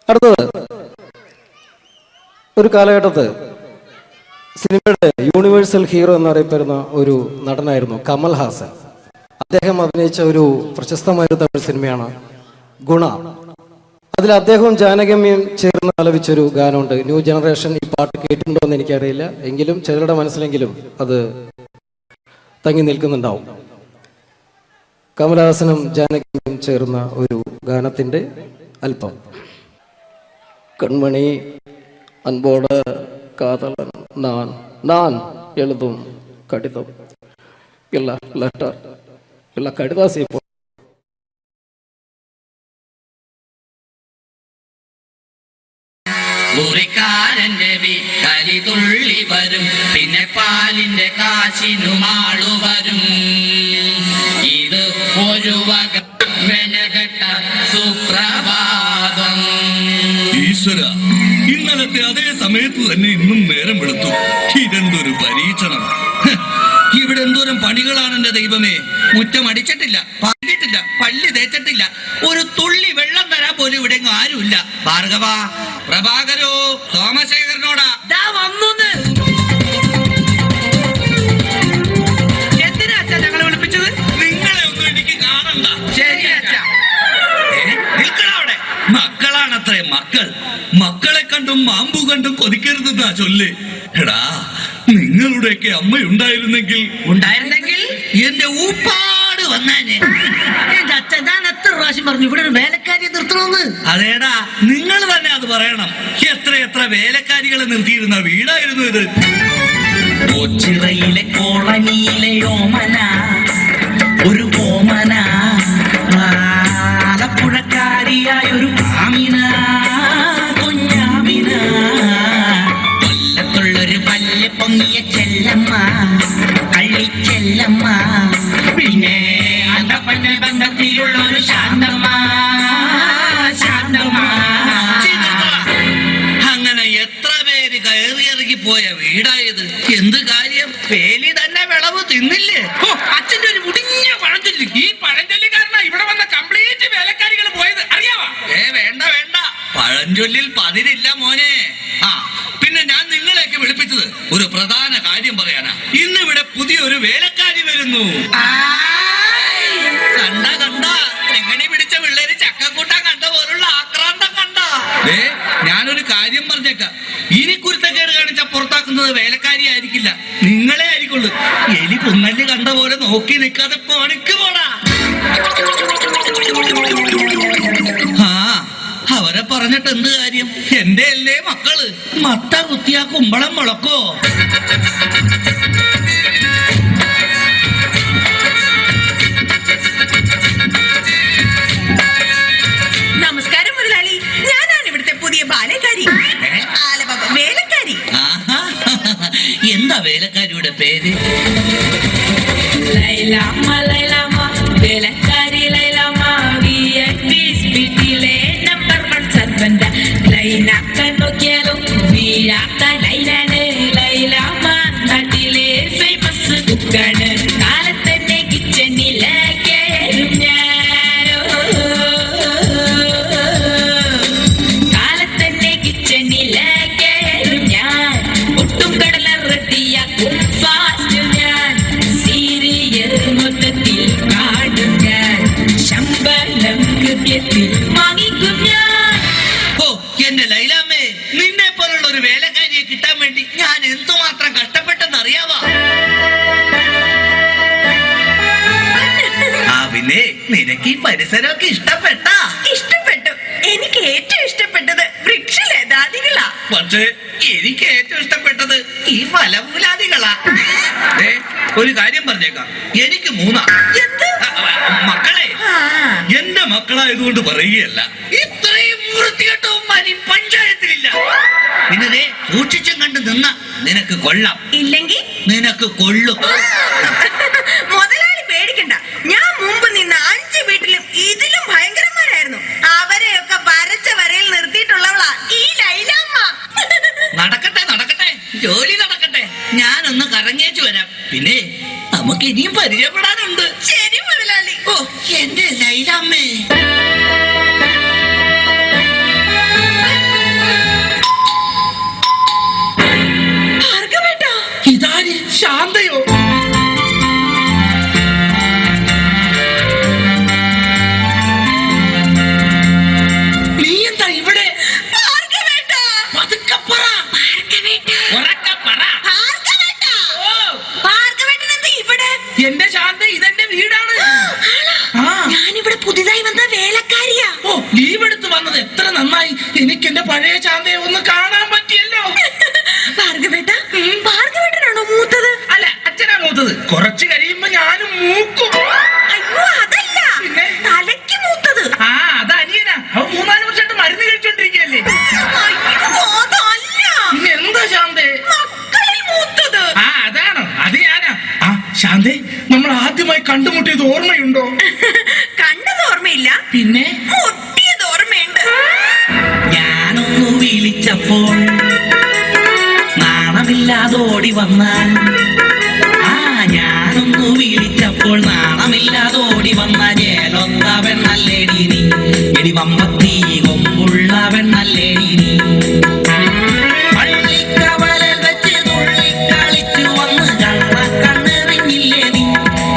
അടുത്തത് ഒരു കാലഘട്ടത്ത് സിനിമയുടെ യൂണിവേഴ്സൽ ഹീറോ എന്നറിയപ്പെടുന്ന ഒരു നടനായിരുന്നു കമൽ ഹാസൻ. അദ്ദേഹം അഭിനയിച്ച ഒരു പ്രശസ്തമായ തമിഴ് സിനിമയാണ് ഗുണ. അതിൽ അദ്ദേഹവും ജാനകമ്യയും ചേർന്ന് ആലപിച്ചൊരു ഗാനമുണ്ട്. ന്യൂ ജനറേഷൻ ഈ പാട്ട് കേട്ടിട്ടുണ്ടോ എന്ന് എനിക്കറിയില്ല, എങ്കിലും ചിലരുടെ മനസ്സിലെങ്കിലും അത് തങ്ങി നിൽക്കുന്നുണ്ടാവും. കമലഹാസനും ജാനകിയും ചേർന്ന ഒരു ഗാനത്തിന്റെ അല്പം. കൺമണി അൻപോട് കാതലൻ நான் எழுதும் கடிதம் இல்ல லெட்டர் இல்ல கடிதாசி മുറിക്കാരന്റെ വീട്ടരി തുള്ളി വരും, പിന്നെ പാലിന്റെ കാശിനുമാളു വരും. ഇത് ഒരു വക മെനകെട്ട സുപ്രഭാതം. ഈശ്വര, ഇന്നലത്തെ അതേ സമയത്ത് തന്നെ ഇന്നും നേരം വെളുത്തു. ഇതെന്തൊരു പരീക്ഷണം! ഇവിടെ എന്തോരം പണികളാണ് എന്റെ ദൈവമേ. മുറ്റം അടിച്ചിട്ടില്ല, പാടിയിട്ടില്ല, പള്ളി തേച്ചിട്ടില്ല, ഒരു തുള്ളി വെള്ളം തരാൻ പോലും ഇവിടെ ആരുമില്ല. ഭാർഗവ, പ്രഭാകരോ, സോമശേഖരനോടാ വന്നൂന്ന്. എന്തിനാ അച്ഛാ ഞങ്ങളെ വിളിപ്പിച്ചത്? നിങ്ങളെ ഒന്നും എനിക്ക് കാണണ്ട. ശരി അച്ഛാ. നിൽക്കണവിടെ. മക്കളാണത്രേ മക്കൾ. മക്കളെ കണ്ടും മാമ്പു കണ്ടും കൊതിക്കരുതെന്നാ ചൊല്ല്. എടാ, നിങ്ങളുടെയൊക്കെ അമ്മയുണ്ടായിരുന്നെങ്കിൽ എന്റെ ഊപ്പാട് വന്നേനെ. എന്റെ അച്ഛൻ ഞാൻ എത്ര പ്രാവശ്യം പറഞ്ഞു ഇവിടെ ഒരു വേലക്കാരിയെ നിർത്തണമെന്ന്. അതേടാ, നിങ്ങൾ തന്നെ അത് പറയണം. എത്ര വേലക്കാരികളെ നിർത്തിയിരുന്ന വീടായിരുന്നു ഇത്. കൊച്ചിറയിലെ കോളനിയിലെ ഓമന, ഒരു ഓമന, ആലപ്പുഴക്കാരിയായ ഒരു ആമിന, കുഞ്ഞാമിന, കൊല്ലത്തുള്ളൊരു പല്ല് പൊങ്ങിയ ചെല്ലമ്മ, കള്ളിച്ചെല്ലമ്മ, പിന്നെ അന്തപ്പന്ന ബന്ധത്തിലുള്ള ഒരു ശാന്തമ്മ. അങ്ങനെ എത്ര പേര് കയറിയിറങ്ങി പോയ വീടായത്. എന്ത് കാര്യം? വേലി തന്നെ വിളവ് തിന്നില്ലേ? ഓ, അച്ഛന്റെ ഒരു മുടിഞ്ഞ പഴഞ്ചൊല്ലി. ഈ പഴഞ്ചൊല്ലി കാരണം ഇവിടെ വന്ന കംപ്ലീറ്റ് വേലക്കാരികൾ പോയത് അറിയാവാ? വേണ്ട വേണ്ട, പഴഞ്ചൊല്ലിൽ പതിരില്ല മോനെ. ആ പിന്നെ ഞാൻ നിങ്ങളെയൊക്കെ വിളിപ്പിച്ചത് ഒരു പ്രധാന കാര്യം പറയാനാ. ഇന്നിവിടെ പുതിയൊരു വേലക്കാരി വരുന്നു. കണ്ട കണ്ട എങ്ങനെ പിടിച്ച പിള്ളേര് ചക്കക്കൂട്ടാൻ കണ്ട പോലുള്ള ആക്രാന്തം കണ്ട. ഞാനൊരു കാര്യം പറഞ്ഞേക്കാം, ഇനി കുരുത്തക്കേട് കാണിച്ച പുറത്താക്കുന്നത് വേലക്കാരി ആയിരിക്കില്ല, നിങ്ങളെ ആയിരിക്കുള്ളൂ. എലി പുന്നല്ലി കണ്ട പോലെ നോക്കി നിൽക്കാതെ പണിക്ക് പോടാ. ആ അവരെ പറഞ്ഞിട്ട് എന്ത് കാര്യം? എന്റെ അല്ലേ മക്കള്. മത്ത കുത്തിയാ കുമ്പളം മുളക്കോ? നമസ്കാരം മുതലാളി, ഞാനാണ് ഇവിടുത്തെ പുതിയ ബാലക്കാരി, വേലക്കാരി. എന്താ വേലക്കാരിയുടെ പേര്? ലൈലാമ്മ ലൈലാമ്മ വേലക്കാരി ലൈലാമ്മ വീട്ടിലെ നമ്പർ 1 സർവന്റ. ലൈനാക്കാൻ നോക്കിയാലും വീഴാത്ത ലൈലാണ് ലൈലാമ്മ. നാട്ടിലെ ഫേമസ് കുക്കാണ്. കാലത്തന്നെ കിച്ചണിലെ കേറും ഞാനോ, കാലത്തന്നെ കിച്ചണിലെ കേറും ഞാൻ. ഒട്ടും കടല റെഡിയാക്കും ഫാസ്റ്റ് ഞാൻ. സീരിയൽ മൊത്തത്തിൽ കാടും ഞാൻ. ശമ്പളം കൃത്യത്തിൽ വാങ്ങിക്കും ഞാൻ. ഓ എന്റെ ലൈലാമ്മേ, നിന്നെ പോലുള്ള ഒരു വേലക്കാരിയെ കിട്ടാൻ വേണ്ടി ഞാൻ എന്തുമാത്രം കഷ്ടപ്പെട്ടെന്ന് അറിയാവാ? ആ പിന്നെ നിനക്ക് ഈ പരിസരമൊക്കെ ഇഷ്ടപ്പെട്ടാ? ഇഷ്ടപ്പെട്ടു. എനിക്ക് ഏറ്റവും ഇഷ്ടപ്പെട്ടത് വൃക്ഷലതാദികളാ. പക്ഷേ എനിക്ക് ഏറ്റവും ഇഷ്ടപ്പെട്ടത് ഈ ഫലമൂലാദികളാ. ഒരു കാര്യം പറഞ്ഞേക്കാം, എനിക്ക് 3 മക്കളെ. എന്റെ മക്കളായതുകൊണ്ട് പറയുകയല്ല, ഇത്രയും വൃത്തികെട്ടവന്മാർ ഈ പഞ്ചായത്തിലില്ല. പിന്നെ സൂക്ഷിച്ചും കണ്ട് നിന്ന നിനക്ക് കൊള്ളാം, ഇല്ലെങ്കിൽ നിനക്ക് കൊള്ളും. മുതലാളി പേടിക്കണ്ട, ഞാൻ മുമ്പ് നിന്ന 5 വീട്ടിലും ഇതിലും ഭയങ്കരന്മാരായിരുന്നു. അവരെയൊക്കെ വരച്ച വരയിൽ നിർത്തിയിട്ടുള്ളവളാ ഈ ലൈലാമ്മ. നടക്കട്ടെ നടക്കട്ടെ, ജോലി നടക്കട്ടെ. ഞാനൊന്ന് കറങ്ങിയേച്ചു വരാം. പിന്നെ നമുക്ക് ഇനിയും പരിചയപ്പെടാനുണ്ട്. ശരി മുതലാളി. ഓ എന്റെ ലൈലാമ്മേ. ഇതാര്? ശാന്തയോ? നീ എന്താ ഇവിടെ? പതുക്കെ പറ. ഉറക്കെ പറ. എന്റെ ശാന്ത, ഇതെന്റെ വീടാണ്. ഞാനിവിടെ പുതിയതായി വന്ന വേലക്കാരിയാ. ഓ ലീവ് എടുത്ത് വന്നത് എത്ര നന്നായി. എനിക്ക് എന്റെ പഴയ ശാന്തയെ ഒന്ന് കാണാൻ പറ്റിയല്ലോ. ഭാർഗവേട്ടനാണോ മൂത്തത്? അല്ല, അച്ഛനാ മൂത്തത്. കുറച്ച് കഴിയുമ്പോ ഞാനും മൂക്കും. അയ്യോ അതല്ല, തലയ്ക്ക് മൂത്തത്. ആ അത് അനിയനാ. അവൻ 3-4 വർഷമായിട്ട് മരുന്ന് കഴിച്ചോണ്ടിരിക്കല്ലേ. പിന്നെ എന്താ ശാന്തേ? മക്കളിൽ മൂത്തത്. ആ അതാണോ? അത് ഞാനാ. ആ ശാന്തേ, നമ്മൾ ആദ്യമായി കണ്ടുമുട്ടിയത് ഓർമ്മയുണ്ടോ? കണ്ടത് ഓർമ്മയില്ല, പിന്നെ മുട്ടിയത് ഓർമ്മയുണ്ട്. ഞാനൊന്നു വിളിച്ചപ്പോൾ നാണമില്ലാതോടി വന്നാൽ, ആ ഞാനൊന്നു വിളിച്ചപ്പോൾ നാണമില്ലാതോടി വന്നാൽ ഏലൊന്ന പെണ്ണല്ലേടി നീ. എടി വമ്പത്തി കൊമ്പുള്ള പെണ്ണല്ലേടി നീ. പള്ളിക്കവലൽ വെച്ച് തുള്ളിക്കളിച്ചു വന്ന് കണ്ണെറിഞ്ഞില്ലേ നീ.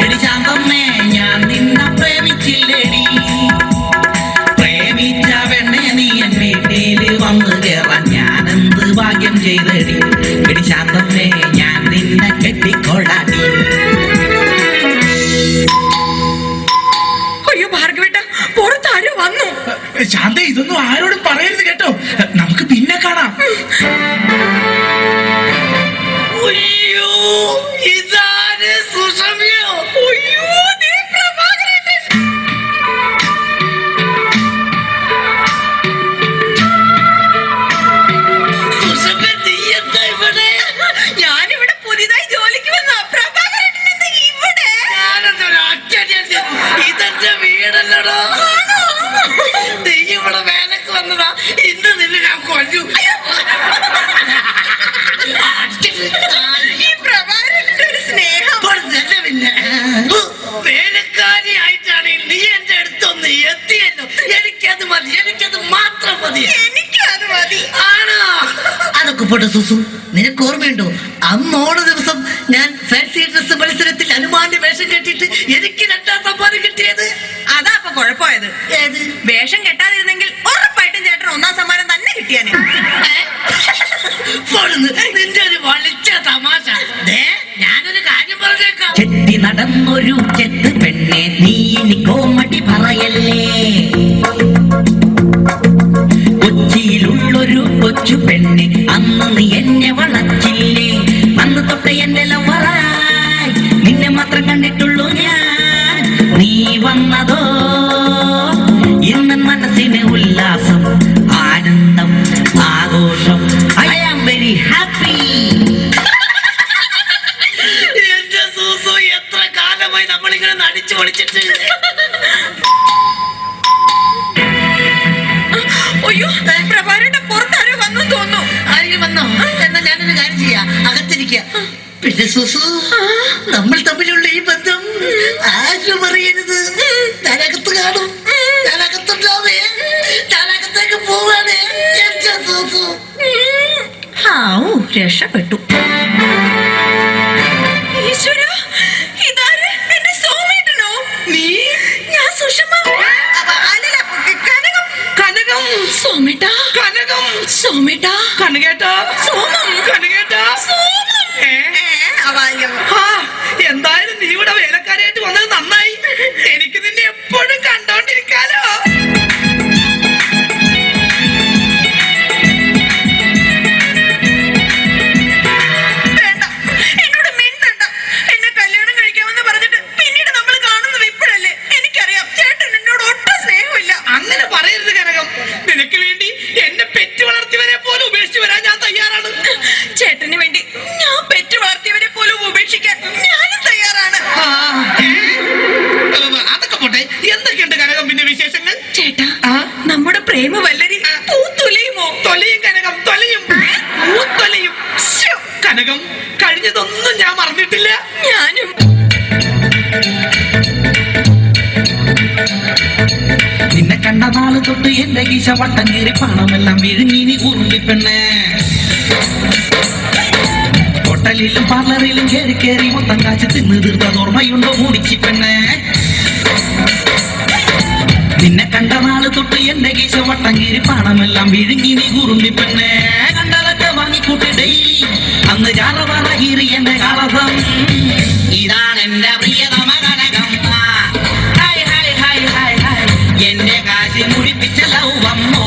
എടി ശാന്തമ്മേ, ഞാൻ നിന്നെ പ്രേമിച്ചില്ലേടി. പ്രേമിച്ച പെണ്ണെ നീ എൻ വീട്ടില് വന്ന് കേറാൻ ഞാനെന്ത് ഭാഗ്യം ചെയ്തടി. എടി ശാന്തമ്മേ, ഞാൻ നിന്നെ കെട്ടിക്കൊള്ളാടി. അയ്യോ ഭാർഗവേട്ട, പുറത്താരോ വന്നു. ശാന്ത, ഇതൊന്നും ആരോടും പറയരുത് കേട്ടോ. നമുക്ക് പിന്നെ കാണാം. അയ്യോ ഇതാര്? സുഷമ്യോ? അയ്യോ പ്രഭാകരേട്ടൻ. സുഷമ്യ, നീ എന്താ ഇവിടെ? ഞാനിവിടെ പുതിയതായി ജോലിക്ക് വന്ന പ്രഭാകരേട്ടൻ എന്താ ഇവിടെ? ഞാനെന്തൊരു ഇതെന്റെ വീടല്ലടോ. നീ ഇവിടെ വേലക്ക് വന്നതാ. ഇന്ന് നിന്നെ ഞാൻ കൊല്ലു. ഈ പ്രഭാകരേട്ടന്റെ ഒരു സ്നേഹം. സുസു, നിനക്ക് ഓർമ്മയുണ്ടോ അന്ന് ഓണ ദിവസം ഞാൻ ഫാൻസി ഡ്രസ് മത്സരത്തിൽ ഹനുമാന്റെ വേഷം കെട്ടിയിട്ട് എനിക്ക് 2ാം സമ്മാനം കിട്ടിയത്? അതാ അപ്പൊ കുഴപ്പമായത്. ഏത്? വേഷം കെട്ടാതിരുന്നെങ്കിൽ ഉറപ്പായിട്ടും ചേട്ടൻ 1ാം സമ്മാനം തന്നെ കിട്ടിയാനെ. നിന്റെ ഒരു വളിച്ച തമാശ. ഞാനൊരു കാര്യം പറഞ്ഞേക്കാം. ചെത്തി നടന്നൊരു ചെത്ത് പെണ്ണെ, നീ ഇനി കോമഡി പറയല്ലേ. കൊച്ചിയിലുള്ളൊരു കൊച്ചു പെണ്ണെ, അന്ന് നീ എന്നെ വളച്ചില്ലേ. അന്ന് തൊട്ട് എന്റെ ലവറായി നിന്നെ മാത്രം കണ്ടിട്ടുള്ളൂ ഞാൻ. നീ വന്നതോ ഇന്ന് മനസ്സിന് ഉല്ലാസം, ആനന്ദം, ആഘോഷം. I am very happy. എന്റെ സൂസു, എത്ര കാലമായി നമ്മളിങ്ങനെ നടിച്ചു പൊളിച്ചിട്ട്. അയ്യോ, പ്രഭാകരന്റെ പുറത്താരോ വന്നു തോന്നുന്നു. ആരെങ്കിലും വന്നോ? എന്നാ ഞാനൊരു കാര്യം ചെയ്യാം, അകത്തിരിക്കുക. പിന്നെ സൂസു, നമ്മൾ തമ്മിലുള്ള ഈ ബന്ധം ആരും അറിയരുത്. ഞാനകത്ത് കാണും, ഞാനകത്തുണ്ടാവേ, ഞാനകത്തേക്ക് പോവാണേ. എന്റെ സൂസു. രക്ഷപ്പെട്ടു. ഈശ്വര, ഇതാര്? എന്റെ സോമേട്ടനോ? നീ? ഞാൻ സുഷമ. അല്ലല്ല, കനകം. കനകം. സോമേട്ടാ. കനകം. സോമേട്ടാ. കനകേട്ടാ. സോമം. കനകേട്ടാ. സോമം. എന്തായാലും നീ ഇവിടെ വേലക്കാരായിട്ട് വന്നത് നന്നായി. എനിക്ക് നിന്നെ എപ്പോഴും കണ്ടോണ്ടിരിക്കാലോ. വേണ്ട, എന്നോട് മിണ്ടണ്ട. എന്നെ കല്യാണം കഴിക്കാമെന്ന് പറഞ്ഞിട്ട് പിന്നീട് നമ്മൾ കാണുന്നത് ഇപ്പോഴല്ലേ. എനിക്കറിയാം ചേട്ടൻ എന്നോട് ഒട്ടും സ്നേഹമില്ല. അങ്ങനെ പറയരുത് കനകം. നിനക്ക് വേണ്ടി എന്നെ പെറ്റ് വളർത്തിയവരെ പോലും ഉപേക്ഷിച്ച് വരാൻ ഞാൻ തയ്യാറാണ്. ചേട്ടന് വേണ്ടി ഞാൻ പെറ്റ് വളർത്തിയവരെ പോലും ഉപേക്ഷിക്കാൻ ഞാനും തയ്യാറാണ്. അതൊക്കെ പോട്ടെ, എന്തൊക്കെയുണ്ട് കനകം പിന്നെ വിശേഷങ്ങൾ? ചേട്ടാ, നമ്മുടെ പ്രേമ വല്ലരി പൂത്തുലയുമോ? തൊലയും കനകം, തൊലയും, പൂത്തൊലയും. കനകം, കഴിഞ്ഞതൊന്നും ഞാൻ മറന്നിട്ടില്ല. ഞാനും. നിന്നെ കണ്ട നാള് തൊട്ട് എന്റെ ഗീശ വട്ടം കീറി പണമെല്ലാം വിഴുങ്ങി നീ ഉരുളിപ്പെണ്ണേ. ഹോട്ടലിലും പാർലറിലും കയറി കയറി മൊത്തം കാശ് തിന്ന് തീർത്തത് ഓർമ്മയുണ്ടോ മൂടിച്ചി പെണ്ണേ? നിന്നെ കണ്ട നാള് തൊട്ട് എന്റെ ഗീശ വട്ടം കീറി പണമെല്ലാം വിഴുങ്ങി നീ ഉരുളിപ്പെണ്ണേ. കണ്ടതൊക്കെ വാങ്ങിക്കൂട്ടി ഡെയിലി അന്ന് ചാറവാറ കീറി എന്റെ കാളസം. ഇതാണ് എന്റെ പ്രിയതമ Kanakam. Hi hi hi hi hi, എന്റെ കാശി മുടിപ്പിച്ച ലൗവമ്മോ.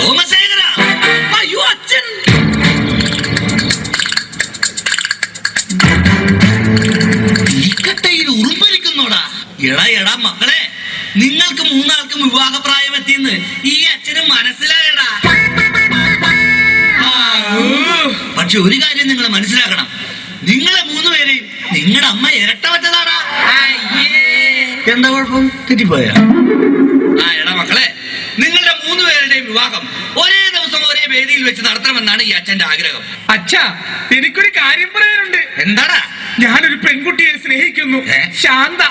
സോമശേഖര, അയ്യോ അച്ഛൻ. ഇക്കട്ടയിൽ ഉറുമ്പലിക്കുന്നോടാ. എടാ മക്കളെ, നിങ്ങൾക്ക് 3 ആൾക്കും വിവാഹപ്രായം എത്തിയെന്ന് ഈ അച്ഛന് മനസ്സിലായടാ. പക്ഷെ ഒരു കാര്യം നിങ്ങൾ മനസ്സിലാക്കണം, നിങ്ങളെ 3 പേരെയും നിങ്ങളുടെ അമ്മ ഇരട്ട പറ്റതാടാ. എന്താ കുഴപ്പം? തെറ്റിപ്പോയാ? എടാ മക്കളെ, നിങ്ങളുടെ 3 പേരുടെയും വിവാഹം ഒരേ ദിവസം ഒരേ വേദിയിൽ വെച്ച് നടത്തണമെന്നാണ് ഈ അച്ഛന്റെ ആഗ്രഹം. അച്ഛാ, എനിക്കൊരു കാര്യം പറയാനുണ്ട്. എന്താടാ? ഞാനൊരു പെൺകുട്ടിയെ സ്നേഹിക്കുന്നു, ശാന്ത.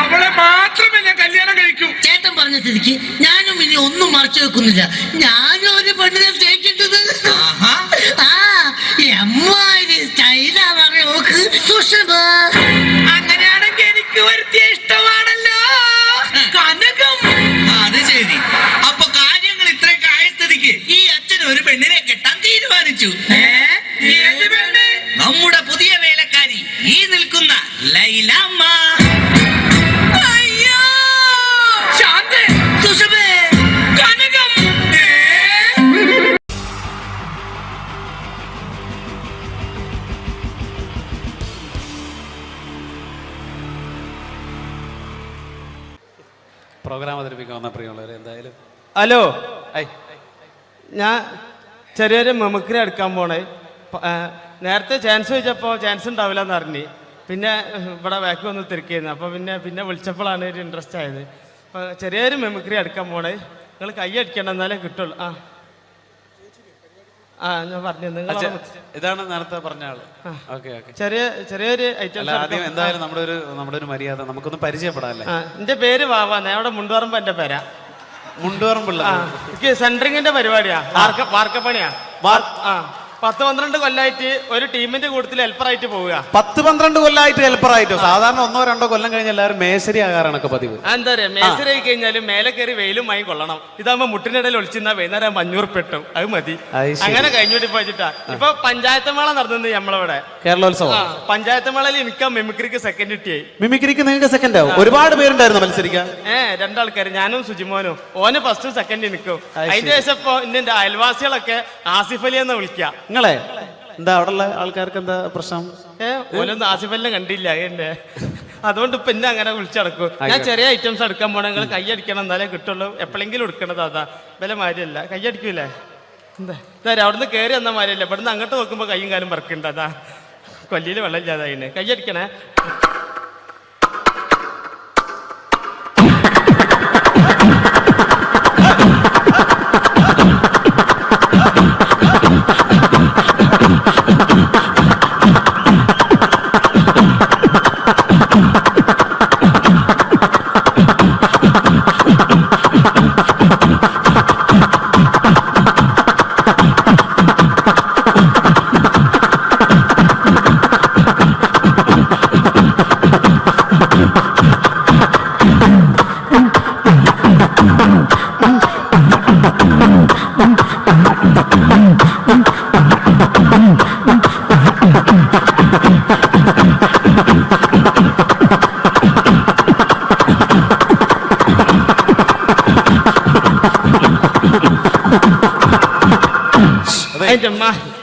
അവളെ മാത്രമേ ഞാൻ കല്യാണം കഴിക്കൂ. ചേട്ടൻ പറഞ്ഞ സ്ഥിതിക്ക് ഞാനും ഇനി ഒന്നും മറച്ചു വെക്കുന്നില്ല. ഞാനും ഒരു പെണ്ണിനെ സ്നേഹിക്കുന്നത്. അങ്ങനെയാണെങ്കിൽ എനിക്ക് വരുത്തിയ ഇഷ്ടമാണല്ലോ കനകം. അത് ശരി. അപ്പൊ കാര്യങ്ങൾ ഇത്രയൊക്കെ ആയ സ്ഥിതിക്ക് ഈ അച്ഛൻ ഒരു പെണ്ണിനെ കെട്ടാൻ തീരുമാനിച്ചു. ഏത് പെണ്ണ്? നമ്മുടെ പുതിയ വേലക്കാരി, ഈ നിൽക്കുന്ന ലൈലാമ്മ. അയ്യോ, ശാന്തേ, സുഷമേ, കനകം. പ്രോഗ്രാം അവതരിപ്പിക്കാൻ വന്ന പ്രിയമുള്ളവരെ, എന്തായാലും ഹലോ, ഞാൻ ചെറിയൊരു മെമിക്രി എടുക്കാൻ പോണേ. നേരത്തെ ചാൻസ് ചോദിച്ചപ്പോൾ ചാൻസ് ഉണ്ടാവില്ല എന്ന് അറിഞ്ഞ്, പിന്നെ ഇവിടെ ബാക്ക് വന്ന് തിരക്കിയിരുന്നു. അപ്പോൾ പിന്നെ വിളിച്ചപ്പോഴാണ് ഒരു ഇൻട്രസ്റ്റ് ആയത്. അപ്പോൾ ചെറിയൊരു മെമിക്രി എടുക്കാൻ പോണേ. നിങ്ങൾ കൈ അടിക്കണം, എന്നാലേ കിട്ടുള്ളൂ. ഞാൻ പറഞ്ഞു, നിങ്ങൾ ഇതാണ് നേരത്തെ പറഞ്ഞ ആള്. ഓക്കെ ഓക്കെ, ചെറിയൊരു ഐറ്റം. ആദ്യം എന്തായാലും നമ്മുടെ ഒരു മര്യാദ നമുക്കൊന്ന് പരിചയപ്പെടാല്ലേ. എൻ്റെ പേര് വാവാ, ഞാൻ അവിടെ മുണ്ടുപറമ്പ് എൻ്റെ പേരാ. മുണ്ടുപറമ്പുള്ള സെൻട്രിങ്ങിന്റെ പരിപാടിയാ, വാർക്കപ്പണിയാ. 10-12 കൊല്ലായിട്ട് ഒരു ടീമിന്റെ കൂട്ടത്തിൽ ഹെൽപ്പറായിട്ട് പോവുക. 10-12 കൊല്ലമായിട്ട് ഹെൽപ്പറായിട്ടോ? സാധാരണ 1-2 കൊല്ലം കഴിഞ്ഞ് എല്ലാവരും മേശരി ആകാറാണൊക്കെ പതിവ്. എന്താ പറയാ, മേശരി ആയി കഴിഞ്ഞാലും മേലെ കയറി വെയിലും മായി കൊള്ളണം. ഇതാകുമ്പോ മുട്ടിനിടയിൽ ഒളിച്ചിരുന്ന വൈകുന്നേരം 500 പെട്ടും അത് മതി. അങ്ങനെ കഴിഞ്ഞോട്ടി പോയിട്ടാ ഇപ്പൊ പഞ്ചായത്ത് മേള നടന്നത് നമ്മളവിടെ കേരളോത്സവം. പഞ്ചായത്ത് മേളയിൽ എനിക്ക് മിമിക്രിക്ക് സെക്കൻഡ് കിട്ടിയായി. മിമിക്രിക്ക് നിങ്ങൾക്ക് സെക്കൻഡ് ആവും? ഒരുപാട് പേരുണ്ടായിരുന്നു മത്സരിക്കാൻ? 2 ആൾക്കാർ, ഞാനും സുജിമോനും. ഓന് ഫസ്റ്റ് സെക്കൻഡ് നിൽക്കും. അതിന്റെ ശേഷം ഇപ്പൊ എന്റെ അയൽവാസികളൊക്കെ ആസിഫ് അലി എന്ന് വിളിക്കുക. നിങ്ങളെ എന്താ അവിടെ ഉള്ള ആൾക്കാർക്ക് എന്താ പ്രശ്നം? ഓനൊന്നും ആസിഫ് അലിനെ കണ്ടില്ല എന്നെ, അതുകൊണ്ട് ഇപ്പൊ എന്നെ അങ്ങനെ വിളിച്ചടക്കും. ഞാൻ ചെറിയ ഐറ്റംസ് എടുക്കാൻ പോണ നിങ്ങൾ കൈയടിക്കണം, എന്നാലേ കിട്ടുള്ളൂ. എപ്പോഴെങ്കിലും എടുക്കണത് അതാ, വില മാരിയല്ല. കൈയടിക്കൂലേ? എന്താ അവിടുന്ന് കയറി വന്ന മാരിയല്ല, ഇവിടുന്ന് അങ്ങോട്ട് നോക്കുമ്പോ കയ്യും കാലും പറക്കുണ്ട്. അതാ കൊല്ലിയിൽ വെള്ളം ഇല്ലാതായിന്. കൈയടിക്കണേ.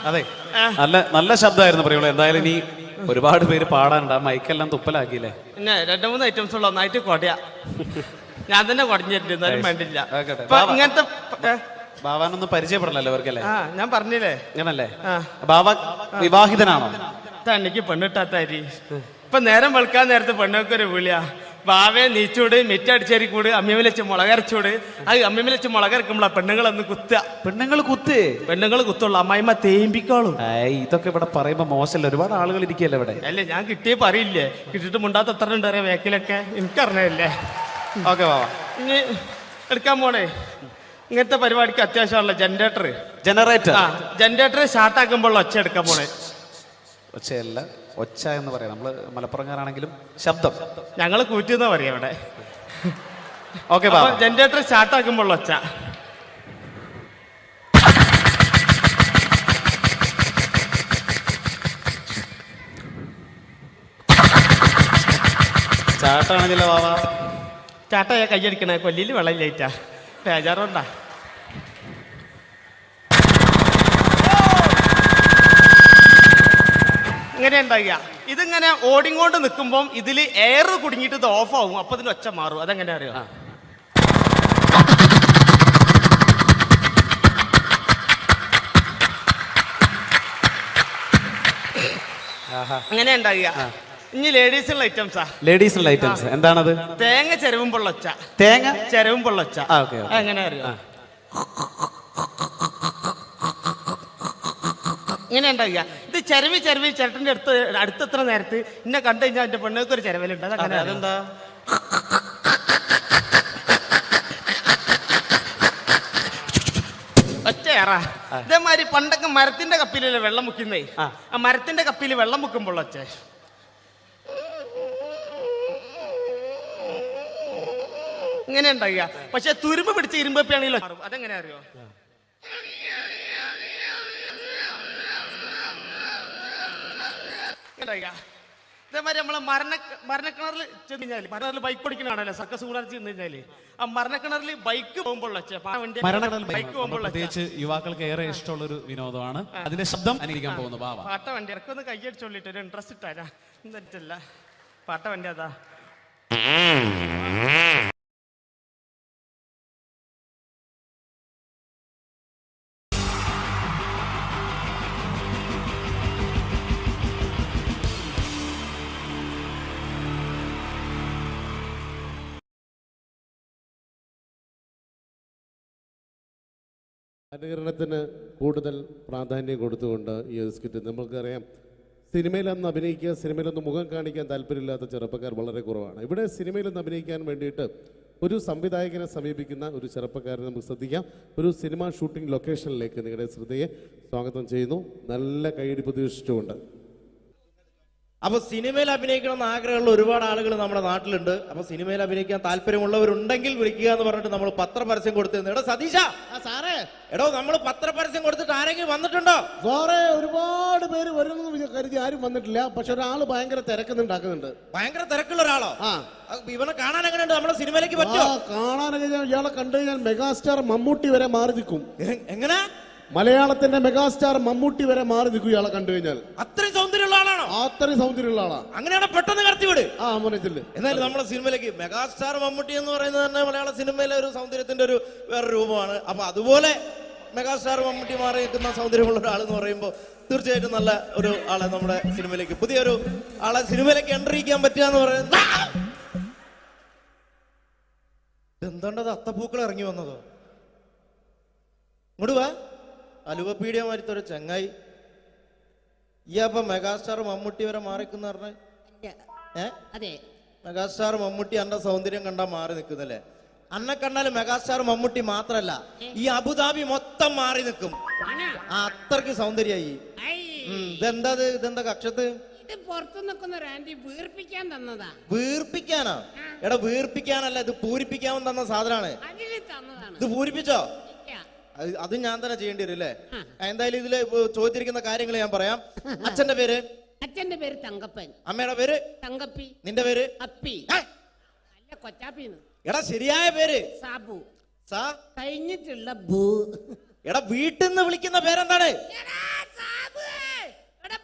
അതെ, നല്ല ശബ്ദമായിരുന്നു പറയുള്ളൂ. എന്തായാലും ഇനി ഒരുപാട് പേര് പാടാനുണ്ട്. ആ മൈക്കെല്ലാം തുപ്പലാക്കിയില്ലേ? പിന്നെ 2-3 ഐറ്റംസ് ഉള്ള ഒന്നായിട്ട് കൊടയാ. ഞാൻ തന്നെ കുടഞ്ഞിട്ടുണ്ട്, എന്നാലും വേണ്ടില്ല. ഇങ്ങനത്തെ ബാവാനൊന്നും പരിചയപ്പെടണല്ലോ അവർക്കല്ലേ? ഞാൻ പറഞ്ഞില്ലേ അങ്ങനല്ലേ? ബാവ വിവാഹിതനാണോ? തണ്ണിക്ക് പെണ്ണിട്ടാത്താരി. ഇപ്പൊ നേരം വെളുക്കാൻ നേരത്തെ പെണ്ണൊക്കെ വിളിയാ. ബാവേ നീച്ചൂട്, മിറ്റടിച്ചേരി കൂട്, അമ്മിമലച്ച് മുളകരച്ചൂട്. അത് അമ്മിമലച്ച് മുളകരക്കുമ്പോളാ പെണ്ണുങ്ങളൊന്ന് കുത്തുക. പെണ്ണുങ്ങൾ കുത്തുള്ളൂ, അമ്മായിമ്മ തേമ്പിക്കോളും. ഇതൊക്കെ ഇവിടെ പറയുമ്പോ മോശമല്ല, ഒരുപാട് ആളുകൾ ഇരിക്കല്ലേ ഇവിടെ. അല്ലേ, ഞാൻ കിട്ടിയേ പറയില്ലേ, കിട്ടിയിട്ട് മുണ്ടാത്ത എത്ര ഉണ്ടറിയാം വേക്കിലൊക്കെ, എനിക്കറിഞ്ഞല്ലേ. ഓക്കെ ബാവ, ഇനി എടുക്കാൻ പോണേ. ഇങ്ങനത്തെ പരിപാടിക്ക് അത്യാവശ്യമുള്ള ജനറേറ്റർ ജനറേറ്റർ സ്റ്റാർട്ടാക്കുമ്പോൾ ഒച്ച എടുക്കാൻ പോണേ. ഒച്ചയല്ല, ഒച്ച എന്ന് പറയാം. നമ്മള് മലപ്പുറംകാരാണെങ്കിലും ശബ്ദം ഞങ്ങൾ കൂറ്റുന്ന പറയാം ഇവിടെ. ഓക്കെ, ജനറേറ്റർ സ്റ്റാർട്ടാക്കുമ്പോൾ ഒച്ച. ചാട്ടാണെങ്കിലോ ബാവ? ചാട്ടയാ കയ്യടിക്കണേ, കൊല്ലിയിൽ വെള്ളം ലേറ്റാ, ബേജാറുണ്ടാ. ഇങ്ങനെ ഉണ്ടാകുക. ഇതിങ്ങനെ ഓടിങ്ങോണ്ട് നിൽക്കുമ്പോൾ ഇതിൽ എയർ കുടുങ്ങിയിട്ട് ഇത് ഓഫ് ആവും. അപ്പൊ ഇതിന് ഒച്ച മാറും. അതെങ്ങനെ അറിയാം? അങ്ങനെ ഉണ്ടാകുക. ഇനി ലേഡീസുള്ള ഐറ്റംസാ. ലേഡീസുള്ള ഐറ്റംസ് എന്താണത്? തേങ്ങ ചെരവുമ്പോൾ ഒച്ച. തേങ്ങ ചെരവുമ്പോൾ ഒച്ച. എങ്ങനെ അറിയാം? ഇങ്ങനെ ഉണ്ടാകുക. ഇത് ചെരവി ചേട്ടൻ്റെ അടുത്തെത്ര നേരത്ത് എന്നെ കണ്ടു കഴിഞ്ഞാൽ എൻ്റെ പെണ്ണുങ്ങൾക്ക് ഒരു ചെരവലുണ്ട്. അതങ്ങനെ അതെന്താ? ഒച്ചയേറാ. ഇതേമാതിരി പണ്ടൊക്കെ മരത്തിന്റെ കപ്പിലല്ലേ വെള്ളം മുക്കുന്നേ. ആ മരത്തിന്റെ കപ്പിൽ വെള്ളം മുക്കുമ്പോൾ ഒച്ച. ഇങ്ങനെ ഉണ്ടാകുക. പക്ഷെ തുരുമ്പ് പിടിച്ച് ഇരുമ്പപ്പിയാണെങ്കിലോ അതെങ്ങനെ അറിയോ? ഇതേമാതിരി നമ്മളെ മരണക്കിണറിൽ ചെന്ന് കഴിഞ്ഞാൽ, മരണക്കിണറിൽ ബൈക്ക് ഓടിക്കണാണല്ലോ സർക്കസ് കൂടാൻ ചെന്ന് കഴിഞ്ഞാല്, ആ മരണക്കിണറിൽ ബൈക്ക് പോകുമ്പോൾ ബൈക്ക് പോകുമ്പോൾ പ്രത്യേകിച്ച് യുവാക്കൾക്ക് ഏറെ ഇഷ്ടമുള്ള ഒരു വിനോദമാണ്. അതിന്റെ ശബ്ദം അനുകരിക്കാൻ പോകുന്നു ബാവ. പാട്ട വണ്ടി ഇറക്കൊന്ന് കൈയടിച്ചോളിട്ട് ഒരു ഇൻട്രസ്റ്റ് ഇട്ടാരാ. എന്നിട്ടല്ല പാട്ട വണ്ടി അതാ. അനുകരണത്തിന് കൂടുതൽ പ്രാധാന്യം കൊടുത്തുകൊണ്ട് ഈ സ്കിറ്റ്, നമുക്കറിയാം സിനിമയിലൊന്ന് അഭിനയിക്കുക, സിനിമയിലൊന്ന് മുഖം കാണിക്കാൻ താല്പര്യമില്ലാത്ത ചെറുപ്പക്കാർ വളരെ കുറവാണ്. ഇവിടെ സിനിമയിലൊന്ന് അഭിനയിക്കാൻ വേണ്ടിയിട്ട് ഒരു സംവിധായകനെ സമീപിക്കുന്ന ഒരു ചെറുപ്പക്കാരനെ നമുക്ക് ശ്രദ്ധിക്കാം. ഒരു സിനിമ ഷൂട്ടിംഗ് ലൊക്കേഷനിലേക്ക് നിങ്ങളുടെ ശ്രദ്ധയെ സ്വാഗതം ചെയ്യുന്നു. നല്ല കൈയടി പ്രതീക്ഷിച്ചുകൊണ്ട്. അപ്പൊ സിനിമയിൽ അഭിനയിക്കണമെന്ന് ആഗ്രഹമുള്ള ഒരുപാട് ആളുകൾ നമ്മുടെ നാട്ടിലുണ്ട്. അപ്പൊ സിനിമയിൽ അഭിനയിക്കാൻ താല്പര്യമുള്ളവരുണ്ടെങ്കിൽ വിളിക്കുക എന്ന് പറഞ്ഞിട്ട് നമ്മൾ പത്രപരസ്യം കൊടുത്തിരുന്നു. എടോ സതീശ, സാറേ, എടോ നമ്മൾ പത്രപരസ്യം കൊടുത്തിട്ട് ആരെങ്കിലും വന്നിട്ടുണ്ടോ? സാറേ, ഒരുപാട് പേര് വരുമെന്ന് കരുതി ആരും വന്നിട്ടില്ല. പക്ഷെ ഒരാള് ഭയങ്കര തിരക്കുന്നുണ്ടാക്കുന്നുണ്ട്. ഭയങ്കര തിരക്കുള്ള ഒരാളോ? ഇവനെ കാണാൻ എങ്ങനെയുണ്ട്? നമ്മുടെ സിനിമയിലേക്ക് പറ്റുമോ? കാണാനൊക്കെ ഇയാളെ കണ്ടു കഴിഞ്ഞാൽ മെഗാസ്റ്റാർ മമ്മൂട്ടി വരെ മാറി നിൽക്കും. എങ്ങനെ? മലയാളത്തിന്റെ മെഗാസ്റ്റാർ മമ്മൂട്ടി വരെ മാറി നിൽക്കും ഇയാളെ കണ്ടു കഴിഞ്ഞാൽ. അത്രയും സൗന്ദര്യമുള്ള ആളാണോ? അത്രയും സൗന്ദര്യമുള്ള ആളാ. അങ്ങനെയാണ് പെട്ടെന്ന് കടത്തിവിട്. മോനത്തില് എന്നാലും നമ്മുടെ സിനിമയിലേക്ക് മെഗാസ്റ്റാർ മമ്മൂട്ടി എന്ന് പറയുന്നത് തന്നെ മലയാള സിനിമയിലെ ഒരു സൗന്ദര്യത്തിന്റെ ഒരു വേറെ രൂപമാണ്. അപ്പൊ അതുപോലെ മെഗാസ്റ്റാർ മമ്മൂട്ടി മാറി നിൽക്കുന്ന സൗന്ദര്യമുള്ള ഒരാൾ എന്ന് പറയുമ്പോൾ തീർച്ചയായിട്ടും നല്ല ഒരു ആളെ നമ്മുടെ സിനിമയിലേക്ക്, പുതിയൊരു ആളെ സിനിമയിലേക്ക് എൻട്രി ചെയ്യാൻ പറ്റുക എന്ന് പറയുന്നത്. എന്താണ്ടത് അത്തപ്പൂക്കൾ ഇറങ്ങി വന്നതോ? ഇങ്ങോട്ട് വാ. അലുവപ്പീഡിയ മാരിത്തൊരു ചങ്ങായി. ഈ അപ്പൊ മെഗാസ്റ്റാർ മമ്മൂട്ടി വരെ മാറിക്കുന്ന പറഞ്ഞ മെഗാസ്റ്റാർ മമ്മൂട്ടി അന്റെ സൗന്ദര്യം കണ്ടാ മാറി നിൽക്കുന്നല്ലേ? അന്നെ കണ്ടാല് മെഗാസ്റ്റാർ മമ്മൂട്ടി മാത്രല്ല, ഈ അബുദാബി മൊത്തം മാറി നിൽക്കും. അത്രക്ക് സൗന്ദര്യായി. ഇതെന്താ കക്ഷത്ത്? പുറത്തു നിൽക്കുന്ന ഒരു ആന്റി വീർപ്പിക്കാൻ തന്നതാ. വീർപ്പിക്കാനാ? എടാ വീർപ്പിക്കാനല്ല, ഇത് പൂരിപ്പിക്കാൻ തന്ന സാധനമാണ്. ഇത് പൂരിപ്പിച്ചോ? അത് ഞാൻ തന്നെ ചെയ്യേണ്ടി വരും അല്ലേ? എന്തായാലും ഇതില് ചോദിച്ചിരിക്കുന്ന കാര്യങ്ങൾ ഞാൻ പറയാം. അച്ഛന്റെ പേര്? അച്ഛന്റെ പേര് തങ്കപ്പൻ. അമ്മയുടെ പേര്? തങ്കപ്പി. നിന്റെ പേര്? അപ്പി. അല്ല, കൊച്ചാപ്പിന്ന്. എടാ ശരിയായ പേര്? സാബു. കഴിഞ്ഞിട്ടുള്ള ഭൂ. എടാ വീട്ടിൽ നിന്ന് വിളിക്കുന്ന പേരെന്താണ്?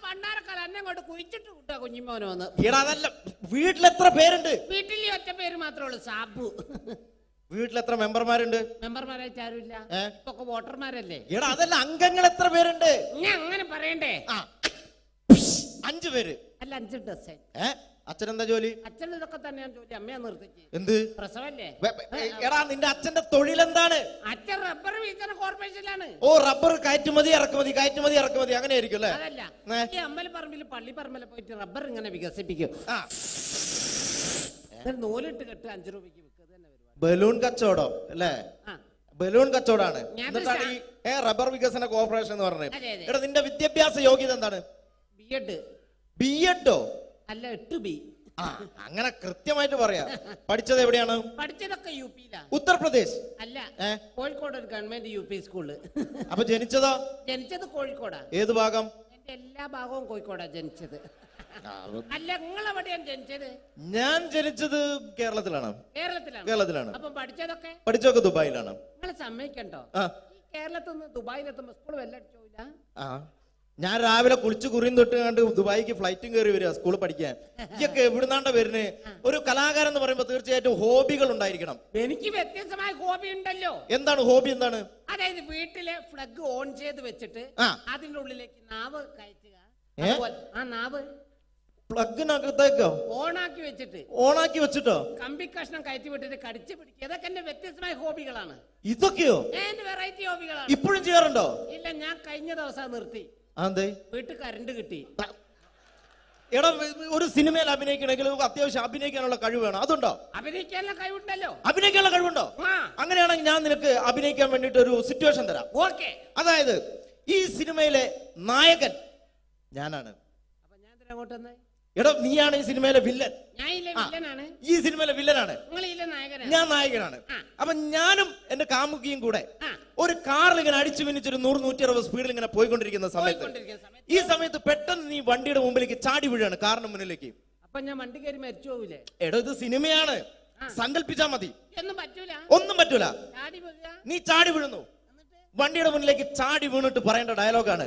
പണ്ടാരക്കാലം എന്നെ കൊണ്ട് കുഴിച്ചിട്ട് കൂട്ടാ കുഞ്ഞിമോനോന്ന്. എടാ അതല്ല, വീട്ടിൽ എത്ര പേരുണ്ട്? വീട്ടിൽ ഒറ്റ പേര് മാത്രമേ ഉള്ളൂ, സാബു. വീട്ടിൽ എത്ര മെമ്പർമാരുണ്ട്? മെമ്പർമാരായിട്ട് ആരുമില്ല, ഇപ്പൊക്കെ വോട്ടർമാരല്ലേ. എടാ അതല്ല, അംഗങ്ങൾ എത്ര പേരുണ്ട്? ഞാൻ അങ്ങനെ പറയണ്ടേ? 5 പേര്. അല്ല, 5 ഡസൻ. അച്ഛനെന്താ ജോലി? അച്ഛൻ ഇതൊക്കെ തന്നെയാണ് ജോലി. അമ്മയെ നിർത്തിച്ച്. എന്ത് പ്രസവല്ലേ? എടാ നിന്റെ അച്ഛന്റെ തൊഴിൽ എന്താണ്? അച്ഛൻ റബ്ബർ വിൽക്കുന്ന കോർപ്പറേഷനിലാണ്. ഓ, റബ്ബർ കയറ്റുമതി ഇറക്കുമതി, കയറ്റുമതി ഇറക്കുമതി, അങ്ങനെ ആയിരിക്കും അല്ലേ? അതല്ല, ഈ അമ്പലപ്പറമ്പിൽ പള്ളിപ്പറമ്പിൽ പോയിട്ട് റബ്ബർ ഇങ്ങനെ വികസിപ്പിക്കും. നൂലിട്ട് കെട്ട് 5 രൂപയ്ക്ക് വിൽക്കുക. ബലൂൺ കച്ചവടം അല്ലേ? ബലൂൺ കച്ചവടാണ്. എന്നിട്ടാണ് ഈ റബ്ബർ വികസന കോർപ്പറേഷൻ എന്ന് പറഞ്ഞത്. എടാ നിന്റെ വിദ്യാഭ്യാസ യോഗ്യത എന്താണ്? ബിഎഡ്. ബിഎഡോ? അല്ല, 8B. അങ്ങനെ കൃത്യമായിട്ട് പറയാ. പഠിച്ചത് എവിടെയാണ്? പഠിച്ചതൊക്കെ യുപിയിലാ. ഉത്തർപ്രദേശ്? അല്ല, കോഴിക്കോട് ഒരു ഗവൺമെന്റ് UP സ്കൂള്. അപ്പൊ ജനിച്ചതോ? ജനിച്ചത് കോഴിക്കോടാ. ഏത് ഭാഗം? എന്റെ എല്ലാ ഭാഗവും കോഴിക്കോടാ ജനിച്ചത്. അല്ല, നിങ്ങളെവിടെയാണ് ജനിച്ചത്? ഞാൻ ജനിച്ചത് കേരളത്തിലാണ്. കേരളത്തിലാണ്. അപ്പം പഠിച്ചതൊക്കെ? പഠിച്ചതൊക്കെ ദുബായിലാണ്. നിങ്ങൾ സമ്മതിക്കണ്ടോ? കേരളത്തിൽ നിന്ന് ദുബായിലെത്തുമ്പോ സ്കൂൾ വെല്ലടിച്ചോയില്ല. ഞാൻ രാവിലെ കുളിച്ചു കുറിയും തൊട്ട് കണ്ട് ദുബായിക്ക് ഫ്ലൈറ്റും കയറി വരിക സ്കൂളിൽ പഠിക്കാൻ. ഇതൊക്കെ എവിടുന്നാണ്ട വരുന്നത്? ഒരു കലാകാരൻ എന്ന് പറയുമ്പോ തീർച്ചയായിട്ടും ഹോബികൾ ഉണ്ടായിരിക്കണം. എനിക്ക് വ്യത്യസ്തമായ ഹോബി ഉണ്ടല്ലോ. എന്താണ് ഹോബി? എന്താണ്? അതായത് വീട്ടിലെ ഫ്ലഗ് ഓൺ ചെയ്ത് വെച്ചിട്ട് അതിന്റെ ഉള്ളിലേക്ക് നാവ് കയറ്റുക. ആ നാവ് പ്ലഗിനകത്തേക്കോ ഓണാക്കി വെച്ചിട്ട്? ഓണാക്കി വെച്ചിട്ടോ? കമ്പി കഷ്ണം കയറ്റി വിട്ടിട്ട് കടിച്ചു പിടിക്കുക. ഇതൊക്കെ എന്റെ വ്യത്യസ്തമായ ഹോബികളാണ്. ഇതൊക്കെയോ? എന്റെ വെറൈറ്റി ഹോബികളാണ്. ഇപ്പോഴും ചെയ്യാറുണ്ടോ? ഇല്ല, ഞാൻ കഴിഞ്ഞ ദിവസം നിർത്തി. വീട്ടിൽ കറണ്ട് കിട്ടി. എടാ, ഒരു സിനിമയിൽ അഭിനയിക്കണമെങ്കിൽ അത്യാവശ്യം അഭിനയിക്കാനുള്ള കഴിവ് വേണം. അതുണ്ടോ? അഭിനയിക്കാനുള്ള കഴിവുണ്ടല്ലോ. അഭിനയിക്കാനുള്ള കഴിവുണ്ടോ? അങ്ങനെയാണെങ്കിൽ ഞാൻ നിനക്ക് അഭിനയിക്കാൻ വേണ്ടിട്ട് ഒരു സിറ്റുവേഷൻ തരാം. ഓക്കെ. അതായത് ഈ സിനിമയിലെ നായകൻ ഞാനാണ്. അപ്പൊ ഞാൻ അങ്ങോട്ട് വന്നേ. എടാ, നീയാണ് ഈ സിനിമയിലെ വില്ലൻ. ഈ സിനിമയിലെ വില്ലനാണ്. ഞാൻ നായകനാണ്. അപ്പൊ ഞാനും എന്റെ കാമുകിയും കൂടെ ഒരു കാറിൽ ഇങ്ങനെ അടിച്ചു മിനിച്ചൊരു 100-160 സ്പീഡിൽ ഇങ്ങനെ പോയിക്കൊണ്ടിരിക്കുന്ന സമയത്ത് ഈ സമയത്ത് പെട്ടെന്ന് നീ വണ്ടിയുടെ മുമ്പിലേക്ക് ചാടി വീഴാണ്, കാറിന് മുന്നിലേക്ക്. അപ്പൊ ഞാൻ വണ്ടി കയറി മരിച്ചു പോവില്ലേ? എടോ, ഇത് സിനിമയാണ്, സങ്കല്പിച്ചാ മതി. ഒന്നും പറ്റൂല. നീ ചാടി വീഴുന്നു, വണ്ടിയുടെ മുന്നിലേക്ക് ചാടി വീണിട്ട് പറയേണ്ട ഡയലോഗാണ്.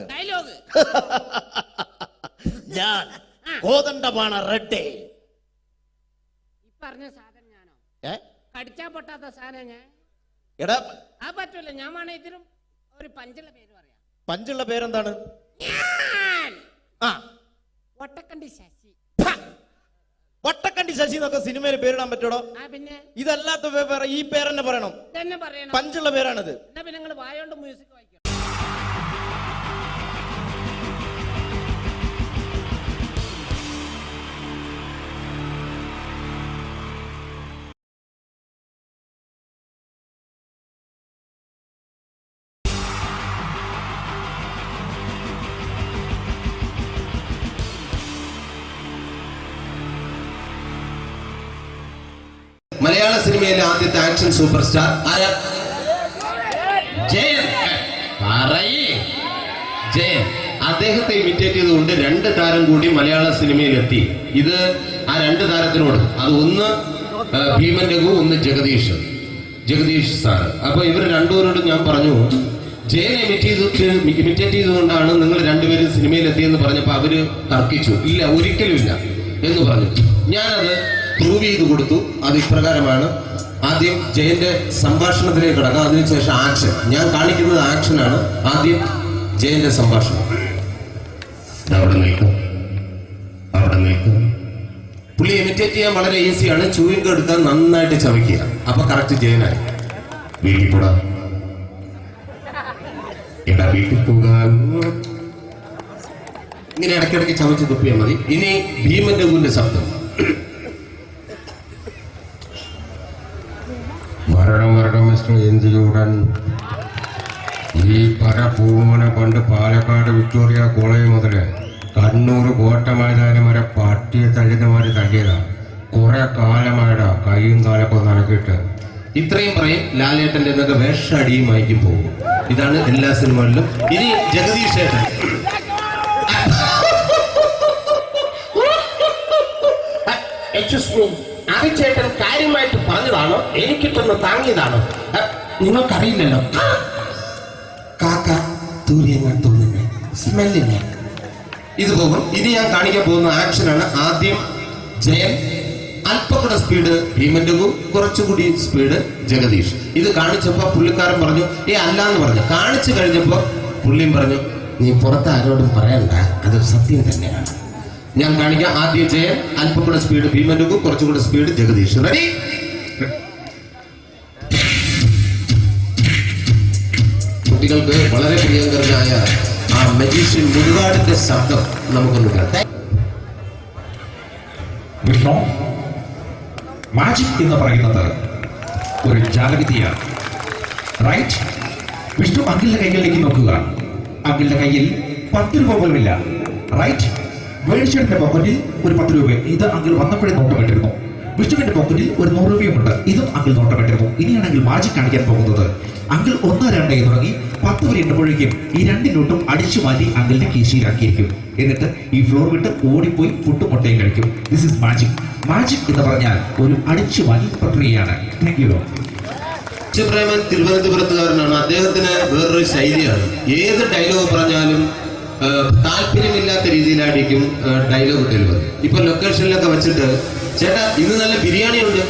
ഞാൻ കോതണ്ടമാണ് റെഡ്ഡേ. പറഞ്ഞ സാധനം ഞാനോ? കടിച്ചാ പൊട്ടാത്ത സാധനം ഞാൻ. എടാ, ആ പറ്റൂല. ഞാൻ വേണേ ഇതിനും ഒരു പഞ്ചുള്ള പേര് പറയാം. പഞ്ചുള്ള പേരെന്താണ്? വട്ടക്കണ്ടി ശശി. വട്ടക്കണ്ടി ശശി എന്നൊക്കെ സിനിമയിൽ പേരിടാൻ പറ്റൂടോ? പിന്നെ ഇതല്ലാത്ത ഈ പേരെന്നെ പറയണം. പഞ്ചുള്ള പേരാണിത്. എന്നാ പിന്നെ നിങ്ങൾ വായോണ്ട് മ്യൂസിക് വായിക്കണം. മലയാള സിനിമയിലെ ആദ്യത്തെ ആക്ഷൻ സൂപ്പർ സ്റ്റാർ ആരാ? ജയൻ. ജയൻ. അദ്ദേഹത്തെ ഇമിറ്റേറ്റ് ചെയ്തുകൊണ്ട് 2 താരം കൂടി മലയാള സിനിമയിൽ എത്തി. ഇത് ആ 2 താരത്തിനോട്, അത് ഒന്ന് ഭീമൻ രഘു, ഒന്ന് ജഗദീഷ് സാറ്. അപ്പൊ ഇവർ രണ്ടുപേരോടും ഞാൻ പറഞ്ഞു, ജയനെ ഇമിറ്റേറ്റ് ചെയ്തുകൊണ്ടാണ് നിങ്ങൾ 2 പേരും സിനിമയിൽ എത്തിയെന്ന് പറഞ്ഞപ്പോൾ അവര് തർക്കിച്ചു. ഇല്ല, ഒരിക്കലും ഇല്ല എന്ന് പറഞ്ഞു. ഞാനത് പ്രൂവ് ചെയ്ത് കൊടുത്തു. അത് ഇപ്രകാരമാണ്. ആദ്യം ജയന്റെ സംഭാഷണത്തിലേക്ക് കിടക്കാം, അതിനുശേഷം ആക്ഷൻ. ഞാൻ കാണിക്കുന്നത് ആക്ഷനാണ്. ആദ്യം ജയന്റെ സംഭാഷണം. അവിടെ നിൽക്കും. പുള്ളി ഇമിറ്റേറ്റ് ചെയ്യാൻ വളരെ ഈസിയാണ്. ചൂയിങ് എടുക്കാൻ നന്നായിട്ട് ചവയ്ക്കുക. അപ്പൊ കറക്റ്റ് ജയനായി. വീട്ടിൽ പോടാ, എടാ വീട്ടിൽ പോകാൻ. ഇങ്ങനെ ഇടയ്ക്കിടയ്ക്ക് ചവച്ച് തുപ്പിയാൽ മതി. ഇനി ഭീമൻ രഘുവിന്റെ ശബ്ദം. വരണം മിസ്റ്റർ എന്തിയൂടൻ. ഈ പരപൂമനെ പണ്ട് പാലക്കാട് വിക്ടോറിയ കോളേജ് മുതല് കണ്ണൂർ കോട്ട മൈതാനം വരെ പട്ടിയെ തള്ളുന്നമാര് തള്ളിയതാ. കുറെ കാലമായടാ കൈയും കാലൊക്കെ നടക്കിയിട്ട്. ഇത്രയും പറയും. ലാലേട്ടന്റെ എന്നൊക്കെ വേഷടിയും വായിക്കും പോകും. ഇതാണ് എല്ലാ സിനിമകളിലും. ഇനി ജഗദീഷ് ചേട്ടൻ. ചേട്ടൻ കാര്യമായിട്ട് പറഞ്ഞതാണോ എനിക്കിട്ടൊന്ന് താങ്ങിയതാണോ? നിങ്ങൾക്കറിയില്ലല്ലോ. കാക്ക തൂരിയങ്ങാൻ തോന്നുന്നേ, സ്മെല്ലിനെ. ഇത് പോകും. ഇനി ഞാൻ കാണിക്കാൻ പോകുന്ന ആക്ഷനാണ്. ആദ്യം ജയൻ, അല്പം കൂടെ സ്പീഡ് ഭീമൻ രഘു, കുറച്ചുകൂടി സ്പീഡ് ജഗദീഷ്. ഇത് കാണിച്ചപ്പോ പുള്ളിക്കാരൻ പറഞ്ഞു അല്ലാന്ന് പറഞ്ഞു. കാണിച്ചു കഴിഞ്ഞപ്പോ പുള്ളിയും പറഞ്ഞു നീ പുറത്ത് ആരോടും പറയണ്ട, അത് സത്യം തന്നെയാണ്. ഞാൻ കാണിക്കാം. ആദ്യം ജയൻ, അല്പം കൂടെ സ്പീഡ് ഭീമൻ രഘു, കുറച്ചുകൂടെ സ്പീഡ് ജഗദീഷ്. റെഡി? കുട്ടികൾക്ക് വളരെ പ്രിയങ്കരനായ ആ മജീഷ്യൻ മുരുകാടിന്റെ ശബ്ദം നമുക്കൊന്ന് കേൾക്കാം. വിഷ്ണു, മാജിക് എന്ന് പറയുന്നത് ഒരു ജാലവിദ്യയാണ്. റൈറ്റ്? വിഷ്ണു അങ്കിളിന്റെ കൈകളിലേക്ക് നോക്കുക. അങ്കിളിന്റെ കയ്യിൽ 10 രൂപ പോലുമില്ല. റൈറ്റ്? വേണിച്ചേട്ടന്റെ പോക്കറ്റിൽ ഒരു 10 രൂപ. ഇത് അങ്കിൾ വന്നപ്പോഴേ നോട്ടമിട്ടിരുന്നു. വിഷ്ണുവിന്റെ പോക്കറ്റിൽ ഒരു 100 രൂപയുമുണ്ട്. ഇതും അങ്കിൾ നോട്ടമിട്ടിരുന്നു. ഇനിയാണെങ്കിൽ മാജിക് കാണിക്കാൻ പോകുന്നത്. അങ്കിൾ 1, 2 തുടങ്ങി 10 വരെ ഇട്ടപ്പോഴേക്കും ഈ 2 നോട്ടും അടിച്ചു മാറ്റി അങ്കിളിന്റെ കീശയിലാക്കിയിരിക്കും. എന്നിട്ട് ഈ ഫ്ലോർ വിട്ട് ഓടിപ്പോയി പുട്ടും മുട്ടയും കഴിക്കും. This is magic. മാജിക് എന്ന് പറഞ്ഞാൽ ഒരു അടിച്ചു മാറ്റി പ്രക്രിയയാണ്. Thank you. പ്രേമൻ തിരുവനന്തപുരത്തുകാരനാണ്. അദ്ദേഹത്തിന് വേറൊരു ശൈലിയാണ്. ഏത് ഡയലോഗ് പറഞ്ഞാലും താല്പര്യമില്ലാത്ത രീതിയിലായിരിക്കും ഡയലോഗ് ഡെലിവറി. ഇപ്പൊ ലൊക്കേഷനിലൊക്കെ വെച്ചിട്ട് ചേട്ടാ ഇന്ന് നല്ല ബിരിയാണി ഉണ്ട്,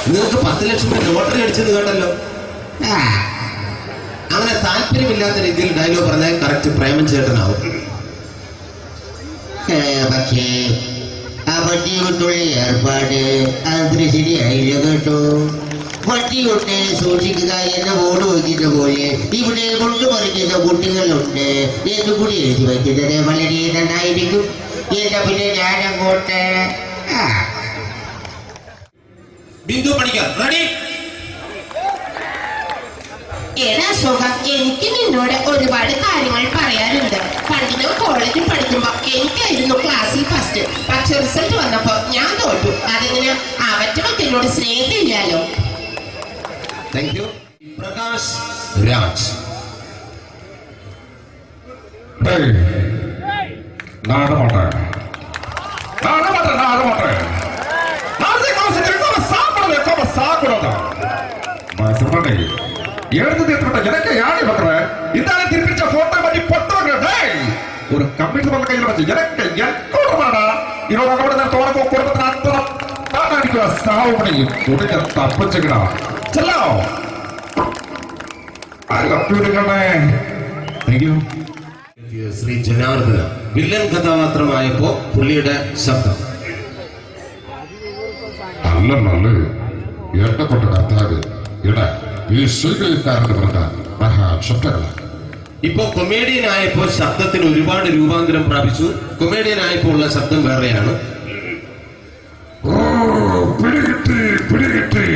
നിങ്ങൾക്ക് 10 ലക്ഷം രൂപ ലോട്ടറി അടിച്ചെന്ന് കേട്ടല്ലോ. അങ്ങനെ താല്പര്യമില്ലാത്ത രീതിയിൽ ഡയലോഗ് പറഞ്ഞാൽ കറക്റ്റ് പ്രേമൻ ചേട്ടനാവും. പക്ഷേ ആ വട്ടിയുള്ള ഏർപ്പാട് അത്ര ശരിയായില്ല കേട്ടോ. വട്ടി കൊണ്ട് സൂക്ഷിക്കുക എന്ന ബോർഡ് വയ്ക്കുന്ന പോലെ ഇവിടെ കൊണ്ടുമറിക്കുന്ന കുട്ടികളുണ്ട് എന്ന് കൂടി എഴുതി വയ്ക്കുന്നത് വളരെ നന്നായിരിക്കും. എന്നാ പിന്നെ ഞാനങ്ങോട്ട് ബിന്ദു പണിക്കർ. റെഡി? എനിക്ക് നിന്നോട് ഒരുപാട് കാര്യങ്ങൾ പറയാനുണ്ട്. പണ്ട് ഞാൻ കോളേജിൽ പഠിക്കുമ്പോ എനിക്കായിരുന്നു ക്ലാസ്സിൽ ഫസ്റ്റ്. പക്ഷെ റിസൾട്ട് വന്നപ്പോ ഞാൻ തോറ്റു. അതിന് അവറ്റൊക്കെ എന്നോട് സ്നേഹമില്ലല്ലോ. Thank you. പ്രകാശ് രാജ്. எனக்கு யாரு பண்ற இந்த திருப்பிச்ச போட்டோ பத்தி பொட்டோங்க. ஒரு கம்ப்யூட்டர் பண்ண கையில வச்சு எனக்கு எக்கோடமாடா இரோட கூட தோறக்கோ கொடுத்து அத்தனை நாடிக்குவா சாவு பண்ணி உடனே தப்பிச்சுக்கடா. செல்லோ ശ്രീ ജനാർദ്ദന. വില്ലൻ കഥാപാത്രമായപ്പോ പുള്ളിയുടെ ശബ്ദം. നല്ല നല്ല എണ്ണപ്പെട്ട കർത്താവ് ഇട ഈ സ്വീകരിക്കാരന്റെ പ്രധാന മഹാശബ്ദങ്ങള. ഇപ്പൊ കൊമേഡിയൻ ആയപ്പോ ശബ്ദത്തിന് ഒരുപാട് രൂപാന്തരം പ്രാപിച്ചു. കൊമേഡിയൻ ആയപ്പോ ഉള്ള ശബ്ദം വേറെയാണ്. പിടികിട്ടി